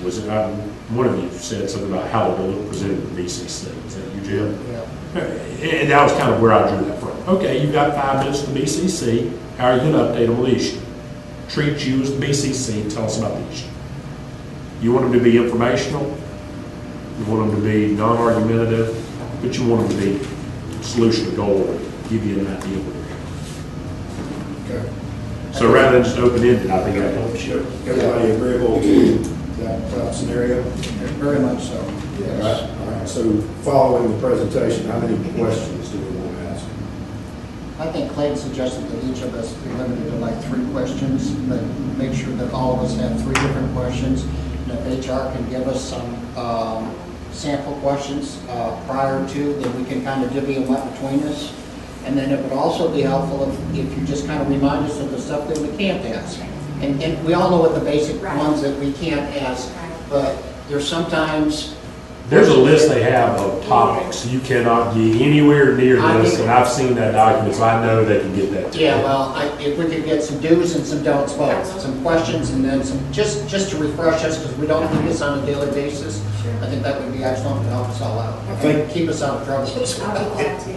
was it, one of you said something about how they're going to present at the BCC. Was that you, Jim? Yeah. And that was kind of where I drew that from. Okay, you've got 5 minutes to the BCC. How are you going to update them on the issue? Treat you as the BCC, tell us about the issue. You want them to be informational, you want them to be non-argumentative, but you want them to be solution to goal, give you an idea. Okay. So rather than just open-ended, I think that helps you. Everybody agreeable to that scenario? Very much so, All yes. right, all right. So following the presentation, how many questions do we want to ask? I think Clayton suggested that each of us be limited to like 3 questions, but make sure that all of us have 3 different questions. And if HR can give us some sample questions prior to, then we can kind of divvy them up between us. And then it would also be helpful if you just kind of remind us of the stuff that we can't ask. And we all know what the basic Right. ones that we can't ask, Right. but there's sometimes. There's a list they have of topics. You cannot get anywhere near this, and I've seen that document, so I know they can get that to you. Yeah, well, if we could get some do's and some don'ts both, some questions and then some, just to refresh us, because we don't do this on a daily basis. I think that would be excellent to help us all out. I think- Keep us out of trouble. I'll be glad to.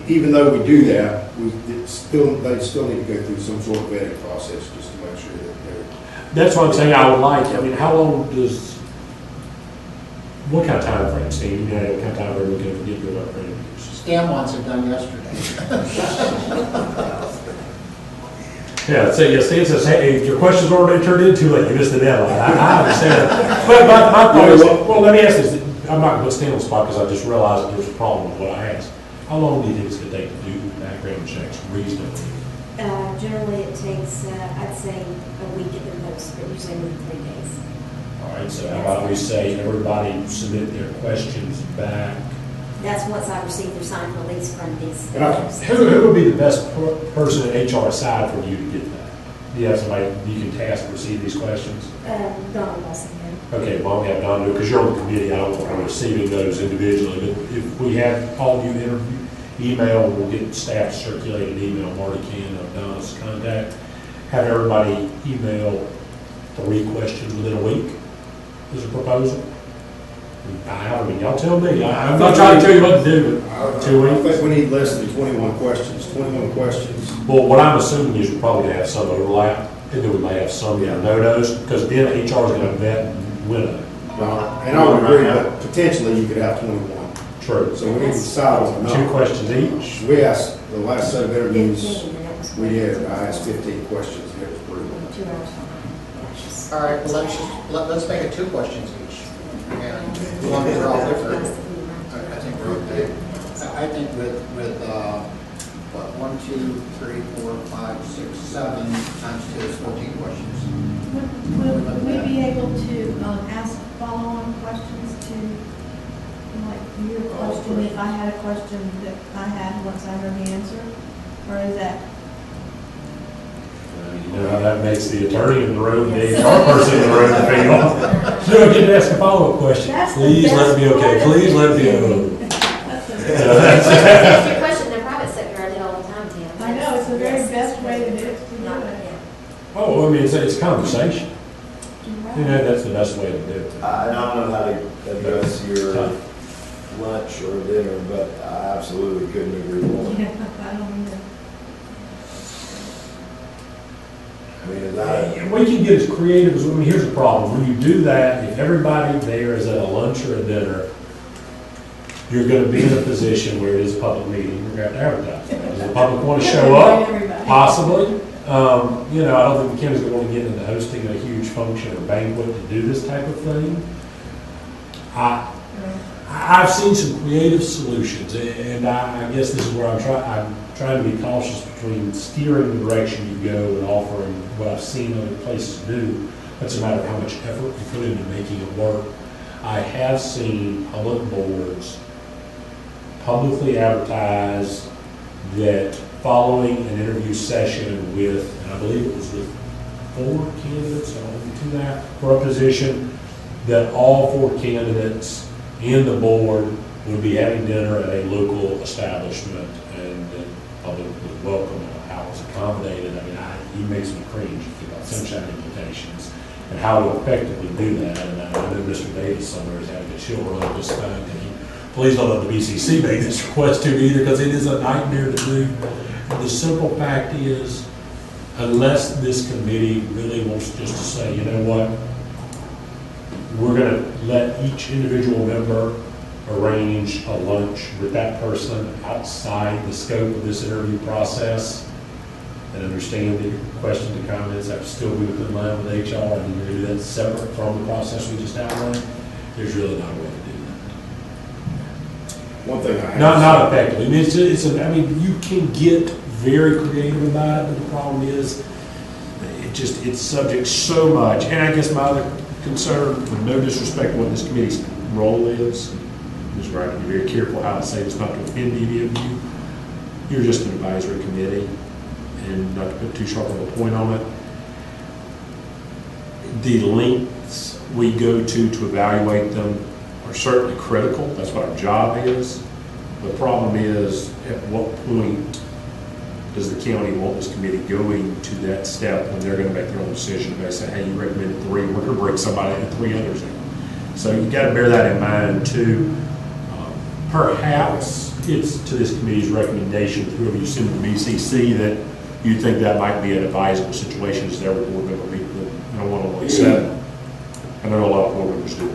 Even though we do that, they still need to go through some sort of vetting process just to make sure that they're. That's what I'm saying I would like. I mean, how long does, what kind of time frame, Steve? You know, what kind of time frame we can get to our interviews? Stan wants it done yesterday. Yeah, so yeah, Stan says, hey, if your question's already turned in too late, you missed the deadline. I understand that. But my thought is, well, let me ask this. I'm not going to put Stan on the spot because I just realized that there's a problem with what I asked. How long do you think it's going to take to do background checks reasonably? Generally, it takes, I'd say, a week at the most, but usually within 3 days. All right, so how about we say everybody submit their questions back? That's once I receive their signed release from these. Who would be the best person in HR aside from you to get that? Do you have somebody you can task to receive these questions? Donna Wilson, Okay, well, we have Don do it, because you're on the committee, I don't want to receiving those individually, but if we have all you interview, email, we'll get staff to circulate an email, Marty can, of Donna's contact, have everybody email 3 questions within a week, is a proposal. I mean, y'all tell me, I'm not trying to tell you what to do, but 2 I weeks. think we need less than 21 questions. 21 questions. Well, what I'm assuming is we're probably gonna have some overlap, and then we may have some no-nos, because then HR is gonna vet and winnow. And I would agree, but potentially you could have 21. True. So we need to decide on the 2 number. questions each. We asked, the last set of interviews, 15, and that was. we did, I asked 15 questions, and it was brutal. 2 hours behind. All right, well, let's make it 2 questions each. And as long as they're all different, I think we're okay. I think with 1, 2, 3, 4, 5, 6, 7 times 2 is 14 questions. Would we be able to ask follow-on questions to, like, your question, if I had a question that I had once I heard the answer? Or is that, You know how that makes the attorney in the room, the HR person in the room feel. No, I get to ask a follow-up question. That's the Please let it be best okay, part of please it. let it be okay. that's a, Yeah, That's your question, the private sector, I did all the time, Tim. I know, it's the very Yes. best way to do it. Not, yeah. Oh, I mean, it's conversation. You know, that's the best way to do it. I don't know how to address your lunch or dinner, but I absolutely couldn't agree more. Yeah, I don't either. I mean, is that, We can get as creative as, I mean, here's the problem, when you do that, if everybody there is at a lunch or a dinner, you're gonna be in a position where it is a public meeting, you're gonna have to advertise. Does the public wanna show up? Everybody. Possibly. You know, I don't think the county's gonna wanna get into hosting a huge function or banquet to do this type of thing. I've seen some creative solutions, and I guess this is where I'm trying to be cautious between steering the direction you go and offering what I've seen other places do. It's a matter of how much effort you put into making it work. I have seen public boards publicly advertise that following an interview session with, and I believe it was with 4 candidates, I don't do that, for a position, that all 4 candidates in the board would be having dinner at a local establishment, and the public would welcome how it was accommodated. I mean, he makes me cringe about sunshine invitations and how to effectively do that. And I know Mr. Davis somewhere is having a chill run this time. Please don't let the BCC make this request to either, because it is a nightmare to do. The simple fact is, unless this committee really wants just to say, you know what, we're gonna let each individual member arrange a lunch with that person outside the scope of this interview process, and understand that your questions and comments have to still be within line with HR, and you're gonna do that separate from the process we just outlined. There's really not a way to do One thing I that. have. Not effectively. I mean, I mean, you can get very creative about it, but the problem is, it's subject so much. And I guess my other concern, with no disrespect to what this committee's role is where I can be very careful how I say this, not to offend any of you. You're just an advisory committee, and not to put too sharp of a point on it. The lengths we go to evaluate them are certainly critical. That's what our job is. The problem is, at what point does the county want this committee going to that step when they're going to make their own decision? They say, hey, you recommended 3, we're going to bring somebody and 3 others in. So you got to bear that in mind too. Perhaps it's to this committee's recommendation, whoever you send to the BCC, that you think that might be an advisable situation as their board member meet in a one-on-one setting. I know a lot of board members do it.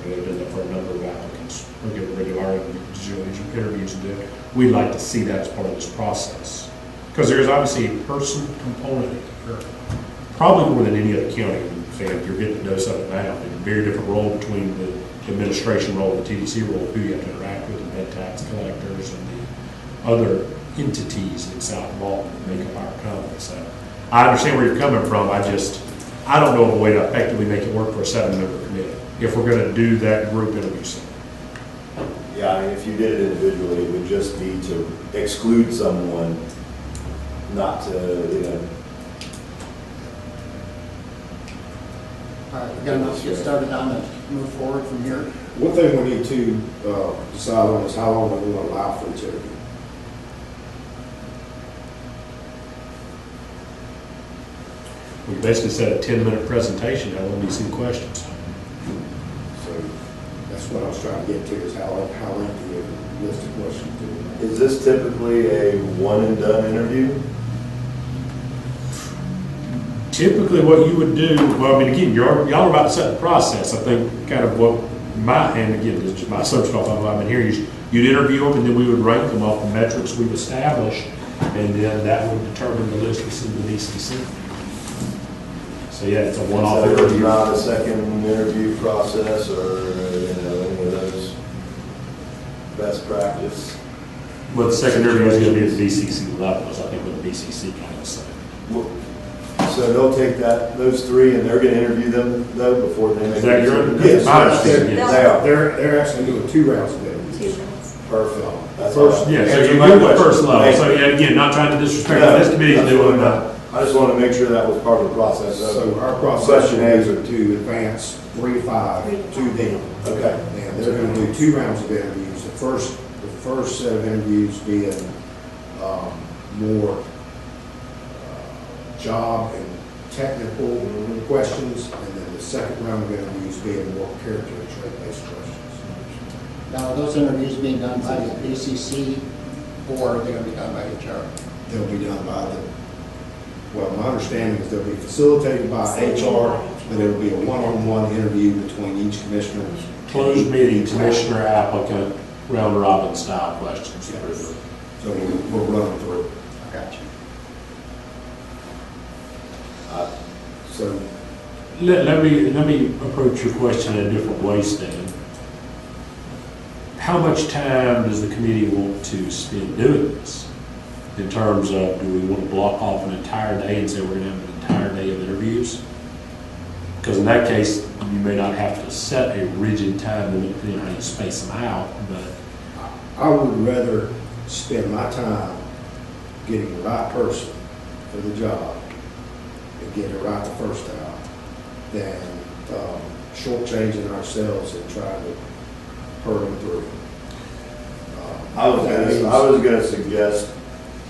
They've done that for a number of applicants. We'll get regular interviews and do it. We'd like to see that as part of this process. Because there's obviously a person component here. Probably more than any other county. You're getting to know something now. There's a very different role between the administration role and the TDC role, who you have to interact with, the med tax collectors and the other entities in South Walton that make up our company. So I understand where you're coming from. I don't know of a way to effectively make it work for a 7-member committee if we're going to do that group interview. Yeah, I mean, if you did it individually, it would just be to exclude someone, not to, All right, we're gonna get started on it, move forward from here. One thing we need to decide on is how long we want to allow for each interview. We basically said a 10-minute presentation. How long do you see the questions? So that's what I was trying to get to, is how lengthy a list of questions do we make? Is this typically a one-and-done interview? Typically what you would do, well, I mean, again, y'all are about to set the process. I think kind of what and again, this is just my assumption off of what I've been hearing, is you'd interview them and then we would rank them off the metrics we've established, and then that would determine the list we send to the DCC. So yeah, it's a one-off So there's interview. not a second interview process or, any of those best practice? Well, the second interview is going to be at the DCC level, is I think what the BCC kind of said. So they'll take those 3 and they're gonna interview them though before they make. Is that your Yes, my understanding? Yes. they are. They're actually doing 2 rounds of interviews. Perfect. That's First- all. Yeah, so Answer you my do the question. first level. Thank So you. yeah, again, not trying to disrespect No, what this committee is that's doing, fine. but I just want to make sure that was part of the process. So our process Question is answered. to advance 3 to 5 to them. Okay. And they're going to do 2 rounds of interviews. The first set of interviews being more job and technical questions, and then the second round of interviews being more character and trait-based questions. Now, are those interviews being done by the BCC, or are they gonna be done by HR? They'll be done by my understanding is they'll be facilitated by HR, but it'll be a one-on-one interview between each commissioner. closed meeting, commissioner, applicant, round robin style questions. So we'll run through. I got you. So Let me approach your question in a different way, Stan. How much time does the committee want to spend doing this? In terms of, do we want to block off an entire day and say we're going to have an entire day of interviews? Because in that case, you may not have to set a rigid time limit depending on how you space them out, but I would rather spend my time getting the right person for the job and getting it right the first time than shortchanging ourselves and trying to herd them through. I was gonna suggest,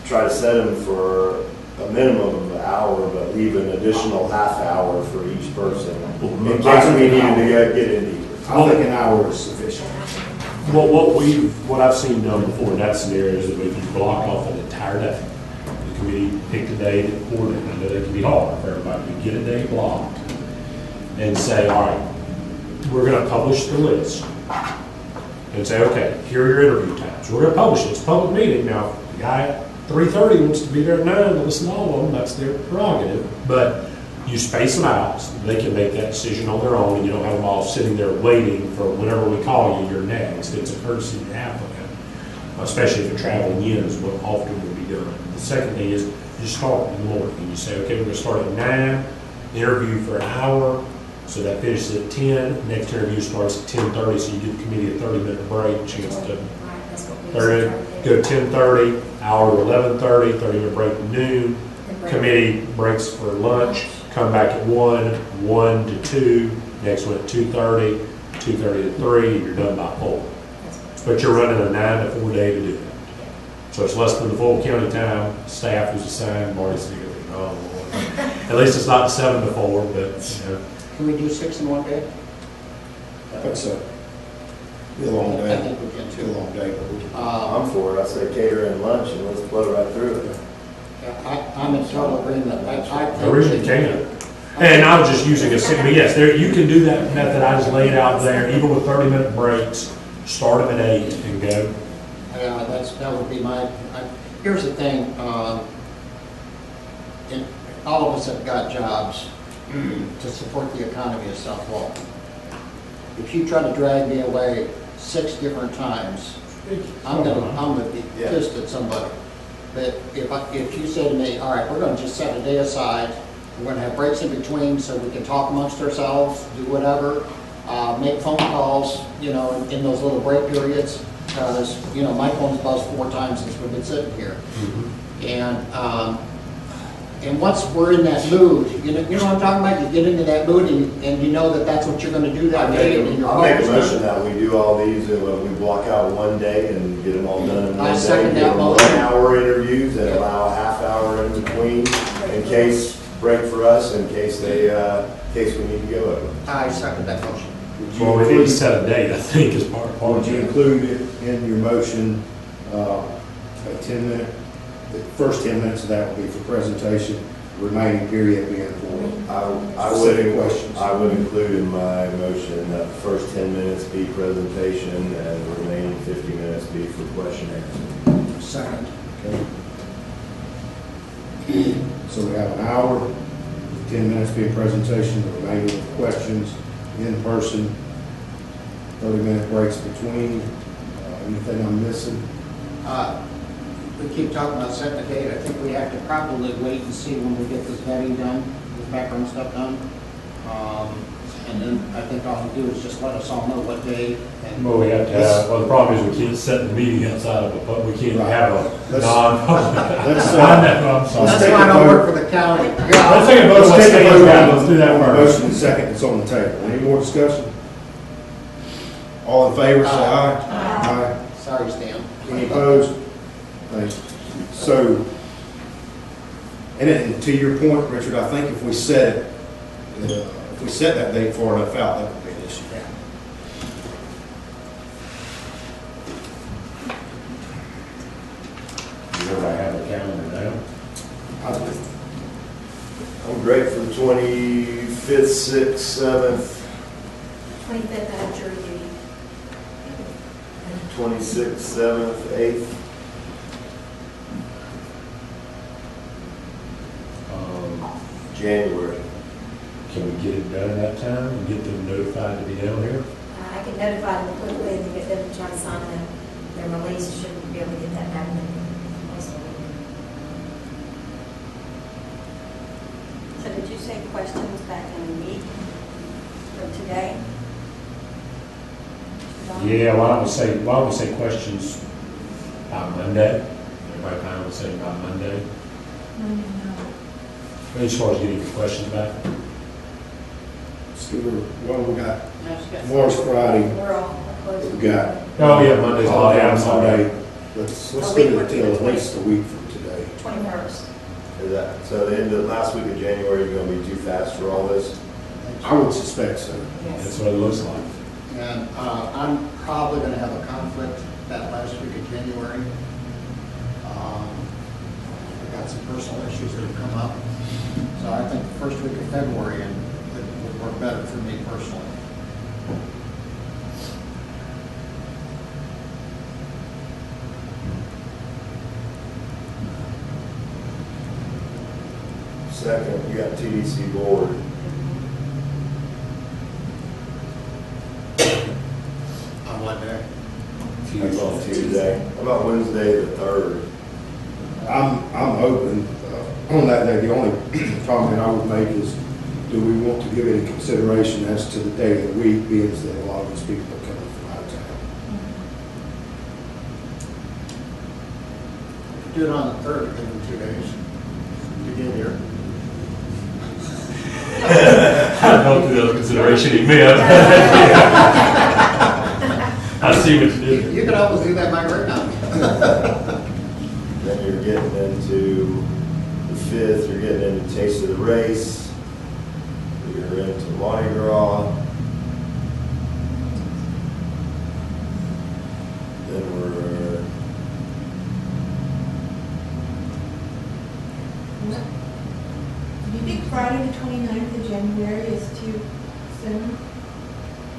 try to set them for a minimum of an hour, but leave an additional half hour for each person. In case we needed to get in deeper. I think an hour is sufficient. what I've seen done before in that scenario is that we can block off an entire day. The committee picked a day to coordinate. I know that can be hard for everybody. We get a day blocked and say, all right, we're gonna publish the list and say, okay, here are your interview times. We're gonna publish it, it's a public meeting. Now, if the guy at 3:30 wants to be there at 9 to listen to all of them, that's their prerogative. But you space them out, so they can make that decision on their own, and you don't have them all sitting there waiting for whenever we call you, you're next. It's a courtesy to the applicant, especially if they're traveling in, is what often would be done. The second thing is, you start in the morning, and you say, okay, we're gonna start at 9, interview for an hour, so that finishes at 10, next interview starts at 10:30, so you give the committee a 30-minute break, chance to, Right, that's what we 30, started. go 10:30, hour to 11:30, 30-minute break at noon, And break. committee breaks for lunch, come back at 1 to 2, next one at 2:30, 2:30 to 3, and you're done by 4. That's what- But you're running a 9 to 4 day to do that. So it's less than the full county time, staff was assigned, Marty's thinking, oh, Lord. At least it's not 7 to 4, but, you know. Can we do 6 in one day? I think so. Be a long I day. think we can Be a too. long day, but we can. I'm for it, I say cater and lunch and let's blow right through it. I'm in total agreement. I I think. really can. And I was just using a, but yes, there, you can do that method I just laid out there, even with 30-minute breaks, start them at 8 and go. That would be here's the thing, and all of us have got jobs to support the economy of South Walton. If you try to drag me away 6 different times, I'm gonna be Yeah. pissed at somebody. But if you say to me, all right, we're gonna just set a day aside, we're gonna have breaks in between so we can talk amongst ourselves, do whatever, make phone calls, in those little break periods, because, my phone's buzzed 4 times since we've been sitting here. And once we're in that mood, you know what I'm talking about? You get into that mood and you know that that's what you're gonna do that day. and you're I'll make a focused on it. motion that we do all these, and we block out one day and get them all done in I one day. second Give that them motion. 1-hour interviews and Yep. allow a half hour in between, in case, break for us, in case they, in case we need to go over. I second that motion. Would you Well, we need to include- set a date, I think, is part of Would you it. include it in your motion, a 10-minute, the first 10 minutes of that will be for presentation, remaining period being for I specific questions? I would include in my motion that the first 10 minutes be presentation and the remaining 50 minutes be for question answer. Second. Okay. So we have an hour, 10 minutes being presentation, the remaining with questions, in person, 30-minute breaks between. Anything I'm missing? We keep talking about setting a date. I think we have to probably wait and see when we get this vetting done, this background stuff done. And then I think all we do is just let us all know what day. And Well, we have to have, well, the problem is we can't set the meeting outside of it, but we can't have a Let's- non-public. let's, I know, I'm sorry. That's take why I a don't vote. work for the county. Let's take a vote on Let's what's take a staying vote around, on let's do that on the first. motion and second that's on the table. Any more discussion? All in favor, say aye. Aye. Sorry, Stan. Any opposed? Thanks. So, and to your point, Richard, I think if we set that date far enough out, that would be an issue. Does everybody have a calendar down? I do. I'm great for the 25th, 6th, 7th, 25th, I have jury duty. 26th, 7th, 8th. January. Can we get it done at that time and get them notified to be down here? I can notify them quickly and get them to try to sign their release, should be able to get that back in. So did you say questions back in a week from today? Yeah, why don't we say questions by Monday? Everybody kind of say by Monday, as far as getting the questions back. Scooter, well, we got tomorrow's Friday, We're all closed. we got. Oh, yeah, Monday's holiday, I'm sorry. Monday. Let's A put week it would be until the at least a week from today. 21st. Is that, so the end of last week of January is going to be too fast for all this? I would suspect so. That's what it looks like. And I'm probably going to have a conflict that last week of January. I've got some personal issues that have come up. So I think the first week of February would work better for me personally. Second, you got TDC board. On what day? That's on Tuesday. How about Wednesday, the 3rd? I'm open on that day. The only comment I would make is, do we want to give any consideration as to the day of the week, being that a lot of these people are coming from out of town? Do it on the 3rd, give them 2 days to get here. I don't do that consideration in me. I see what you did. You could always do that by right now. Then you're getting into the 5th, you're getting into Taste of the Race. You're into Mardi Gras. Then we're, Do you think Friday the 29th of January is too soon?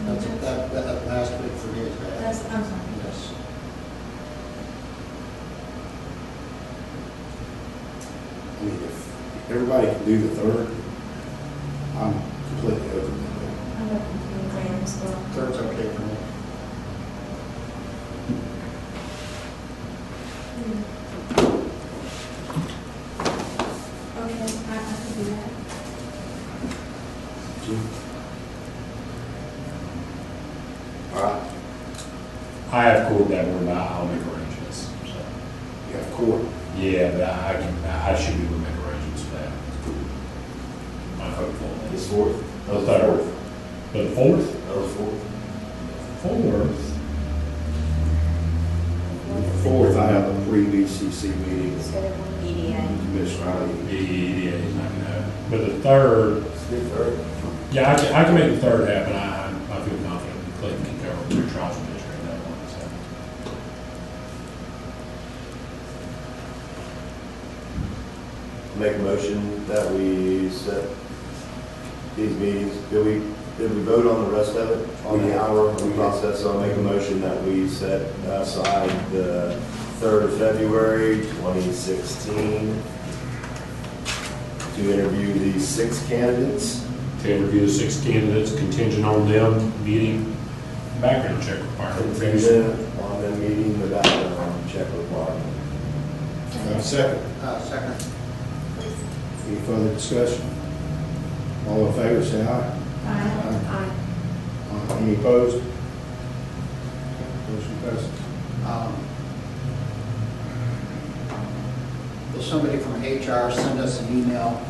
That last week for me is bad. That's, I'm sorry. Yes. I mean, if everybody can do the 3rd, I'm completely open to that. I'm open to it. I am as well. 3rd's okay for me. Okay, I can do that. all right, I have court that morning, but I'll make arrangements, so. You have court. Yeah, but I should be able to make arrangements for that. I'm hopeful. the 4th. The 3rd. The 4th? That was 4th. 4th? The 4th, I have a pre-BCC meeting. Instead of one EDA. Commissioner, The EDA is not gonna happen. But the 3rd, The 3rd. yeah, I can make the 3rd happen. I feel confident that Clayton can cover through Charles District that one, so. Make a motion that we set these meetings. Did we vote on the rest of it? On the hour of the process, so I'll make a motion that we set aside the 3rd of February, 2016 to interview these 6 candidates. To interview the 6 candidates contingent on them meeting background check requirements. Contingent on them meeting the background check requirement. Second. Second. Any further discussion? All in favor, say aye. Aye. Any opposed? Motion passes. Will somebody from HR send us an email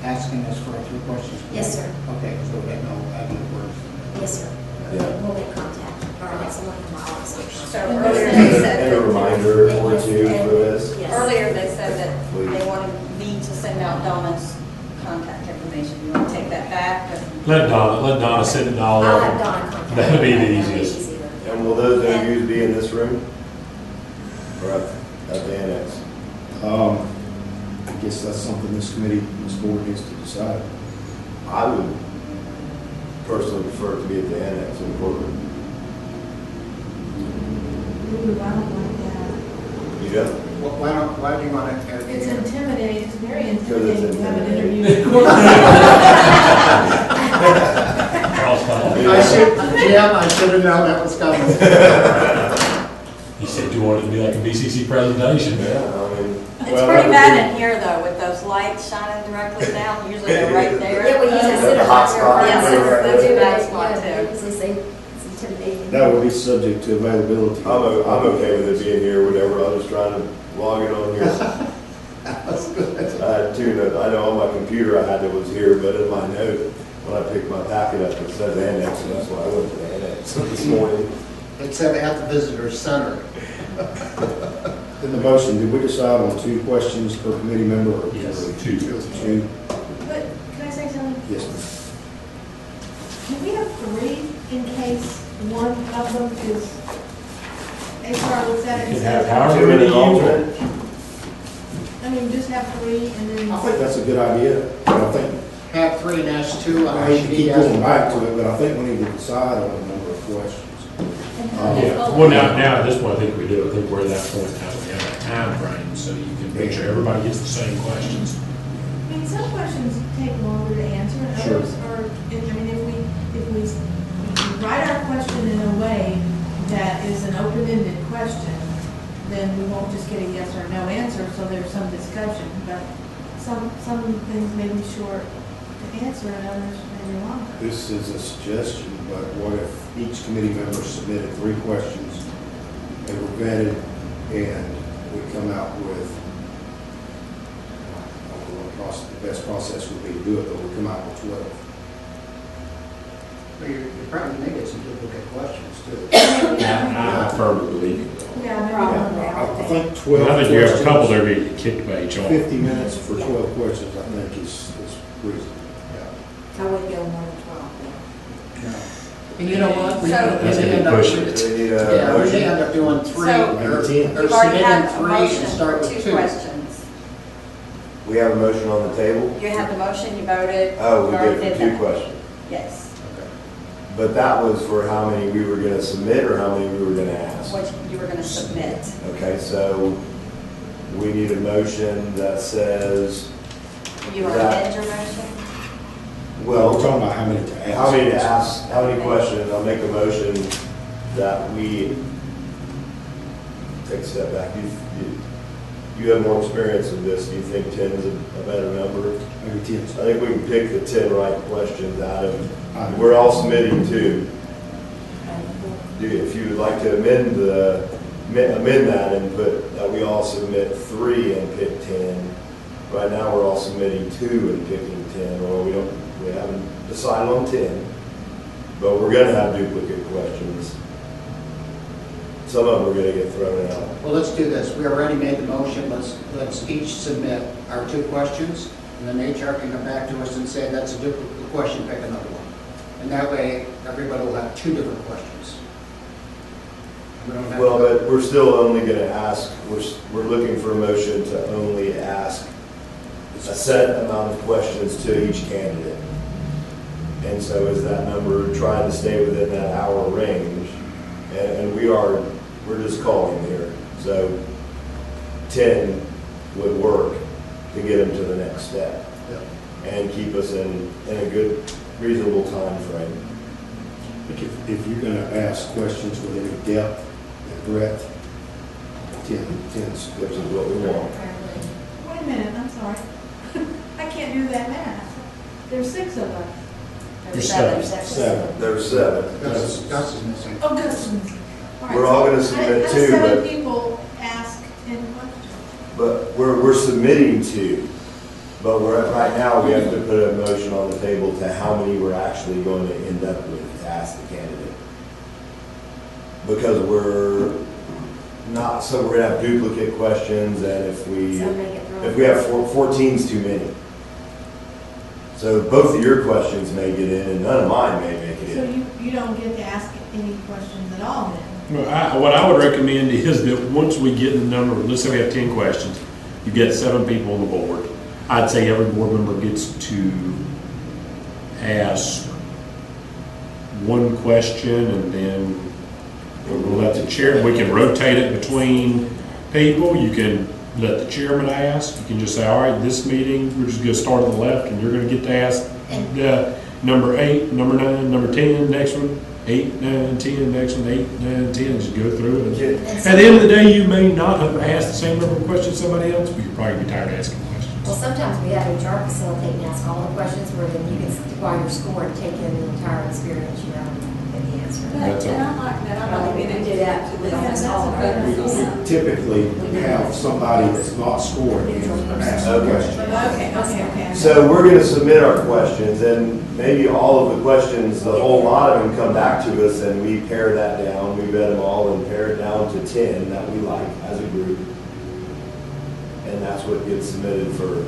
asking us for a few questions? Yes, sir. Okay, so we have no idea where. Yes, sir. Yeah. We'll make contact, or I'll have someone from my office. So earlier they said And a that, reminder or two for this. Yes. earlier they said that they wanted me to send out Donna's contact information. You want to take that back? Let Donna send it all I'll have over. Donna contact. That'd be the That'd easiest. easier. And will those interviews be in this room? Or at the annex? I guess that's something this committee, this board needs to decide. I would personally prefer it to be at the annex in the courtroom. Ooh, I don't like that. You know? Why do you want to? It's intimidating, it's very Because it's intimidating to have an intimidating. interview in court. Charles Powell. Jim, I should have known that was coming. He said you want it to be like a BCC presentation. Yeah, I mean. It's Well, pretty that would bad in here though, with those lights shining directly down. Usually they're right there. Yeah, we use That's it. the hot spot. Yes, Yes, that's a bad yeah, spot too. they usually say it's intimidating. That would be subject to availability. I'm okay with it being here, whatever. I was trying to log it on here. That's good. I had two notes. I know on my computer I had it was here, but in my note, when I picked my packet up, it said annex, and that's why I went to the annex this morning. It said at the visitor center. In the motion, did we decide on 2 questions per committee member or Yes, 2? 2. 2? But, can I say something? Yes, ma'am. Can we have 3 in case one of them is, HR looks at it and You can have says, however Two many and you an want. alternate. I mean, just have 3 and then. I think that's a good idea. I think have three and ask two I unless hate you to need keep to ask going back one. to it, but I think we need to decide on a number of questions. Yeah, well, now at this point, I think we do. I think we're at that point now, we have that time frame, so you can make sure everybody gets the same questions. I mean, some questions take longer to answer, and Sure. others are, if we write our question in a way that is an open-ended question, then we won't just get a yes or no answer, so there's some discussion, but some things may be short to answer and others may be longer. This is a suggestion, but what if each committee member submitted 3 questions, they were vetted, and we come out with, I don't know what the best process would be to do it, but we come out with 12. But you probably may get some duplicate questions too. I firmly believe you, though. Yeah, maybe Problem not. there. I think 12 I think you have a couple questions, there get kicked by HR. 50 minutes for 12 questions, I think is reasonable. I would go more than 12 then. And you know what? We So- That's may gonna end be up, pushing Do it. we need yeah, a we may motion? end up doing three So- or Maybe 10. or You've already had submitting a 3 and motion start for with 2 2. questions. We have a motion on the table? You had the motion, you voted. Oh, we you already did for that. 2 questions. Yes, But that was for how many we were gonna submit or how many we were gonna ask? what you were gonna submit. Okay, so we need a motion that says, You already That- made your motion? Well, we're well, talking about how many to ask. how many to ask, how many questions? I'll make a motion that we take a step back. You have more experience in this. Do you think 10 is a better number? Maybe 10. I think we can pick the 10 right questions out of, we're all submitting 2. If you would like to amend that and put that we all submit 3 and pick 10. Right now, we're all submitting 2 and picking 10, or we haven't decided on 10, but we're gonna have duplicate questions. Some of them are gonna get thrown out. Well, let's do this. We already made the motion. Let's each submit our 2 questions, and then HR can come back to us and say that's a duplicate question, pick another one. And that way, everybody will have 2 different questions. We don't have Well, to- but we're still only gonna ask, we're looking for a motion to only ask a set amount of questions to each candidate. And so is that number trying to stay within that hour range? And we're just calling here. So 10 would work to get them to the next step and keep us in a good, reasonable time frame. I think if you're going to ask questions with any depth and breadth, 10's Which is what we want. Wait a minute, I'm sorry. I can't do that math. There's 6 of us. You're Seven. Seven. There's 7. Gus is missing. Oh, Guston's. right, We're all so gonna submit how 2, do 7 but- people ask any questions? But we're submitting 2, but right now, we have to put a motion on the table to how many we're actually going to end up with to ask the candidate. Because we're not, so we're gonna have duplicate questions, and if we have 14's too many. So both of your questions may get in, and none of mine may make it So in. you don't get to ask any questions at all then? Well, what I would recommend is that once we get the number, let's say we have 10 questions, you get 7 people on the board. I'd say every board member gets to ask 1 question, and then we'll let the chair, we can rotate it between people. You can let the chairman ask. You can just say, all right, this meeting, we're just gonna start on the left, and you're gonna get to ask number 8, number 9, number 10, next one, 8, 9, 10, next one, 8, 9, 10, just go through it. At the end of the day, you may not have asked the same number of questions as somebody else, but you're probably be tired of asking questions. Well, sometimes we have HR facilitate and ask all the questions where then you can, while you're scoring, take in the entire experience, you know, and get the answer. That's all. And I like that, I like being able to do that with that's all a great voters. idea. Typically, have somebody that's not scoring in and ask a Okay. question. Okay. So we're gonna submit our questions, and maybe all of the questions, the whole lot of them come back to us, and we pare that down, we vet them all and pare it down to 10 that we like as a group. And that's what gets submitted for,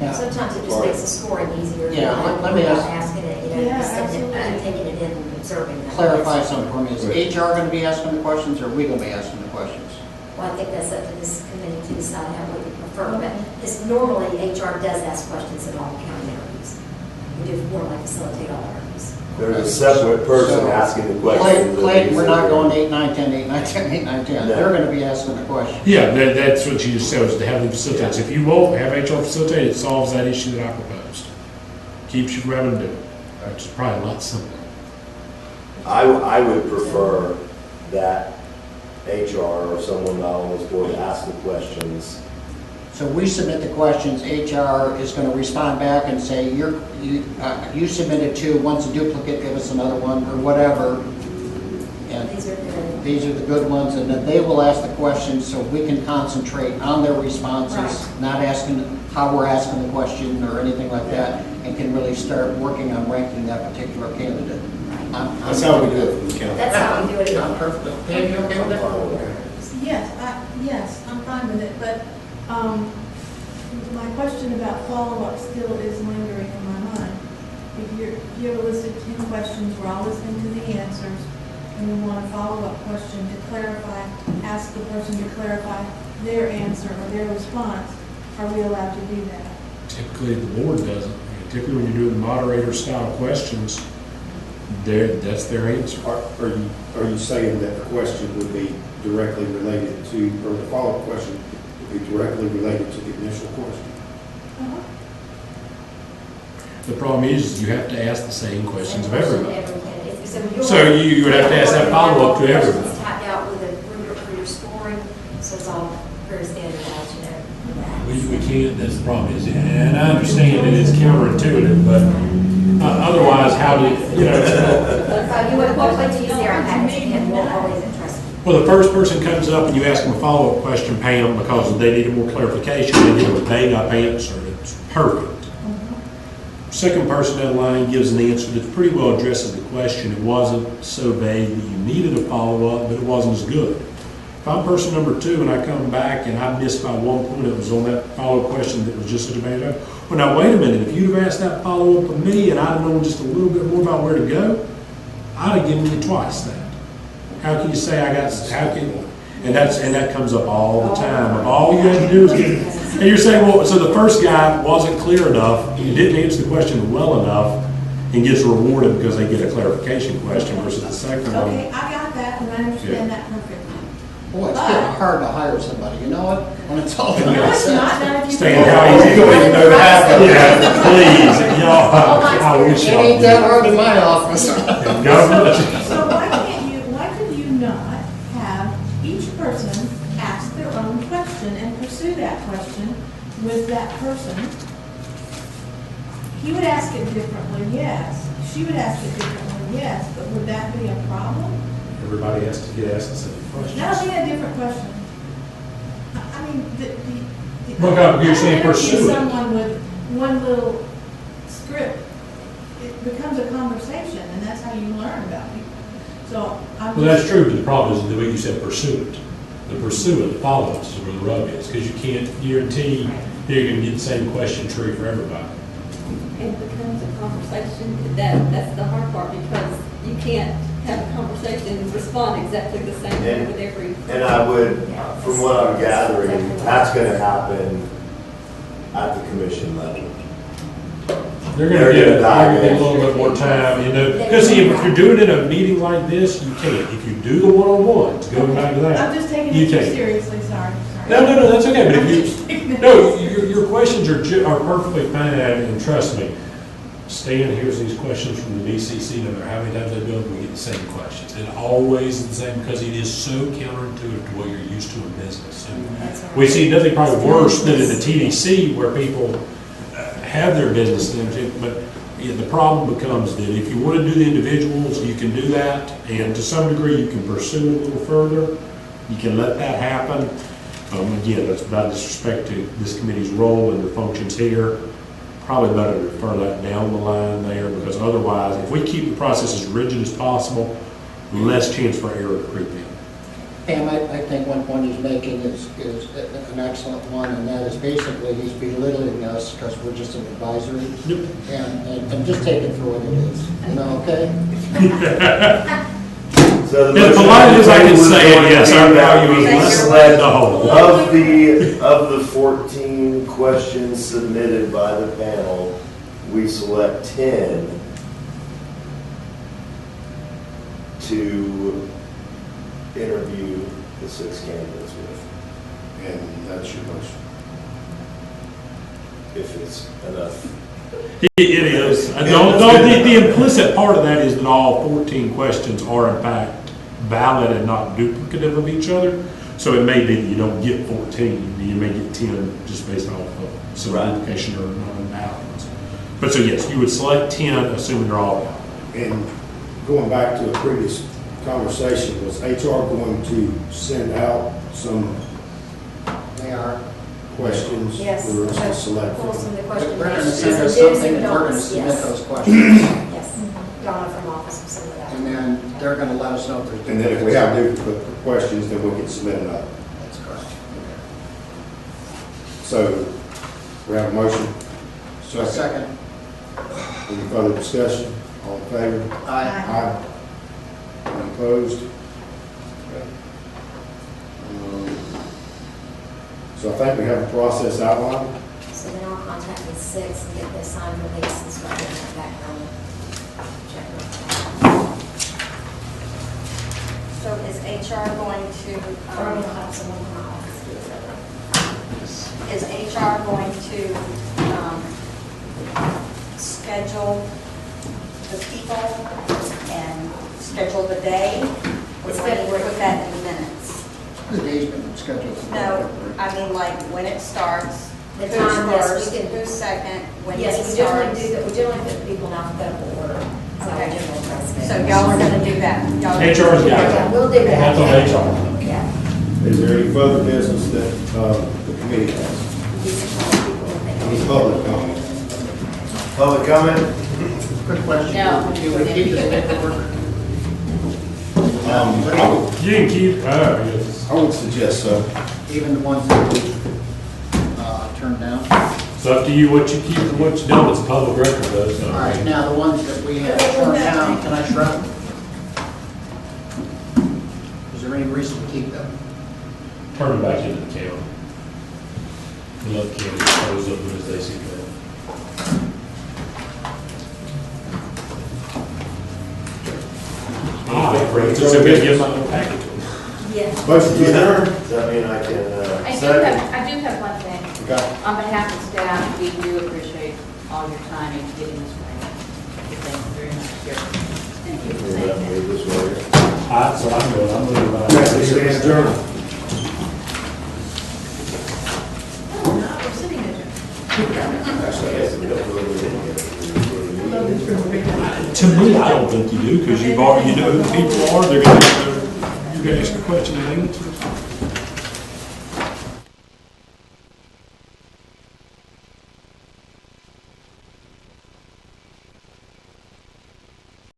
Yeah. Sometimes it just makes the scoring easier. Yeah, let me without ask- asking it, you know, Yeah, just sitting it, absolutely. taking it in and observing that. Clarify something for me. Is Right. HR going to be asking the questions, or are we going to be asking the questions? Well, I think that's up to this committee to decide how we prefer, but this, normally HR does ask questions at all county interviews. do more like facilitate all learners. There's a separate person So, asking the questions. Clayton, we're not going 8, 9, 10, 8, 9, 10, 8, 9, 10. No. They're gonna be asking the question. Yeah, that's what you just said, was to have them facilitate. If you won't have HR facilitate, it solves that issue that I proposed. Keeps you from having to do it. It's probably a lot simpler. I would prefer that HR or someone not on this board ask the questions. So we submit the questions, HR is gonna respond back and say, you submitted 2, one's a duplicate, give us another one, or whatever. And These are good. these are the good ones, and then they will ask the questions so we can concentrate on their responses, Right. not asking how we're asking the question or anything like that, and can really start working on ranking that particular candidate. That's how we do it from the county. That's how we do it. I'm perfect. Pam, you okay with that? Yes, I'm fine with it, but my question about follow-up still is lingering in my mind. If you have a list of 10 questions, we're all listening to the answers, and we want a follow-up question to clarify, ask the person to clarify their answer or their response, are we allowed to do that? Typically, the board doesn't. Typically, when you're doing moderator-style questions, that's their answer. Are you saying that the question would be directly related to, or the follow-up question would be directly related to the initial question? The problem is, you have to ask the same questions of everybody. Every candidate. So you would have to ask that follow-up to everybody. It's typed out with a rubric for your scoring, so it's all very standardized, you know. We can't, that's the problem is, and I understand it is counterintuitive, but otherwise, how do, you know, You would wait to use their iPad, and won't always interest you. well, the first person comes up and you ask them a follow-up question, Pam, because they needed more clarification, they get a bang-up answer, it's perfect. Second person down the line gives an answer that pretty well addresses the question. It wasn't so vague that you needed a follow-up, but it wasn't as good. If I'm person number 2 and I come back and I missed by 1 point, it was on that follow-up question that was just such a bad answer. Well, now, wait a minute, if you'd have asked that follow-up of me and I'd have known just a little bit more about where to go, I'd have given you twice that. How can you say I got, how can, and that comes up all the time. Of all you had to do is get, and you're saying, well, so the first guy wasn't clear enough, he didn't answer the question well enough, and gets rewarded because they get a clarification question versus the second one. Okay, I got that, and I understand that perfectly. Boy, it's getting hard to hire somebody, you know what? When it's all No, done. it's not, not if you. Stan, how easy you don't even know that. Yeah, please, y'all, I wish It y'all ain't that did. hard in my office. Government. So why could you not have each person ask their own question and pursue that question with that person? He would ask it differently, yes. She would ask it differently, yes, but would that be a problem? Everybody has to get asked the same questions. That'll be a different question. I mean, Look, you're saying I don't pursue interview it. someone with one little script. It becomes a conversation, and that's how you learn about people. So I'm. Well, that's true, but the problem is the way you said pursue it. The pursue it, the follow-ups is where the rub is, because you can't guarantee you're going to get the same question true for everybody. It becomes a conversation, that's the hard part, because you can't have a conversation and respond exactly the same way with every. And I would, from what I'm gathering, that's gonna happen at the commission level. They're going to get a little bit more time, you know, because see, if you're doing it in a meeting like this, you can't. If you do the one-on-ones, going back to that. I'm just taking you it too can. seriously, sorry. No, that's okay, but I'm if just taking you, it- no, your questions are perfectly fine, and trust me, Stan hears these questions from the DCC, no matter how many times they do it, we get the same questions. It always is the same, because it is so counterintuitive to what you're used to in business. And we see nothing probably worse than in the TDC, where people have their business, but the problem becomes that if you want to do the individuals, you can do that, and to some degree, you can pursue it a little further. You can let that happen. Again, that's without disrespect to this committee's role and the functions here. Probably better to refer that down the line there, because otherwise, if we keep the process as rigid as possible, less chance for error to creep in. Pam, I think one point he's making is an excellent one, and that is basically he's belittling us because we're just an advisory. Yep. And just take it for what it is, you know, okay? So the As motion polite as I can was say it, going to yes, be our that value we is less select than the whole. Of the 14 questions submitted by the panel, we select 10 to interview the 6 candidates with, And that's your motion. if it's enough. It is. The implicit part of that is that all 14 questions are in fact valid and not duplicative of each other. So it may be that you don't get 14, you may get 10 just based off of some Right. duplication or non-valid ones. But so yes, you would select 10, assuming they're all valid. And going back to a previous conversation, was HR going to send out some They are, questions? Yes. For us to select Pull from? some of the we're questions. going to Yes. send us Some do's something, and we're going to don'ts, submit yes. those questions. Yes, Donna from office will send that. And then they're going to let us know if there's. And then if we have duplicate questions, then we can submit another. That's correct. So, we have a motion. Second. Any further discussion? All in favor? Aye. Aye. Any opposed? So I think we have a process outlined. So then I'll contact the 6 and get the assigned release and start getting that background check. So is HR going to, Or I'm gonna have someone from my office do it. is HR going to schedule the people and schedule the day? Or do I need to put that in the minutes? The day's been scheduled. No, I mean like when it starts, The who's time, yes, we first, can- who's second, when it Yes, we generally starts. do that, we generally put people in alphabetical order. So we Okay. generally try to schedule. So y'all are gonna do that? Y'all- HR's got Yeah, it. we'll do that. That's on HR. Yeah. Is there any further business that the committee has? Any public comment? Public comment? Quick question. No. You would keep this paperwork? I would- You can keep, yes. I would suggest so. Even the ones that we turned down? It's up to you what you keep and what you don't. It's public record though, so. All right, now the ones that we have turned down, can I shrub them? Is there any reason to keep them? Turn them back into the county. And let the county dispose of them as they see fit. It's okay, give my little package to them. Yeah. Motion to adjourn? Does that mean I can, I second? do have one thing. Okay. On behalf of staff, we do appreciate all your time in getting this ready. Thank you very much. Thank you. Move that way this way. So I'm good, I'm moving right. Okay, we stand adjourned. We're sitting To me, I don't think you do, because you've already, you know who the people are, they're gonna, you can ask a question and answer.